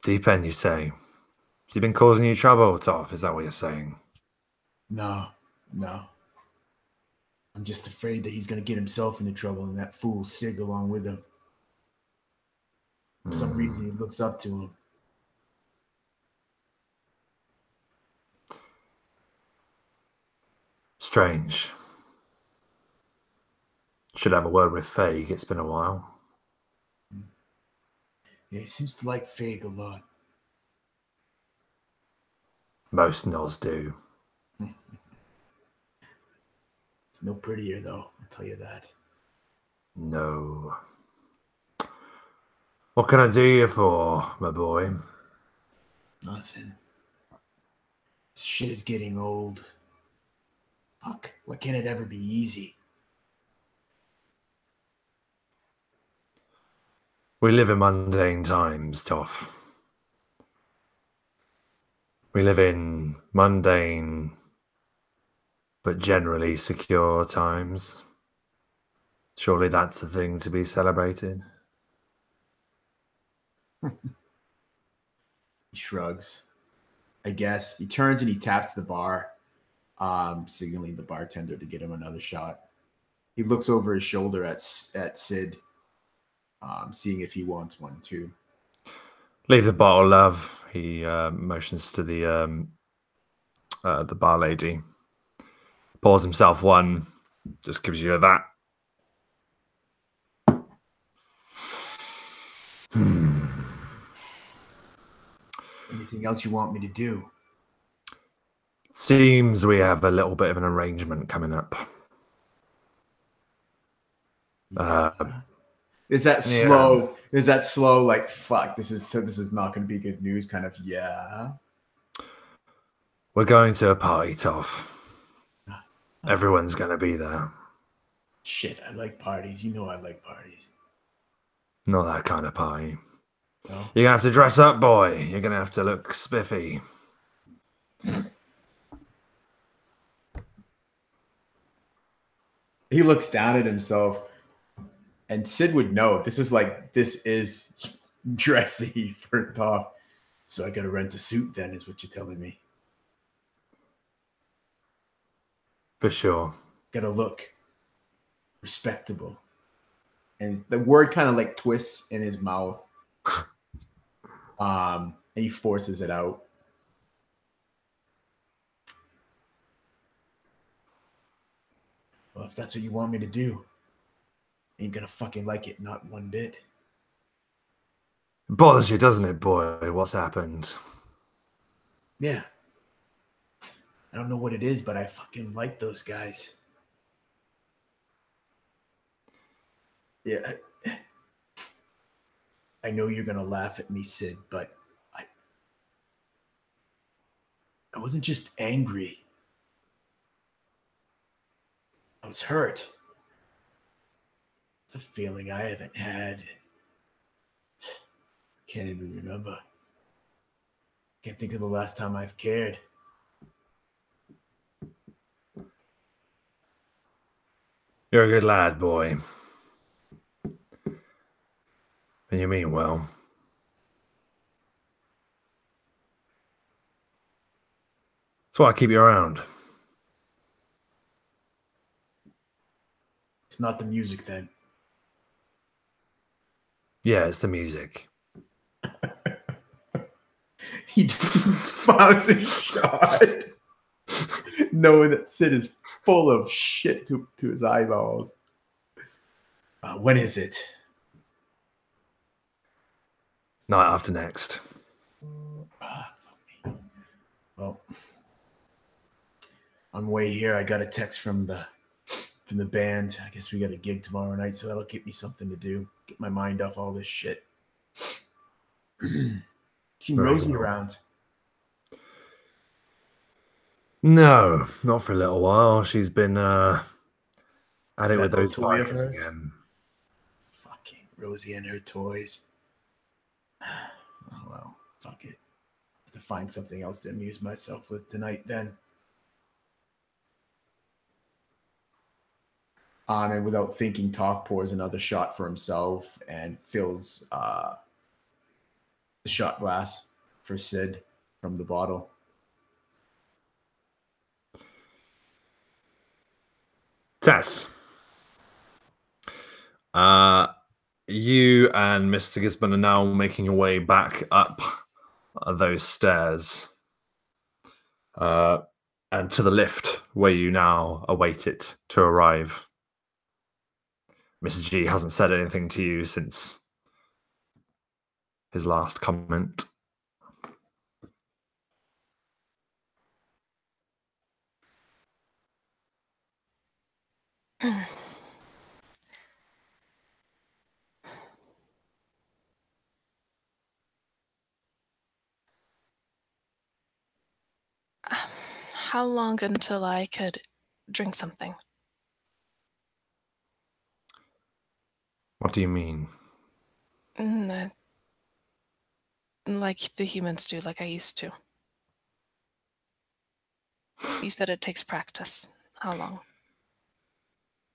Speaker 1: Deep end, you say? Has he been causing you trouble, Toff? Is that what you're saying?
Speaker 4: No. I'm just afraid that he's going to get himself into trouble and that fool Sig along with him. For some reason, he looks up to him.
Speaker 1: Strange. Should have a word with Fag. It's been a while.
Speaker 4: Yeah, he seems to like Fag a lot.
Speaker 1: Most Nos do.
Speaker 4: It's no prettier, though. I'll tell you that.
Speaker 1: No. What can I do you for, my boy?
Speaker 4: Nothing. This shit is getting old. Fuck. Why can't it ever be easy?
Speaker 1: We live in mundane times, Toff. We live in mundane but generally secure times. Surely that's a thing to be celebrated.
Speaker 4: He shrugs. I guess. He turns and he taps the bar, signaling the bartender to get him another shot. He looks over his shoulder at Sid, seeing if he wants one too.
Speaker 1: Leave the bottle, love. He motions to the bar lady. Pours himself one. Just gives you that.
Speaker 4: Anything else you want me to do?
Speaker 1: Seems we have a little bit of an arrangement coming up.
Speaker 4: Is that slow? Yeah. Is that slow? Like, fuck, this is not going to be good news. Kind of, yeah.
Speaker 1: We're going to a party, Toff. Everyone's going to be there.
Speaker 4: Shit, I like parties. You know I like parties.
Speaker 1: Not that kind of party.
Speaker 4: No?
Speaker 1: You're going to have to dress up, boy. You're going to have to look spiffy.
Speaker 4: He looks down at himself, and Sid would know this is dressy for Toff. So I got to rent a suit. Then is what you're telling me.
Speaker 1: For sure.
Speaker 4: Got to look respectable, and the word kind of like twists in his mouth. And he forces it out. Well, if that's what you want me to do, ain't gonna fucking like it, not one bit.
Speaker 1: Bothers you, doesn't it, boy? What's happened?
Speaker 4: Yeah. I don't know what it is, but I fucking like those guys. Yeah. I know you're gonna laugh at me, Sid, but I wasn't just angry. I was hurt. It's a feeling I haven't had. Can't even remember. Can't think of the last time I've cared.
Speaker 1: You're a good lad, boy. And you mean well. That's why I keep you around.
Speaker 4: It's not the music, then.
Speaker 1: Yeah, it's the music.
Speaker 4: He fires a shot, knowing that Sid is full of shit to his eyeballs. When is it?
Speaker 1: Night after next.
Speaker 4: Fuck me. Well, on the way here, I got a text from the band. I guess we got a gig tomorrow night, so that'll give me something to do. Get my mind off all this shit. Seen Rosie around?
Speaker 1: No, not for a little while. She's been at it with those
Speaker 4: toy of
Speaker 1: parties
Speaker 4: hers?
Speaker 1: again.
Speaker 4: Fucking Rosie and her toys. Oh well, fuck it. Have to find something else to amuse myself with tonight then. And without thinking, Toff pours another shot for himself and fills the shot glass for Sid from the bottle.
Speaker 1: Tess, you and Mr. Gisborne are now making your way back up those stairs and to the lift where you now await it to arrive. Mr. G hasn't said anything to you since his last comment.
Speaker 3: How long until I could drink something?
Speaker 1: What do you mean?
Speaker 3: Like the humans do, like I used to. You said it takes practice. How long?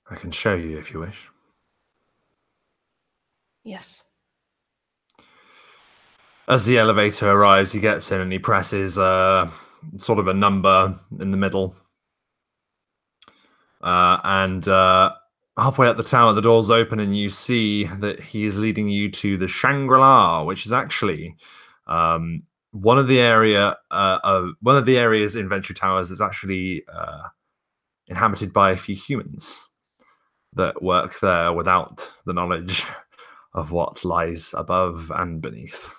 Speaker 1: I can show you if you wish.
Speaker 3: Yes.
Speaker 1: As the elevator arrives, he gets in and he presses sort of a number in the middle. And halfway up the tower, the doors open and you see that he is leading you to the Shangri-La, which is actually one of the areas in Ventry Towers is actually inhabited by a few humans that work there without the knowledge of what lies above and beneath.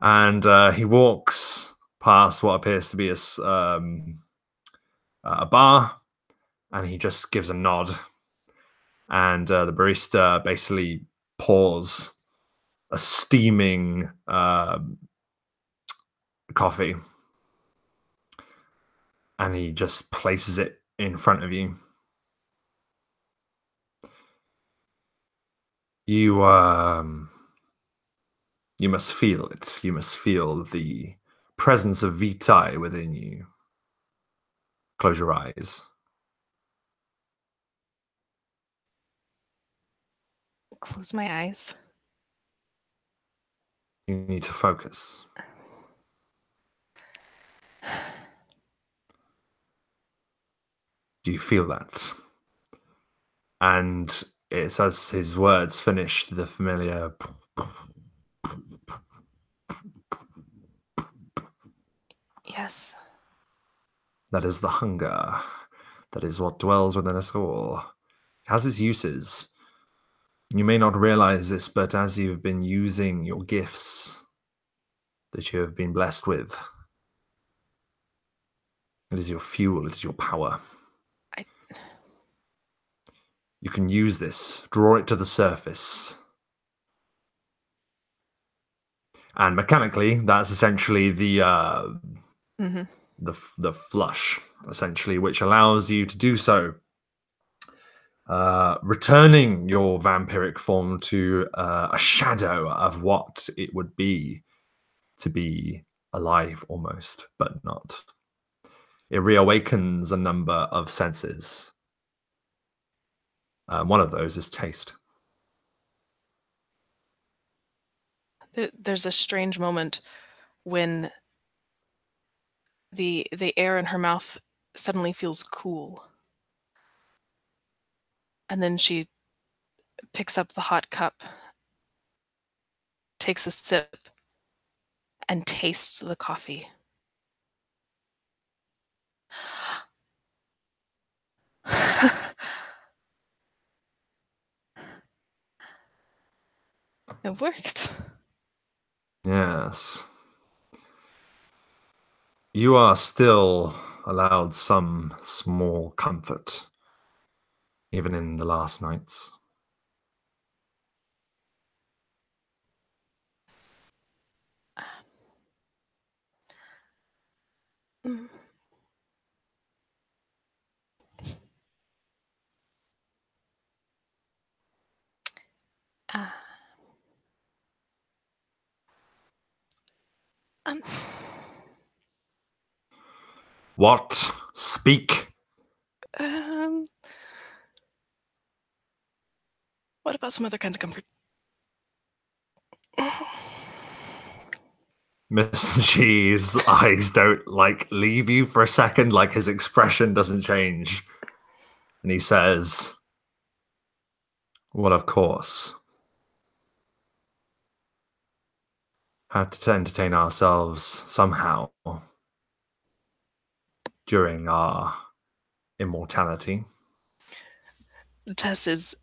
Speaker 1: And he walks past what appears to be a bar, and he just gives a nod. And the barista basically pours a steaming coffee, and he just places it in front of you. You must feel it. You must feel the presence of Vitae within you. Close your eyes.
Speaker 3: Close my eyes.
Speaker 1: You need to focus. Do you feel that? And it's as his words finish, the familiar
Speaker 3: Yes.
Speaker 1: that is the hunger. That is what dwells within us all. It has its uses. You may not realize this, but as you've been using your gifts that you have been blessed with, it is your fuel, it is your power. You can use this, draw it to the surface. And mechanically, that's essentially the flush, essentially, which allows you to do so. Returning your vampiric form to a shadow of what it would be to be alive almost, but not. It reawakens a number of senses. One of those is taste.
Speaker 3: There's a strange moment when the air in her mouth suddenly feels cool. And then she picks up the hot cup, takes a sip, and tastes the coffee. It worked.
Speaker 1: Yes. You are still allowed some small comfort, even in the last nights.
Speaker 3: Mm. Um,
Speaker 1: What? Speak.
Speaker 3: What about some other kinds of comfort?
Speaker 1: Mr. G's eyes don't leave you for a second, his expression doesn't change. And he says, well, of course. Had to entertain ourselves somehow during our immortality.
Speaker 3: Tess is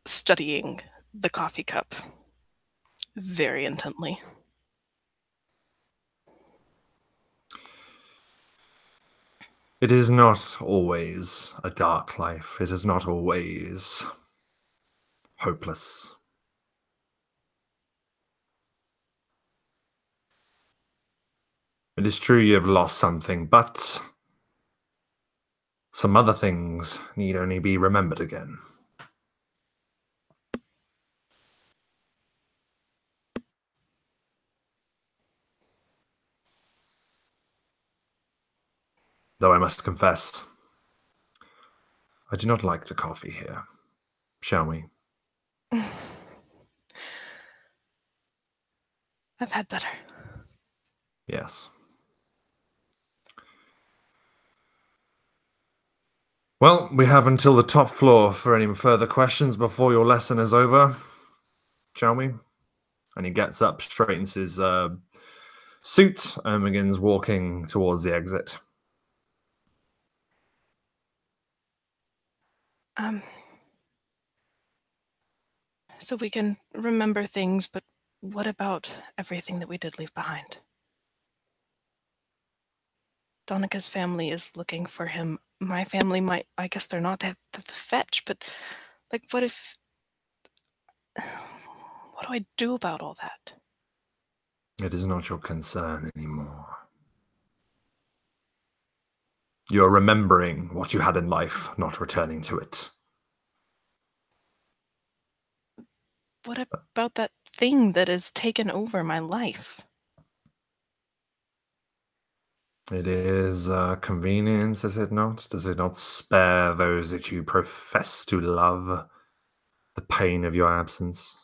Speaker 3: studying the coffee cup very intently.
Speaker 1: It is not always a dark life. It is not always hopeless. It is true you have lost something, but some other things need only be remembered again. Though I must confess, I do not like the coffee here. Shall we?
Speaker 3: I've had better.
Speaker 1: Yes. Well, we have until the top floor for any further questions before your lesson is over, shall we? And he gets up, straightens his suit, and begins walking towards the exit.
Speaker 3: So we can remember things, but what about everything that we did leave behind? Donncha's family is looking for him. My family might, I guess they're not, they have the fetch, but like, what if, what do I do about all that?
Speaker 1: It is not your concern anymore. You are remembering what you had in life, not returning to it.
Speaker 3: What about that thing that has taken over my life?
Speaker 1: It is a convenience, is it not? Does it not spare those that you profess to love the pain of your absence?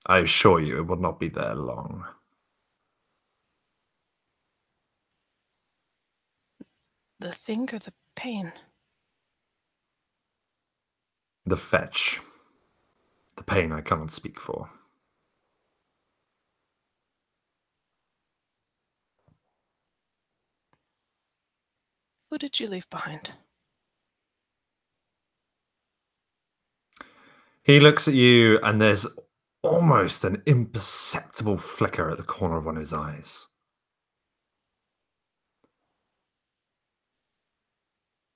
Speaker 1: I assure you it will not be there long.
Speaker 3: The thing or the pain?
Speaker 1: The fetch. The pain I cannot speak for.
Speaker 3: Who did you leave behind?
Speaker 1: He looks at you, and there's almost an imperceptible flicker at the corner of one of his eyes.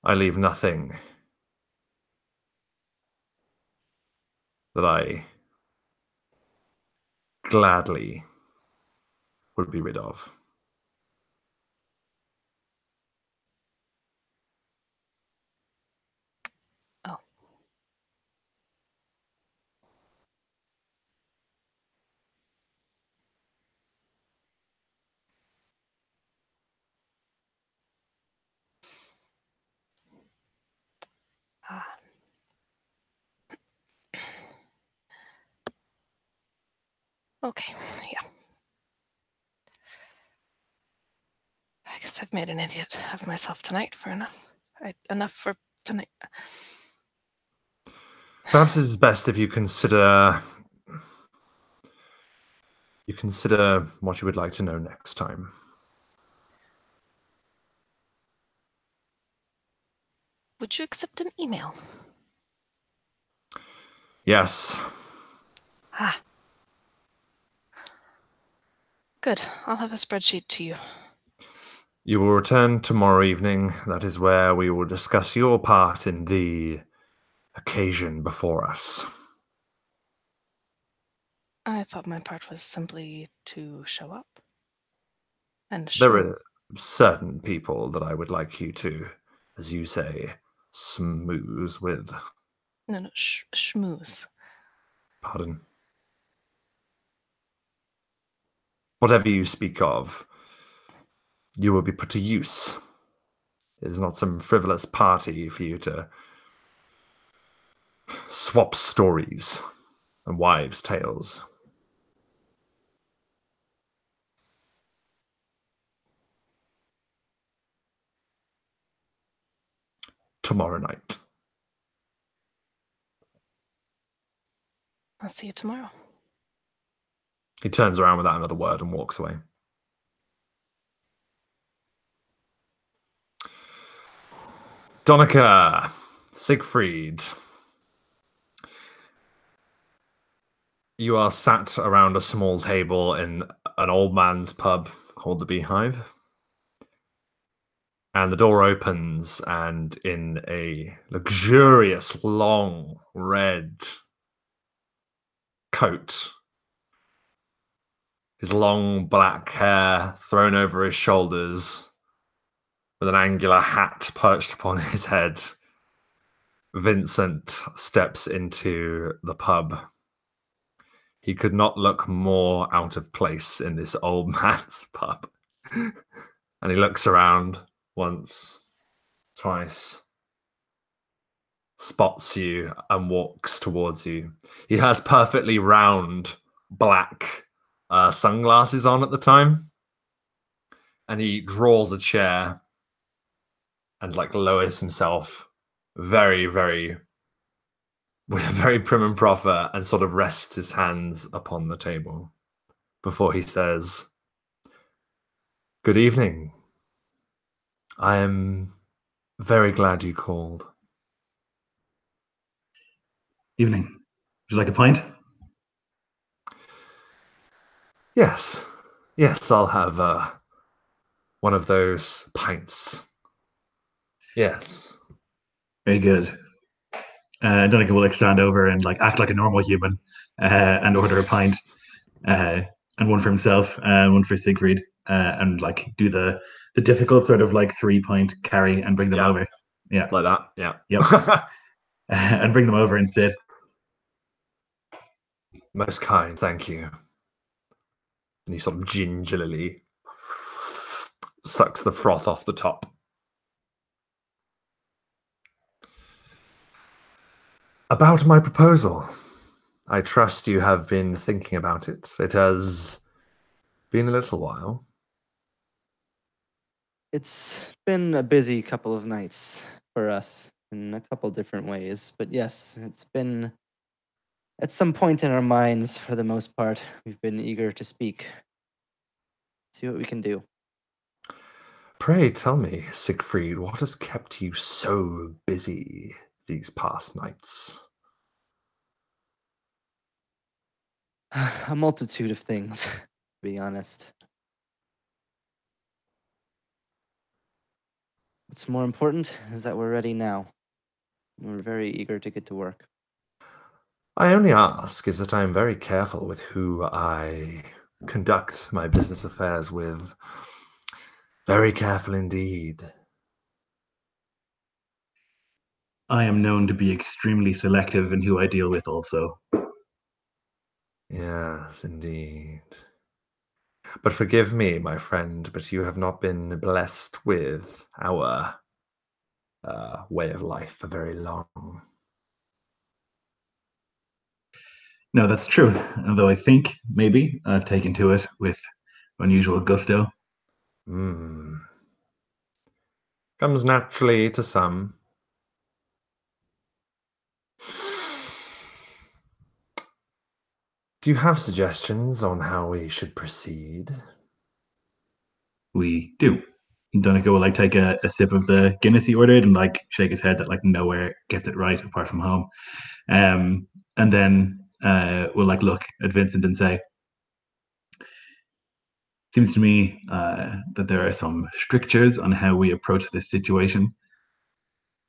Speaker 1: I leave nothing that I gladly would be rid of.
Speaker 3: Oh. Ah. Okay, yeah. I guess I've made an idiot of myself tonight for enough. Enough for tonight.
Speaker 1: Perhaps it's best if you consider what you would like to know next time.
Speaker 3: Would you accept an email?
Speaker 1: Yes.
Speaker 3: Ah. Good. I'll have a spreadsheet to you.
Speaker 1: You will return tomorrow evening. That is where we will discuss your part in the occasion before us.
Speaker 3: I thought my part was simply to show up. And
Speaker 1: There
Speaker 3: schmooze.
Speaker 1: are certain people that I would like you to, as you say, smooze with.
Speaker 3: No, schmooze.
Speaker 1: Pardon. Whatever you speak of, you will be put to use. It is not some frivolous party for you to swap stories and wives' tales. Tomorrow night.
Speaker 3: I'll see you tomorrow.
Speaker 1: He turns around without another word and walks away. Donncha, Sigfreid. You are sat around a small table in an old man's pub called the Beehive. And the door opens, and in a luxurious, long, red coat, his long black hair thrown over his shoulders, with an angular hat perched upon his head, Vincent steps into the pub. He could not look more out of place in this old man's pub. And he looks around once, twice, spots you and walks towards you. He has perfectly round black sunglasses on at the time, and he draws a chair and like lowers himself very, very with a very prim and proper, and sort of rests his hands upon the table before he says, "Good evening. I am very glad you called."
Speaker 2: Evening. Would you like a pint?
Speaker 1: Yes. Yes, I'll have one of those pints. Yes.
Speaker 2: Very good. Donncha will stand over and like act like a normal human and order a pint, and one for himself and one for Sigfreid, and like do the difficult sort of like 3-pint carry and bring them over. Yeah,
Speaker 1: Like that. Yeah.
Speaker 2: Yep. And bring them over and sit.
Speaker 1: Most kind, thank you. And he sort of gingerly sucks the froth off the top. About my proposal. I trust you have been thinking about it. It has been a little while.
Speaker 5: It's been a busy couple of nights for us in a couple different ways, but yes, it's been at some point in our minds for the most part. We've been eager to speak. See what we can do.
Speaker 1: Pray tell me, Sigfreid, what has kept you so busy these past nights?
Speaker 5: A multitude of things, to be honest. What's more important is that we're ready now. We're very eager to get to work.
Speaker 1: I only ask is that I am very careful with who I conduct my business affairs with. Very careful indeed.
Speaker 2: I am known to be extremely selective in who I deal with also.
Speaker 1: Yes, indeed. But forgive me, my friend, but you have not been blessed with our way of life for very long.
Speaker 2: No, that's true. Although I think maybe I've taken to it with unusual gusto.
Speaker 1: Comes naturally to some. Do you have suggestions on how we should proceed?
Speaker 2: We do. Donncha will like take a sip of the Guinness he ordered and like shake his head that like nowhere gets it right apart from home. And then we'll like look at Vincent and say, seems to me that there are some strictures on how we approach this situation.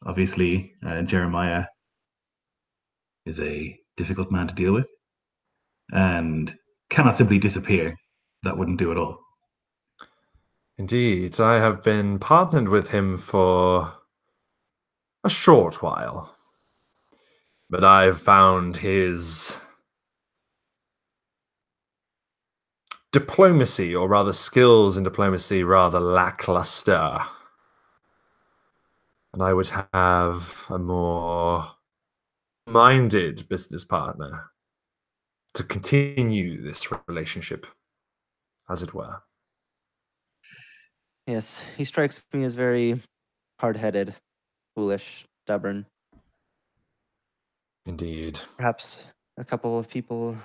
Speaker 2: Obviously, Jeremiah is a difficult man to deal with and cannot simply disappear. That wouldn't do at all.
Speaker 1: Indeed, I have been partnered with him for a short while, but I've found his diplomacy, or rather skills in diplomacy, rather lackluster. And I would have a more minded business partner to continue this relationship, as it were.
Speaker 5: Yes, he strikes me as very hard-headed, foolish, stubborn.
Speaker 1: Indeed.
Speaker 5: Perhaps a couple of people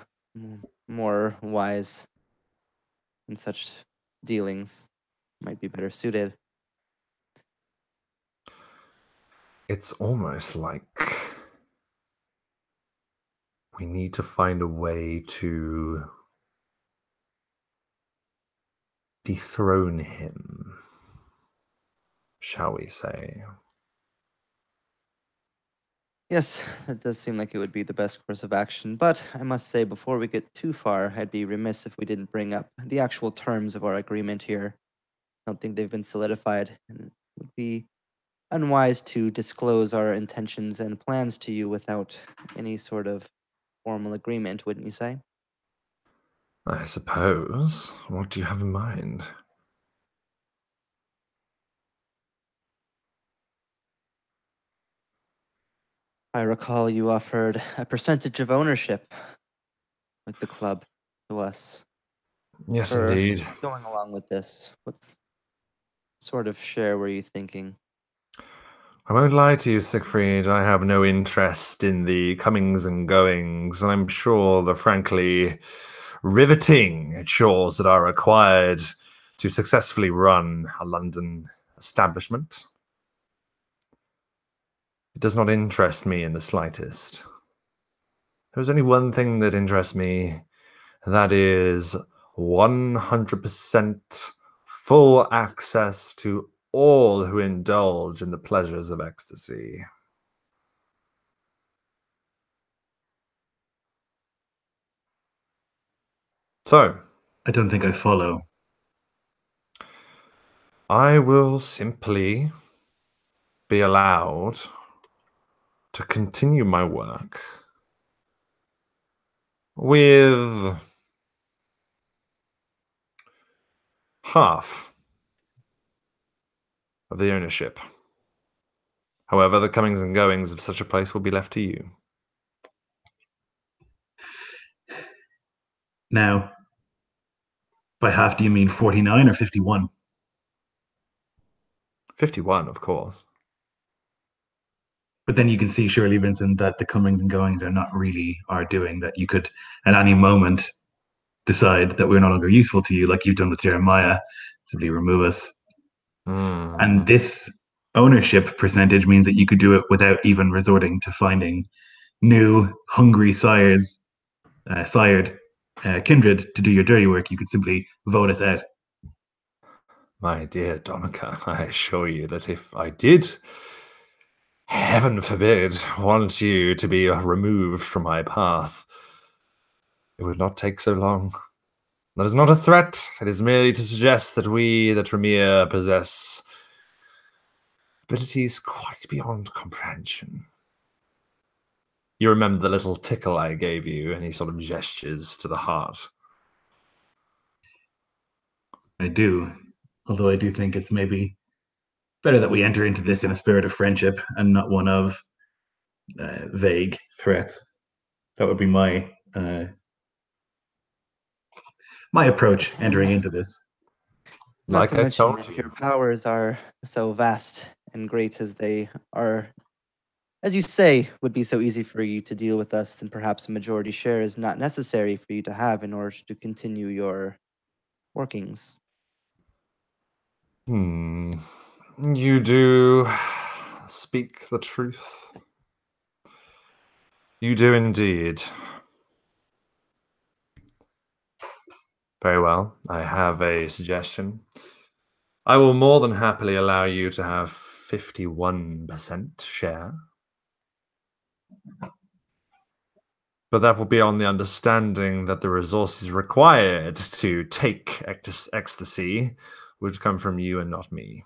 Speaker 5: more wise in such dealings might be better suited.
Speaker 1: It's almost like we need to find a way to dethrone him, shall we say.
Speaker 5: Yes, that does seem like it would be the best course of action, but I must say, before we get too far, I'd be remiss if we didn't bring up the actual terms of our agreement here. I don't think they've been solidified, and it would be unwise to disclose our intentions and plans to you without any sort of formal agreement, wouldn't you say?
Speaker 1: I suppose. What do you have in mind?
Speaker 5: I recall you offered a percentage of ownership with the club to us
Speaker 1: Yes,
Speaker 5: for
Speaker 1: indeed.
Speaker 5: going along with this. What sort of share were you thinking?
Speaker 1: I won't lie to you, Sigfreid. I have no interest in the comings and goings, and I'm sure the frankly riveting chores that are required to successfully run a London establishment. It does not interest me in the slightest. There's only one thing that interests me, and that is 100% full access to all who indulge in the pleasures of ecstasy. So,
Speaker 2: I don't think I follow.
Speaker 1: I will simply be allowed to continue my work with half of the ownership. However, the comings and goings of such a place will be left to you.
Speaker 2: Now, by half, do you mean 49 or 51?
Speaker 1: 51, of course.
Speaker 2: But then you can see, surely, Vincent, that the comings and goings are not really our doing, that you could, at any moment, decide that we're no longer useful to you, like you've done with Jeremiah, simply remove us. And this ownership percentage means that you could do it without even resorting to finding new, hungry sired kindred to do your dirty work. You could simply vote us out.
Speaker 1: My dear Donncha, I assure you that if I did, heaven forbid, want you to be removed from my path, it would not take so long. That is not a threat. It is merely to suggest that we, the Tremere, possess abilities quite beyond comprehension. You remember the little tickle I gave you, and he sort of gestures to the heart.
Speaker 2: I do, although I do think it's maybe better that we enter into this in a spirit of friendship and not one of vague threats. That would be my approach entering into this.
Speaker 5: Not
Speaker 1: Like
Speaker 5: to
Speaker 1: I
Speaker 5: mention,
Speaker 1: told
Speaker 5: if
Speaker 1: you.
Speaker 5: your powers are so vast and great as they are, as you say, would be so easy for you to deal with us, then perhaps a majority share is not necessary for you to have in order to continue your workings.
Speaker 1: You do speak the truth. You do indeed. Very well. I have a suggestion. I will more than happily allow you to have 51% share. But that will be on the understanding that the resources required to take ecstasy would come from you and not me.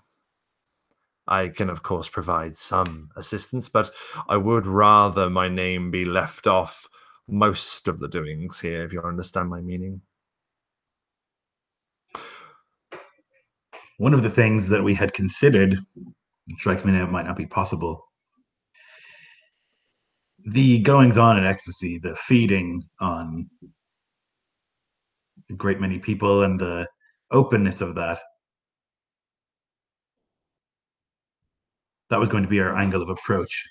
Speaker 1: I can, of course, provide some assistance, but I would rather my name be left off most of the doings here, if you understand my meaning.
Speaker 2: One of the things that we had considered, it strikes me now it might not be possible. The goings on in ecstasy, the feeding on a great many people and the openness of that, that was going to be our angle of approach.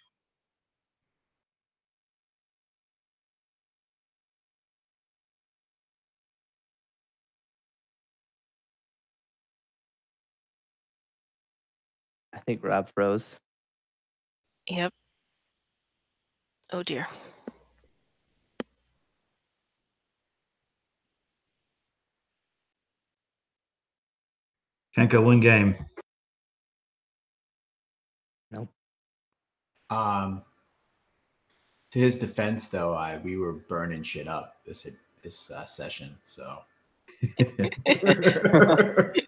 Speaker 5: I think Rob froze.
Speaker 3: Yep. Oh dear.
Speaker 2: Can't go one game.
Speaker 5: Nope.
Speaker 4: To his defense, though, we were burning shit up this session, so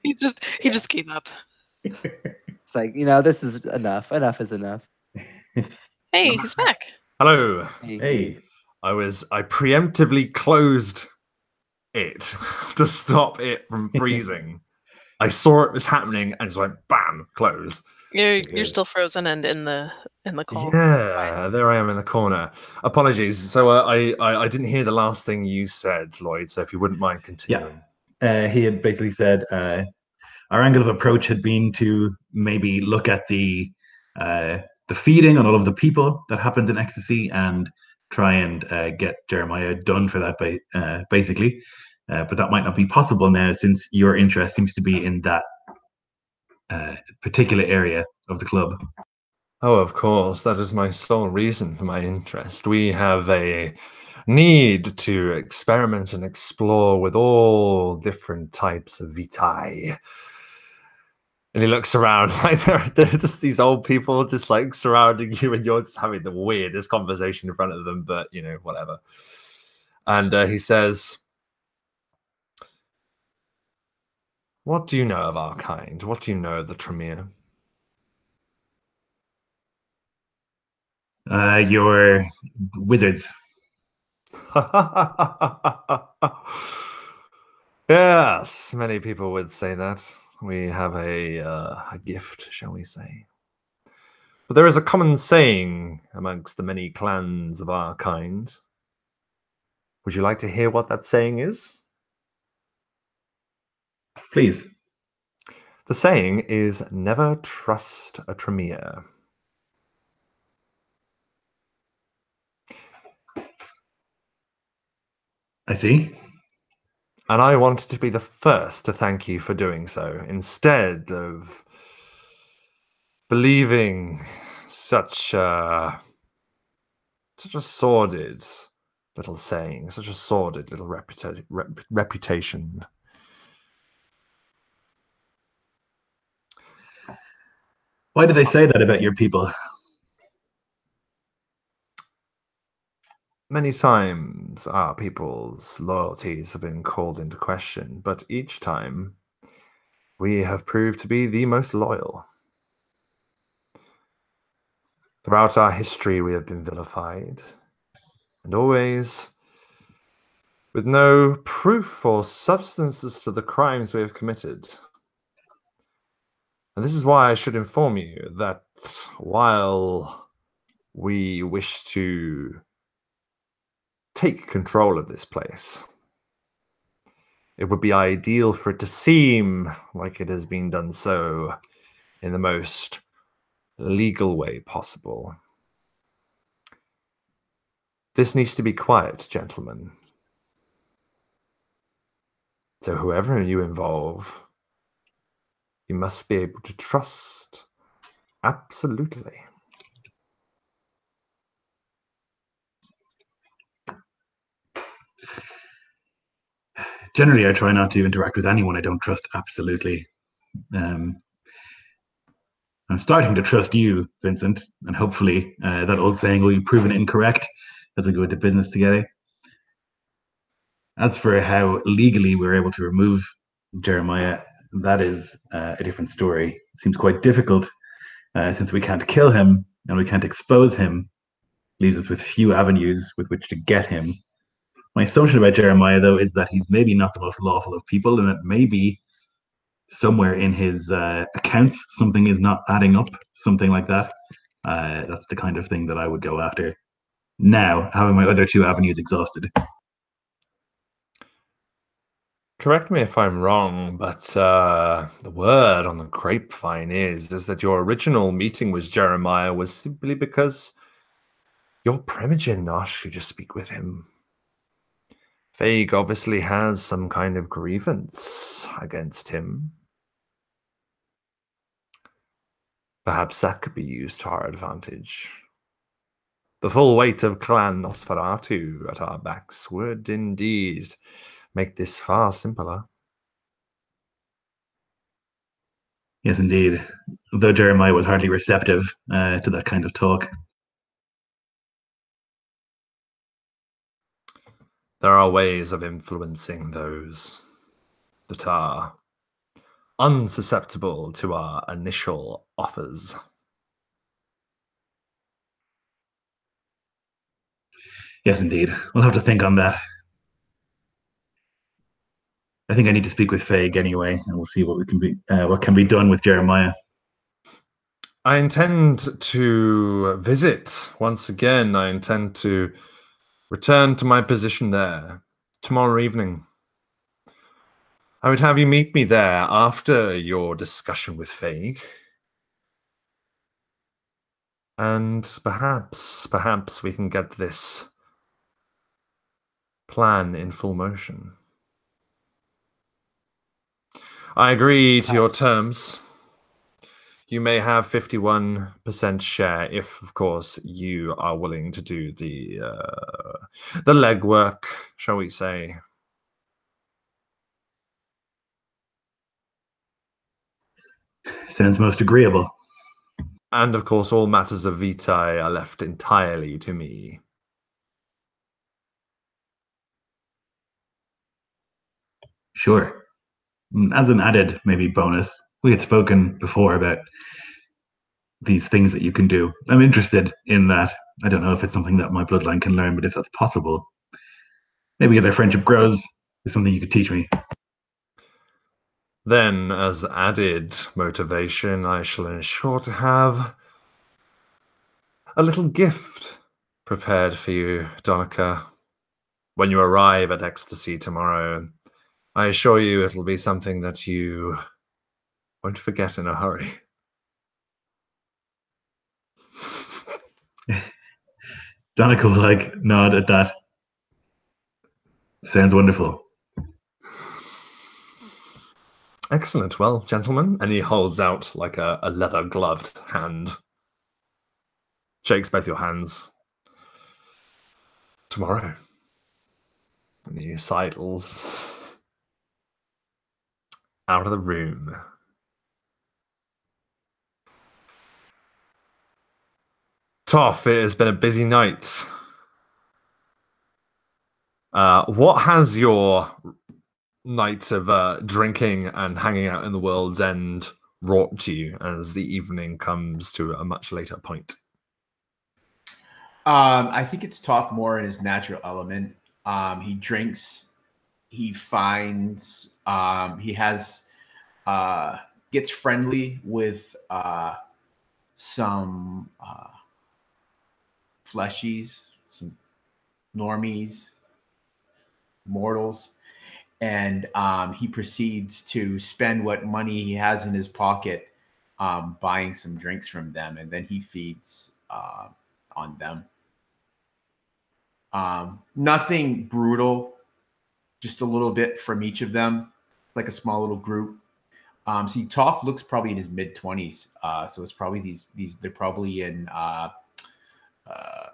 Speaker 3: he just gave up.
Speaker 5: It's like, this is enough. Enough is enough.
Speaker 3: Hey, he's back.
Speaker 1: Hello.
Speaker 2: Hey.
Speaker 1: I preemptively closed it to stop it from freezing. I saw it was happening and just went bam, close.
Speaker 3: You're still frozen and in in the call.
Speaker 1: Yeah, there I am in the corner. Apologies. So I didn't hear the last thing you said, Lloyd. So if you wouldn't mind continuing.
Speaker 2: He had basically said our angle of approach had been to maybe look at the feeding on all of the people that happened in ecstasy and try and get Jeremiah done for that, basically. But that might not be possible now, since your interest seems to be in that particular area of the club.
Speaker 1: Oh, of course. That is my sole reason for my interest. We have a need to experiment and explore with all different types of vitae. And he looks around, like there's just these old people just like surrounding you, and you're just having the weirdest conversation in front of them, but you know, whatever. And he says, "What do you know of our kind? What do you know of the Tremere?"
Speaker 2: Your wizards.
Speaker 1: Yes, many people would say that. We have a gift, shall we say. But there is a common saying amongst the many clans of our kind. Would you like to hear what that saying is?
Speaker 2: Please.
Speaker 1: The saying is, never trust a Tremere.
Speaker 2: I see.
Speaker 1: And I wanted to be the first to thank you for doing so, instead of believing such a sordid little saying, such a sordid little reputation.
Speaker 2: Why do they say that about your people?
Speaker 1: Many times our people's loyalties have been called into question, but each time we have proved to be the most loyal. Throughout our history, we have been vilified, and always with no proof or substances to the crimes we have committed. And this is why I should inform you that while we wish to take control of this place, it would be ideal for it to seem like it has been done so in the most legal way possible. This needs to be quiet, gentlemen. So whoever you involve, you must be able to trust. Absolutely.
Speaker 2: Generally, I try not to interact with anyone I don't trust absolutely. I'm starting to trust you, Vincent, and hopefully that old saying will be proven incorrect as we go into business together. As for how legally we were able to remove Jeremiah, that is a different story. It seems quite difficult since we can't kill him and we can't expose him. Leaves us with few avenues with which to get him. My assumption about Jeremiah, though, is that he's maybe not the most lawful of people, and that maybe somewhere in his accounts something is not adding up, something like that. That's the kind of thing that I would go after. Now, having my other two avenues exhausted.
Speaker 1: Correct me if I'm wrong, but the word on the grapevine is that your original meeting with Jeremiah was simply because your primogen asked you to speak with him. Vague obviously has some kind of grievance against him. Perhaps that could be used to our advantage. The full weight of Clan Nosferatu at our backs would indeed make this far simpler.
Speaker 2: Yes, indeed. Though Jeremiah was hardly receptive to that kind of talk.
Speaker 1: There are ways of influencing those that are unsusceptible to our initial offers.
Speaker 2: Yes, indeed. We'll have to think on that. I think I need to speak with Faye anyway, and we'll see what can be done with Jeremiah.
Speaker 1: I intend to visit once again. I intend to return to my position there tomorrow evening. I would have you meet me there after your discussion with Fag. And perhaps we can get this plan in full motion. I agree to your terms. You may have 51% share if, of course, you are willing to do the legwork, shall we say.
Speaker 2: Sounds most agreeable.
Speaker 1: And, of course, all matters of vitae are left entirely to me.
Speaker 2: Sure. As an added, maybe bonus, we had spoken before about these things that you can do. I'm interested in that. I don't know if it's something that my bloodline can learn, but if that's possible, maybe as our friendship grows, it's something you could teach me.
Speaker 1: Then, as added motivation, I shall ensure to have a little gift prepared for you, Donncha. When you arrive at Ecstasy tomorrow, I assure you it'll be something that you won't forget in a hurry.
Speaker 2: Donncha will nod at that. Sounds wonderful.
Speaker 1: Excellent. Well, gentlemen, and he holds out a leather gloved hand. Shakes both your hands. Tomorrow. And he sidles out of the room. Toff, it has been a busy night. What has your night of drinking and hanging out in the world's end wrought to you as the evening comes to a much later point?
Speaker 4: I think it's Toff more in his natural element. He drinks. He finds. He has. Gets friendly with some fleshies, some normies, mortals, and he proceeds to spend what money he has in his pocket buying some drinks from them, and then he feeds on them. Nothing brutal, just a little bit from each of them, like a small little group. See, Toff looks probably in his mid-20s, so it's probably these. They're probably in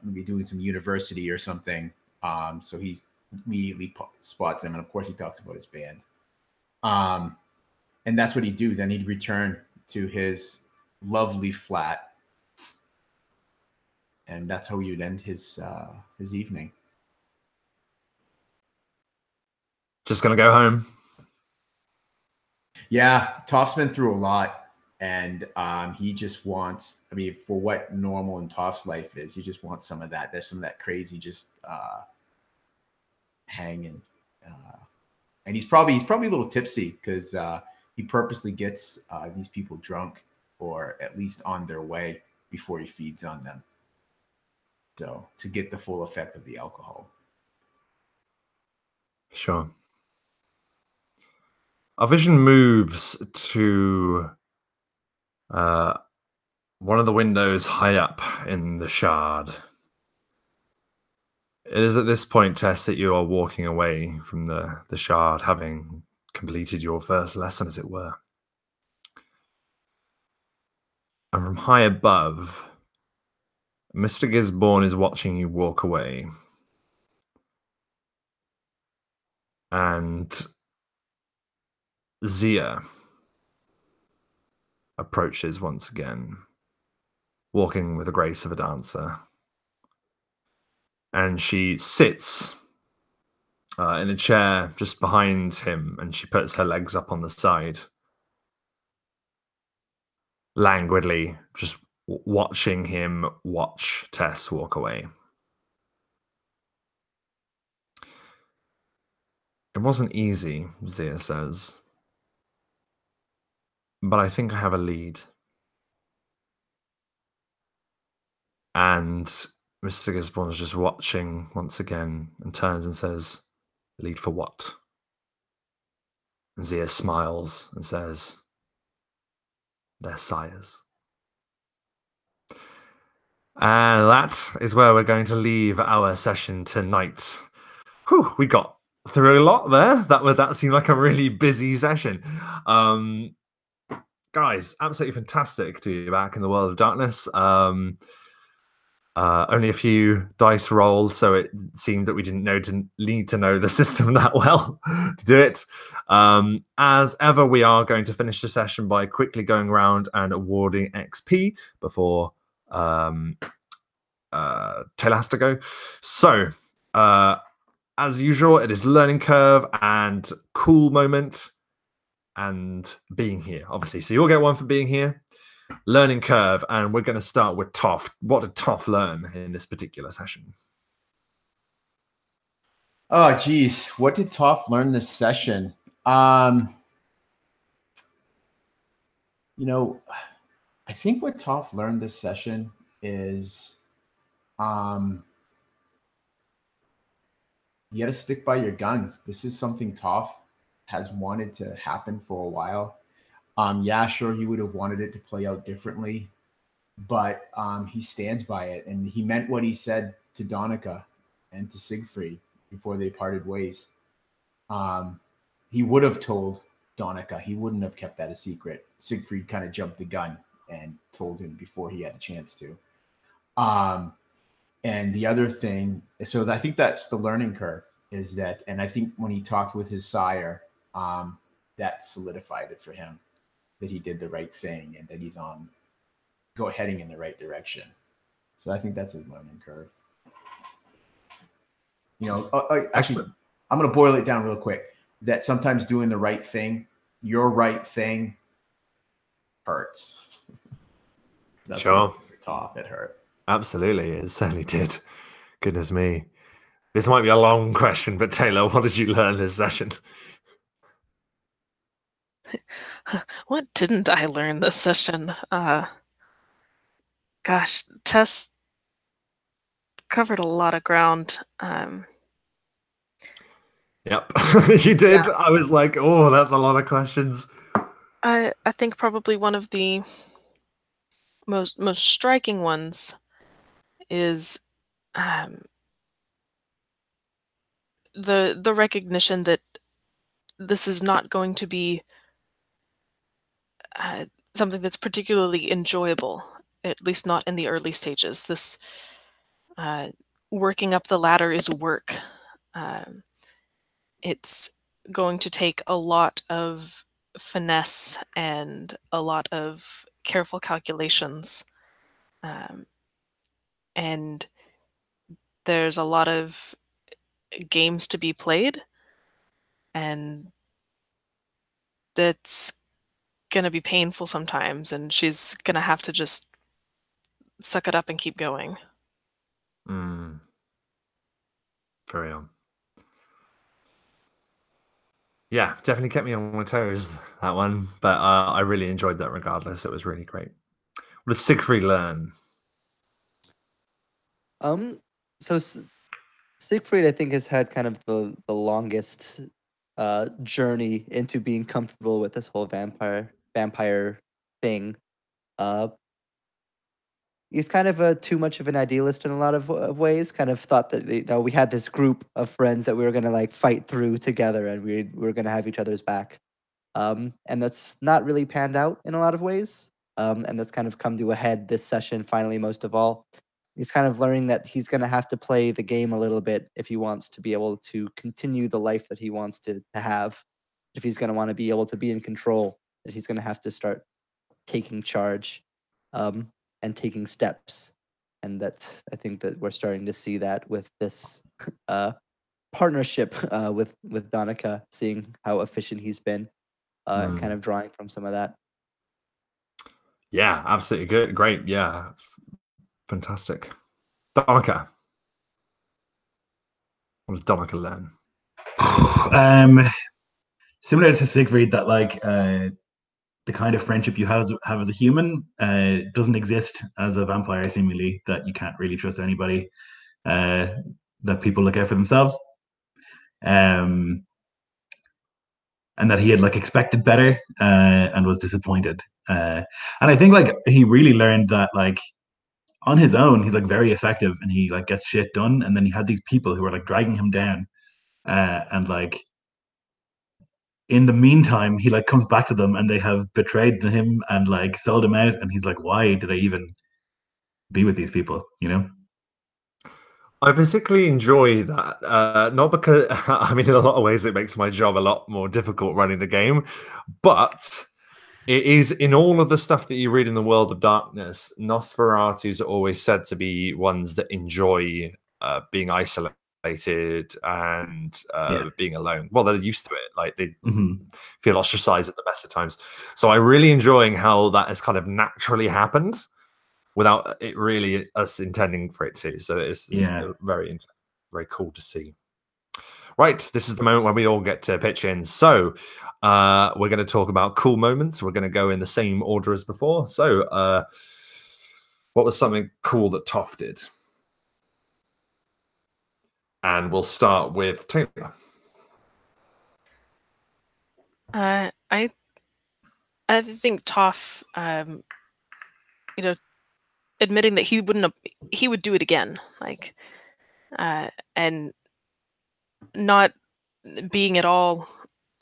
Speaker 4: maybe doing some university or something. So he immediately spots them, and of course he talks about his band. And that's what he'd do. Then he'd return to his lovely flat, and that's how he would end his evening.
Speaker 1: Just gonna go home.
Speaker 4: Yeah, Toff's been through a lot, and he just wants. I mean, for what normal in Toff's life is, he just wants some of that. There's some of that crazy, just hanging, and he's probably a little tipsy because he purposely gets these people drunk, or at least on their way, before he feeds on them. So to get the full effect of the alcohol.
Speaker 1: Sure. Our vision moves to one of the windows high up in the shard. It is at this point, Tess, that you are walking away from the shard, having completed your first lesson, as it were. And from high above, Mr. Gisborne is watching you walk away. And Zia approaches once again, walking with the grace of a dancer. And she sits in a chair just behind him, and she puts her legs up on the side, languidly, just watching him watch Tess walk away. It wasn't easy, Zia says, but I think I have a lead. And Mr. Gisborne is just watching once again and turns and says, "Lead for what?" And Zia smiles and says, "Their sires." And that is where we're going to leave our session tonight. Whew, we got through a lot there. That seemed like a really busy session. Guys, absolutely fantastic to be back in the world of darkness. Only a few dice rolled, so it seemed that we didn't need to know the system that well to do it. As ever, we are going to finish the session by quickly going around and awarding XP before Taylor has to go. So, as usual, it is learning curve and cool moment and being here, obviously. So you'll get one for being here. Learning curve, and we're going to start with Toff. What did Toff learn in this particular session?
Speaker 4: Oh, geez. What did Toff learn this session? You know, I think what Toff learned this session is you got to stick by your guns. This is something Toff has wanted to happen for a while. Yeah, sure, he would have wanted it to play out differently, but he stands by it, and he meant what he said to Donncha and to Sigfreid before they parted ways. He would have told Donncha. He wouldn't have kept that a secret. Sigfreid kind of jumped the gun and told him before he had a chance to. And the other thing, so I think that's the learning curve, is that, and I think when he talked with his sire, that solidified it for him, that he did the right thing and that he's heading in the right direction. So I think that's his learning curve. You know, actually, I'm going to boil it down real quick. That sometimes doing the right thing, your right thing, hurts. That's
Speaker 1: sure.
Speaker 4: For Toff, it hurt.
Speaker 1: Absolutely, it certainly did. Goodness me. This might be a long question, but Taylor, what did you learn this session?
Speaker 3: What didn't I learn this session? Gosh, Tess covered a lot of ground.
Speaker 1: Yep, you did.
Speaker 3: Yeah.
Speaker 1: I was like, oh, that's a lot of questions.
Speaker 3: I think probably one of the most striking ones is the recognition that this is not going to be something that's particularly enjoyable, at least not in the early stages. This working up the ladder is work. It's going to take a lot of finesse and a lot of careful calculations. And there's a lot of games to be played, and that's going to be painful sometimes, and she's going to have to just suck it up and keep going.
Speaker 1: For real. Yeah, definitely kept me on my toes, that one. But I really enjoyed that regardless. It was really great. What did Sigfreid learn?
Speaker 5: So Sigfreid, I think, has had kind of the longest journey into being comfortable with this whole vampire thing. He's kind of too much of an idealist in a lot of ways. Kind of thought that we had this group of friends that we were gonna like fight through together, and we were gonna have each other's back. And that's not really panned out in a lot of ways. And that's kind of come to a head this session. Finally, most of all, he's kind of learning that he's gonna have to play the game a little bit if he wants to be able to continue the life that he wants to have. If he's gonna want to be able to be in control, that he's gonna have to start taking charge. And taking steps, and that's, I think that we're starting to see that with this partnership with Donncha, seeing how efficient he's been, and kind of drawing from some of that.
Speaker 1: Yeah, absolutely good, great, yeah, fantastic. Donncha, what does Donncha learn?
Speaker 2: Similar to Sigfreid, that the kind of friendship you have as a human doesn't exist as a vampire, seemingly, that you can't really trust anybody, that people look out for themselves. And that he had like expected better and was disappointed. And I think like he really learned that like on his own, he's like very effective and he like gets shit done. And then he had these people who are like dragging him down. And like in the meantime, he like comes back to them and they have betrayed him and like sold him out. And he's like, why did I even be with these people? You know?
Speaker 1: I particularly enjoy that, not because, I mean, in a lot of ways it makes my job a lot more difficult running the game, but it is in all of the stuff that you read in the World of Darkness, Nosferatu's are always said to be ones that enjoy being isolated and being alone. Well, they're used to it. Like they feel ostracized at the best of times. So I'm really enjoying how that has kind of naturally happened without it really us intending for it to. So it's very cool to see. Right, this is the moment when we all get to pitch in. So we're going to talk about cool moments. We're going to go in the same order as before. So what was something cool that Toff did? And we'll start with Taylor.
Speaker 3: I think Toff, admitting that he would do it again, like, and not being at all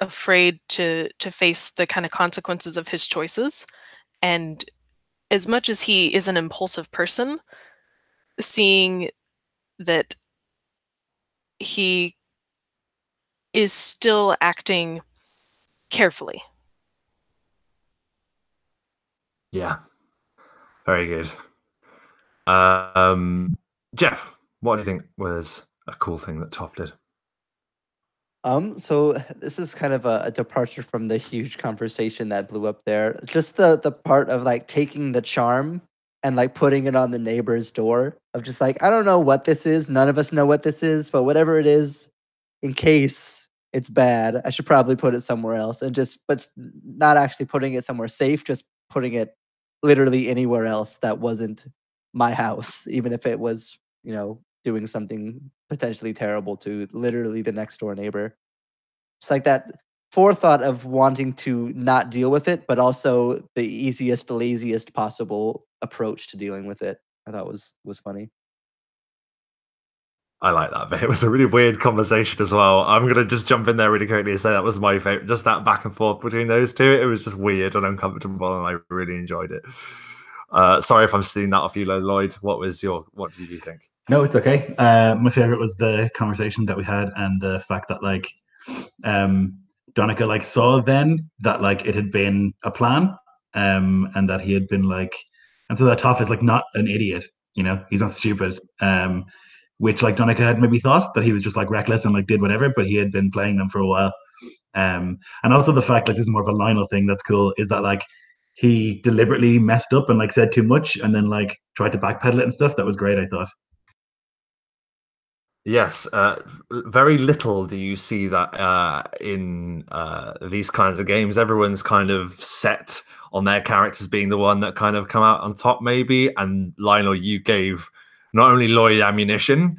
Speaker 3: afraid to face the kind of consequences of his choices. And as much as he is an impulsive person, seeing that he is still acting carefully.
Speaker 1: Yeah, very good. Jeff, what do you think was a cool thing that Toff did?
Speaker 5: So this is kind of a departure from the huge conversation that blew up there. Just the part of like taking the charm and like putting it on the neighbor's door of just like, I don't know what this is. None of us know what this is, but whatever it is, in case it's bad, I should probably put it somewhere else. And but not actually putting it somewhere safe, just putting it literally anywhere else that wasn't my house, even if it was, doing something potentially terrible to literally the next door neighbor. It's like that forethought of wanting to not deal with it, but also the easiest, laziest possible approach to dealing with it. I thought was funny.
Speaker 1: I like that, but it was a really weird conversation as well. I'm going to just jump in there really quickly and say that was my favorite. Just that back and forth between those two. It was just weird and uncomfortable, and I really enjoyed it. Sorry if I'm stealing that off you, Lloyd. What did you think?
Speaker 2: No, it's okay. My favorite was the conversation that we had and the fact that like Donncha like saw then that like it had been a plan, and that he had been like, and so that Toff is like not an idiot, he's not stupid. Which like Donncha had maybe thought that he was just like reckless and like did whatever, but he had been playing them for a while. And also the fact like this is more of a Lionel thing that's cool is that like he deliberately messed up and like said too much and then like tried to backpedal it and stuff. That was great, I thought.
Speaker 1: Yes, very little do you see that in these kinds of games. Everyone's kind of set on their characters being the one that kind of come out on top, maybe. And Lionel, you gave not only Lloyd ammunition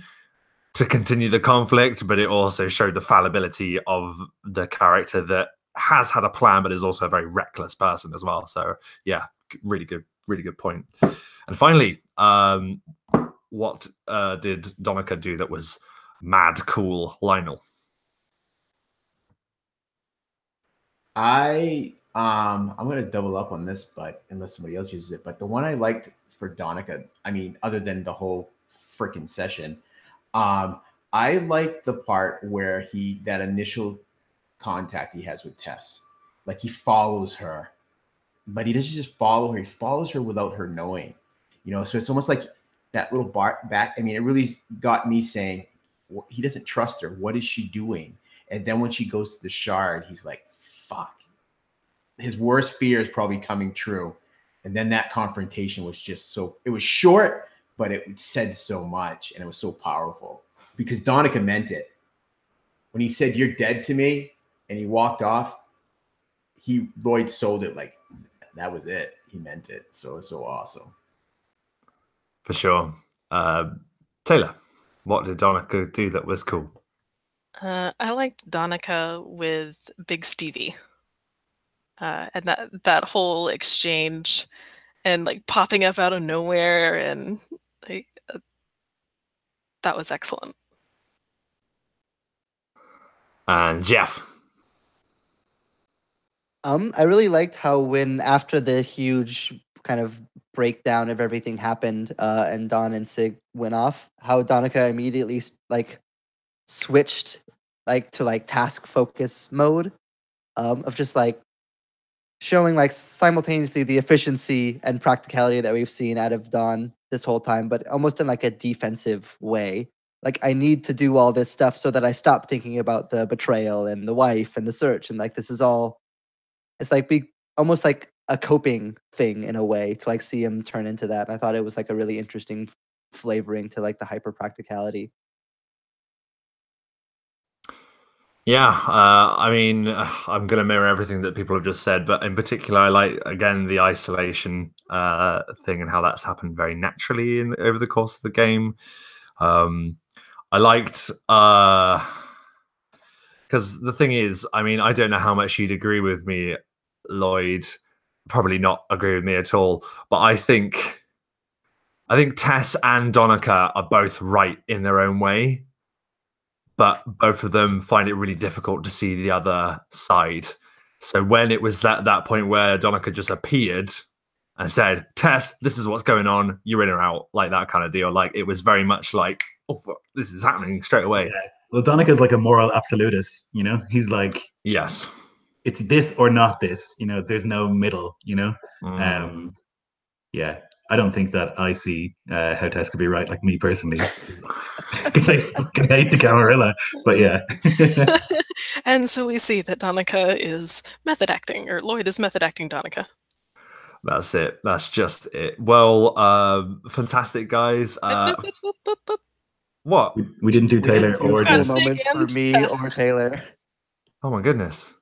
Speaker 1: to continue the conflict, but it also showed the fallibility of the character that has had a plan, but is also a very reckless person as well. So yeah, really good point. And finally, what did Donncha do that was mad cool, Lionel?
Speaker 4: I'm gonna double up on this, but unless somebody else uses it. But the one I liked for Donncha, I mean, other than the whole freaking session, I like the part where that initial contact he has with Tess. Like he follows her, but he doesn't just follow her, he follows her without her knowing. So it's almost like that little back. I mean, it really got me saying, he doesn't trust her. What is she doing? And then when she goes to the shard, he's like, fuck. His worst fear is probably coming true. And then that confrontation was just it was short, but it said so much and it was so powerful because Donncha meant it. When he said, "You're dead to me," and he walked off, Lloyd sold it like that was it. He meant it. So it's so awesome.
Speaker 1: For sure. Taylor, what did Donncha do that was cool?
Speaker 3: I liked Donncha with Big Stevie. And that whole exchange and like popping up out of nowhere and like that was excellent.
Speaker 1: And Jeff.
Speaker 5: I really liked how when after the huge kind of breakdown of everything happened, and Don and Sig went off, how Donncha immediately like switched like to like task focus mode, of just like showing like simultaneously the efficiency and practicality that we've seen out of Don this whole time, but almost in like a defensive way. Like I need to do all this stuff so that I stop thinking about the betrayal and the wife and the search, and like this is all. It's like almost like a coping thing in a way to like see him turn into that. I thought it was like a really interesting flavoring to like the hyper practicality.
Speaker 1: Yeah, I mean, I'm going to mirror everything that people have just said, but in particular, I like, again, the isolation thing and how that's happened very naturally over the course of the game. I liked, because the thing is, I mean, I don't know how much you'd agree with me, Lloyd. Probably not agree with me at all, but I think Tess and Donncha are both right in their own way. But both of them find it really difficult to see the other side. So when it was that point where Donncha just appeared and said, Tess, this is what's going on, you're in or out, like that kind of deal. Like it was very much like, oh, fuck, this is happening straight away.
Speaker 2: Yeah. Well, Donncha's like a moral absolutist, you know? He's like,
Speaker 1: yes,
Speaker 2: it's this or not this, you know, there's no middle, you know? Yeah. I don't think that I see how Tess could be right, like me personally, because I fucking hate the Camarilla. But yeah.
Speaker 3: And so we see that Donncha is method acting, or Lloyd is method acting Donncha.
Speaker 1: That's it. That's just it. Well, fantastic, guys. What?
Speaker 2: We didn't do Taylor or
Speaker 5: cool
Speaker 2: Tess.
Speaker 5: moments for me
Speaker 3: Tess.
Speaker 5: or Taylor.
Speaker 1: Oh my goodness.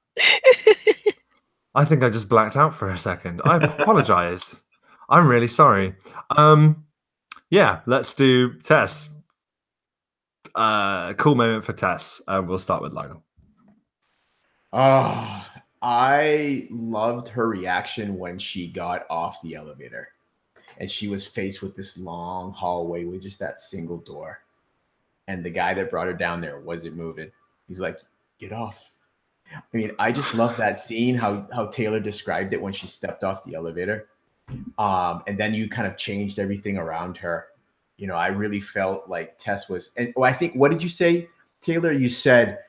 Speaker 1: I think I just blacked out for a second. I apologize. I'm really sorry. Yeah, let's do Tess. Cool moment for Tess. We'll start with Lionel.
Speaker 4: Oh, I loved her reaction when she got off the elevator and she was faced with this long hallway with just that single door. And the guy that brought her down there wasn't moving. He's like, get off. I mean, I just love that scene, how Taylor described it when she stepped off the elevator. And then you kind of changed everything around her. You know, I really felt like Tess was, and I think, what did you say, Taylor? You said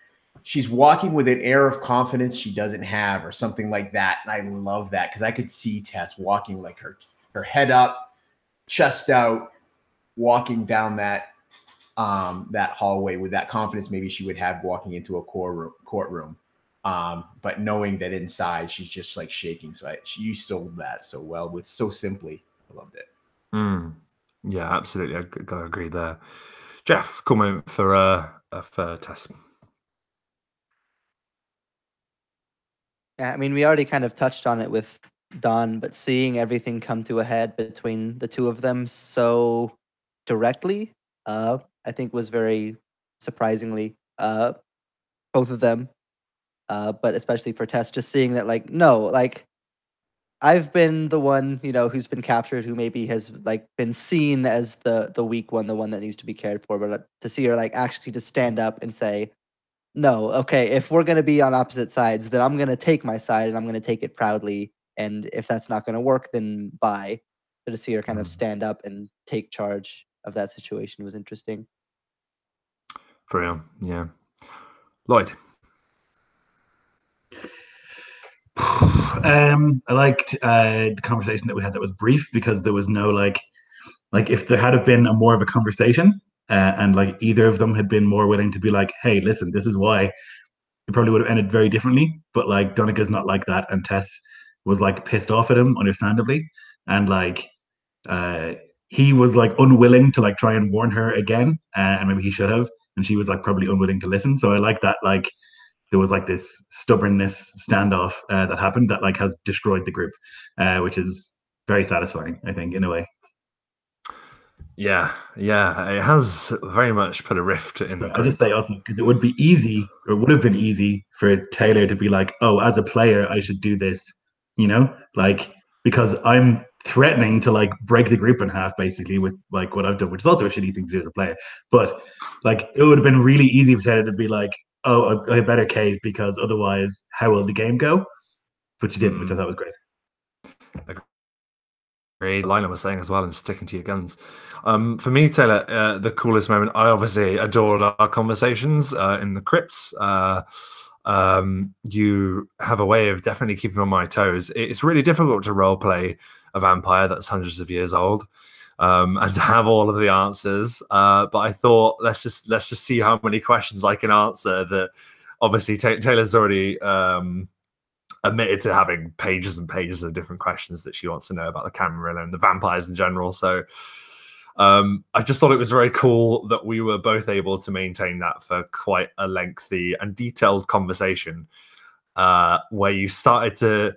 Speaker 4: she's walking with an air of confidence she doesn't have, or something like that. And I love that because I could see Tess walking like her head up, chest out, walking down that hallway with that confidence maybe she would have walking into a courtroom. But knowing that inside she's just like shaking. So you sold that so well with so simply. I loved it.
Speaker 1: Yeah, absolutely. I gotta agree there. Jeff, cool moment for Tess.
Speaker 5: I mean, we already kind of touched on it with Don, but seeing everything come to a head between the two of them so directly, I think was very surprisingly, both of them. But especially for Tess, just seeing that, like, no, like, I've been the one, you know, who's been captured, who maybe has like been seen as the weak one, the one that needs to be cared for. But to see her like actually to stand up and say, no, okay, if we're gonna be on opposite sides, then I'm gonna take my side and I'm gonna take it proudly. And if that's not gonna work, then bye. But to see her kind of stand up and take charge of that situation was interesting.
Speaker 1: For real, yeah. Lloyd.
Speaker 2: I liked the conversation that we had that was brief because there was no like if there had have been a more of a conversation and like either of them had been more willing to be like, hey, listen, this is why, it probably would have ended very differently. But like Donncha's not like that, and Tess was like pissed off at him, understandably, and like he was like unwilling to like try and warn her again, and maybe he should have, and she was like probably unwilling to listen. So I like that, like there was like this stubbornness standoff that happened that like has destroyed the group, which is very satisfying, I think, in a way.
Speaker 1: Yeah, it has very much put a rift in the
Speaker 2: I just
Speaker 1: group.
Speaker 2: say also because it would be easy, or would have been easy for Taylor to be like, "Oh, as a player, I should do this," like because I'm threatening to like break the group in half, basically with like what I've done, which is also a shitty thing to do as a player. But like, it would have been really easy for Taylor to be like, "Oh, I better cave because otherwise, how will the game go?" But you didn't, which I thought was great.
Speaker 1: Lila was saying as well, and sticking to your guns. For me, Taylor, the coolest moment, I obviously adored our conversations in the crypts. You have a way of definitely keeping me on my toes. It's really difficult to role play a vampire that's hundreds of years old, and to have all of the answers. But I thought let's just see how many questions I can answer. That obviously Taylor's already admitted to having pages and pages of different questions that she wants to know about the Camarilla and the vampires in general. So I just thought it was very cool that we were both able to maintain that for quite a lengthy and detailed conversation, where you started to...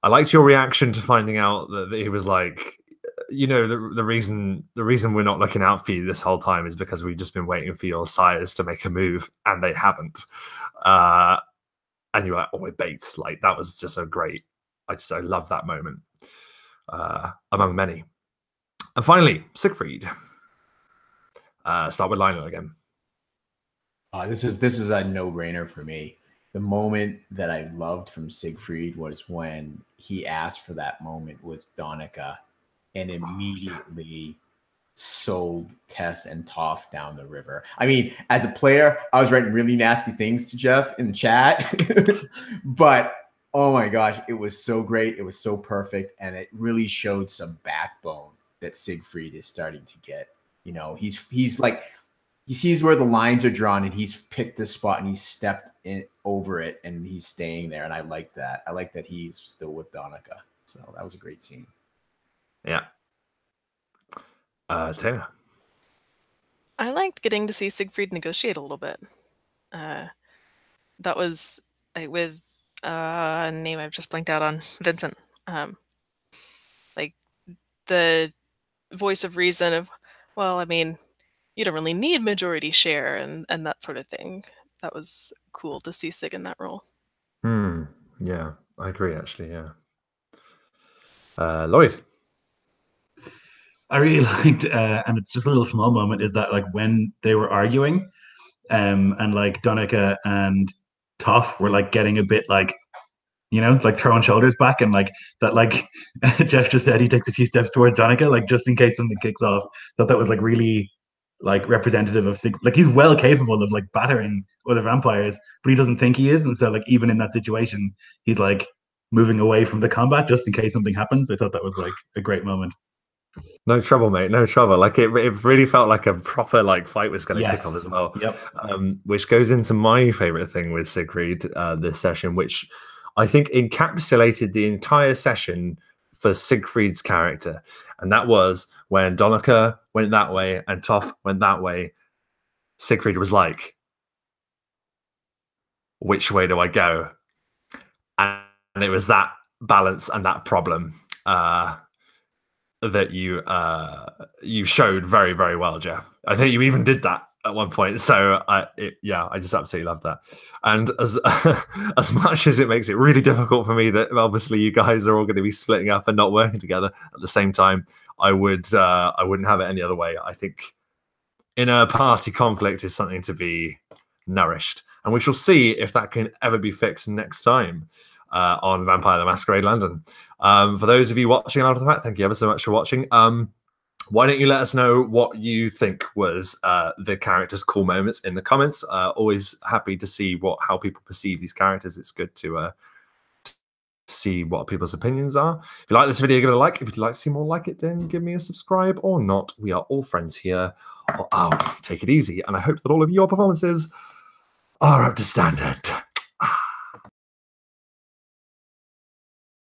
Speaker 1: I liked your reaction to finding out that he was like, the reason we're not looking out for you this whole time is because we've just been waiting for your sires to make a move, and they haven't. And you're like, oh, it baits. Like, that was just so great. I love that moment, among many. And finally, Sigfreid. Start with Lionel again.
Speaker 4: This is a no-brainer for me. The moment that I loved from Sigfreid was when he asked for that moment with Donncha and immediately sold Tess and Toff down the river. I mean, as a player, I was writing really nasty things to Jeff in the chat, but oh my gosh, it was so great. It was so perfect. And it really showed some backbone that Sigfreid is starting to get. He's like, he sees where the lines are drawn and he's picked this spot and he's stepped in over it and he's staying there. And I like that. I like that he's still with Donncha. So that was a great scene.
Speaker 1: Yeah. Taylor.
Speaker 3: I liked getting to see Sigfreid negotiate a little bit. That was with a name I've just blanked out on, Vincent. Like the voice of reason of, well, I mean, you don't really need majority share and that sort of thing. That was cool to see Sig in that role.
Speaker 1: Yeah, I agree, actually, yeah. Lloyd.
Speaker 2: I really liked, and it's just a little small moment, is that like when they were arguing, and like Donncha and Toff were like getting a bit like, like throwing shoulders back, and like that, like Jeff just said, he takes a few steps towards Donncha, like just in case something kicks off. Thought that was like really like representative of like he's well capable of like battering other vampires, but he doesn't think he is, and so like even in that situation, he's like moving away from the combat just in case something happens. I thought that was like a great moment.
Speaker 1: No trouble, mate. No trouble. Like it really felt like a proper like fight was going to
Speaker 2: Yes.
Speaker 1: kick off as well.
Speaker 2: Yep.
Speaker 1: Which goes into my favorite thing with Sigfreid this session, which I think encapsulated the entire session for Sigfreid's character, and that was when Donncha went that way and Toff went that way. Sigfreid was like, "Which way do I go?" And it was that balance and that problem that you showed very, very well, Jeff. I think you even did that at one point. So I just absolutely love that. And as much as it makes it really difficult for me that obviously you guys are all going to be splitting up and not working together at the same time, I wouldn't have it any other way. I think inner party conflict is something to be nourished, and we shall see if that can ever be fixed next time on Vampire the Masquerade London. For those of you watching out of the fact, thank you ever so much for watching. Why don't you let us know what you think was the characters' cool moments in the comments? Always happy to see how people perceive these characters. It's good to see what people's opinions are. If you like this video, give it a like. If you'd like to see more like it, then give me a subscribe or not. We are all friends here. Take it easy, and I hope that all of your performances are up to standard.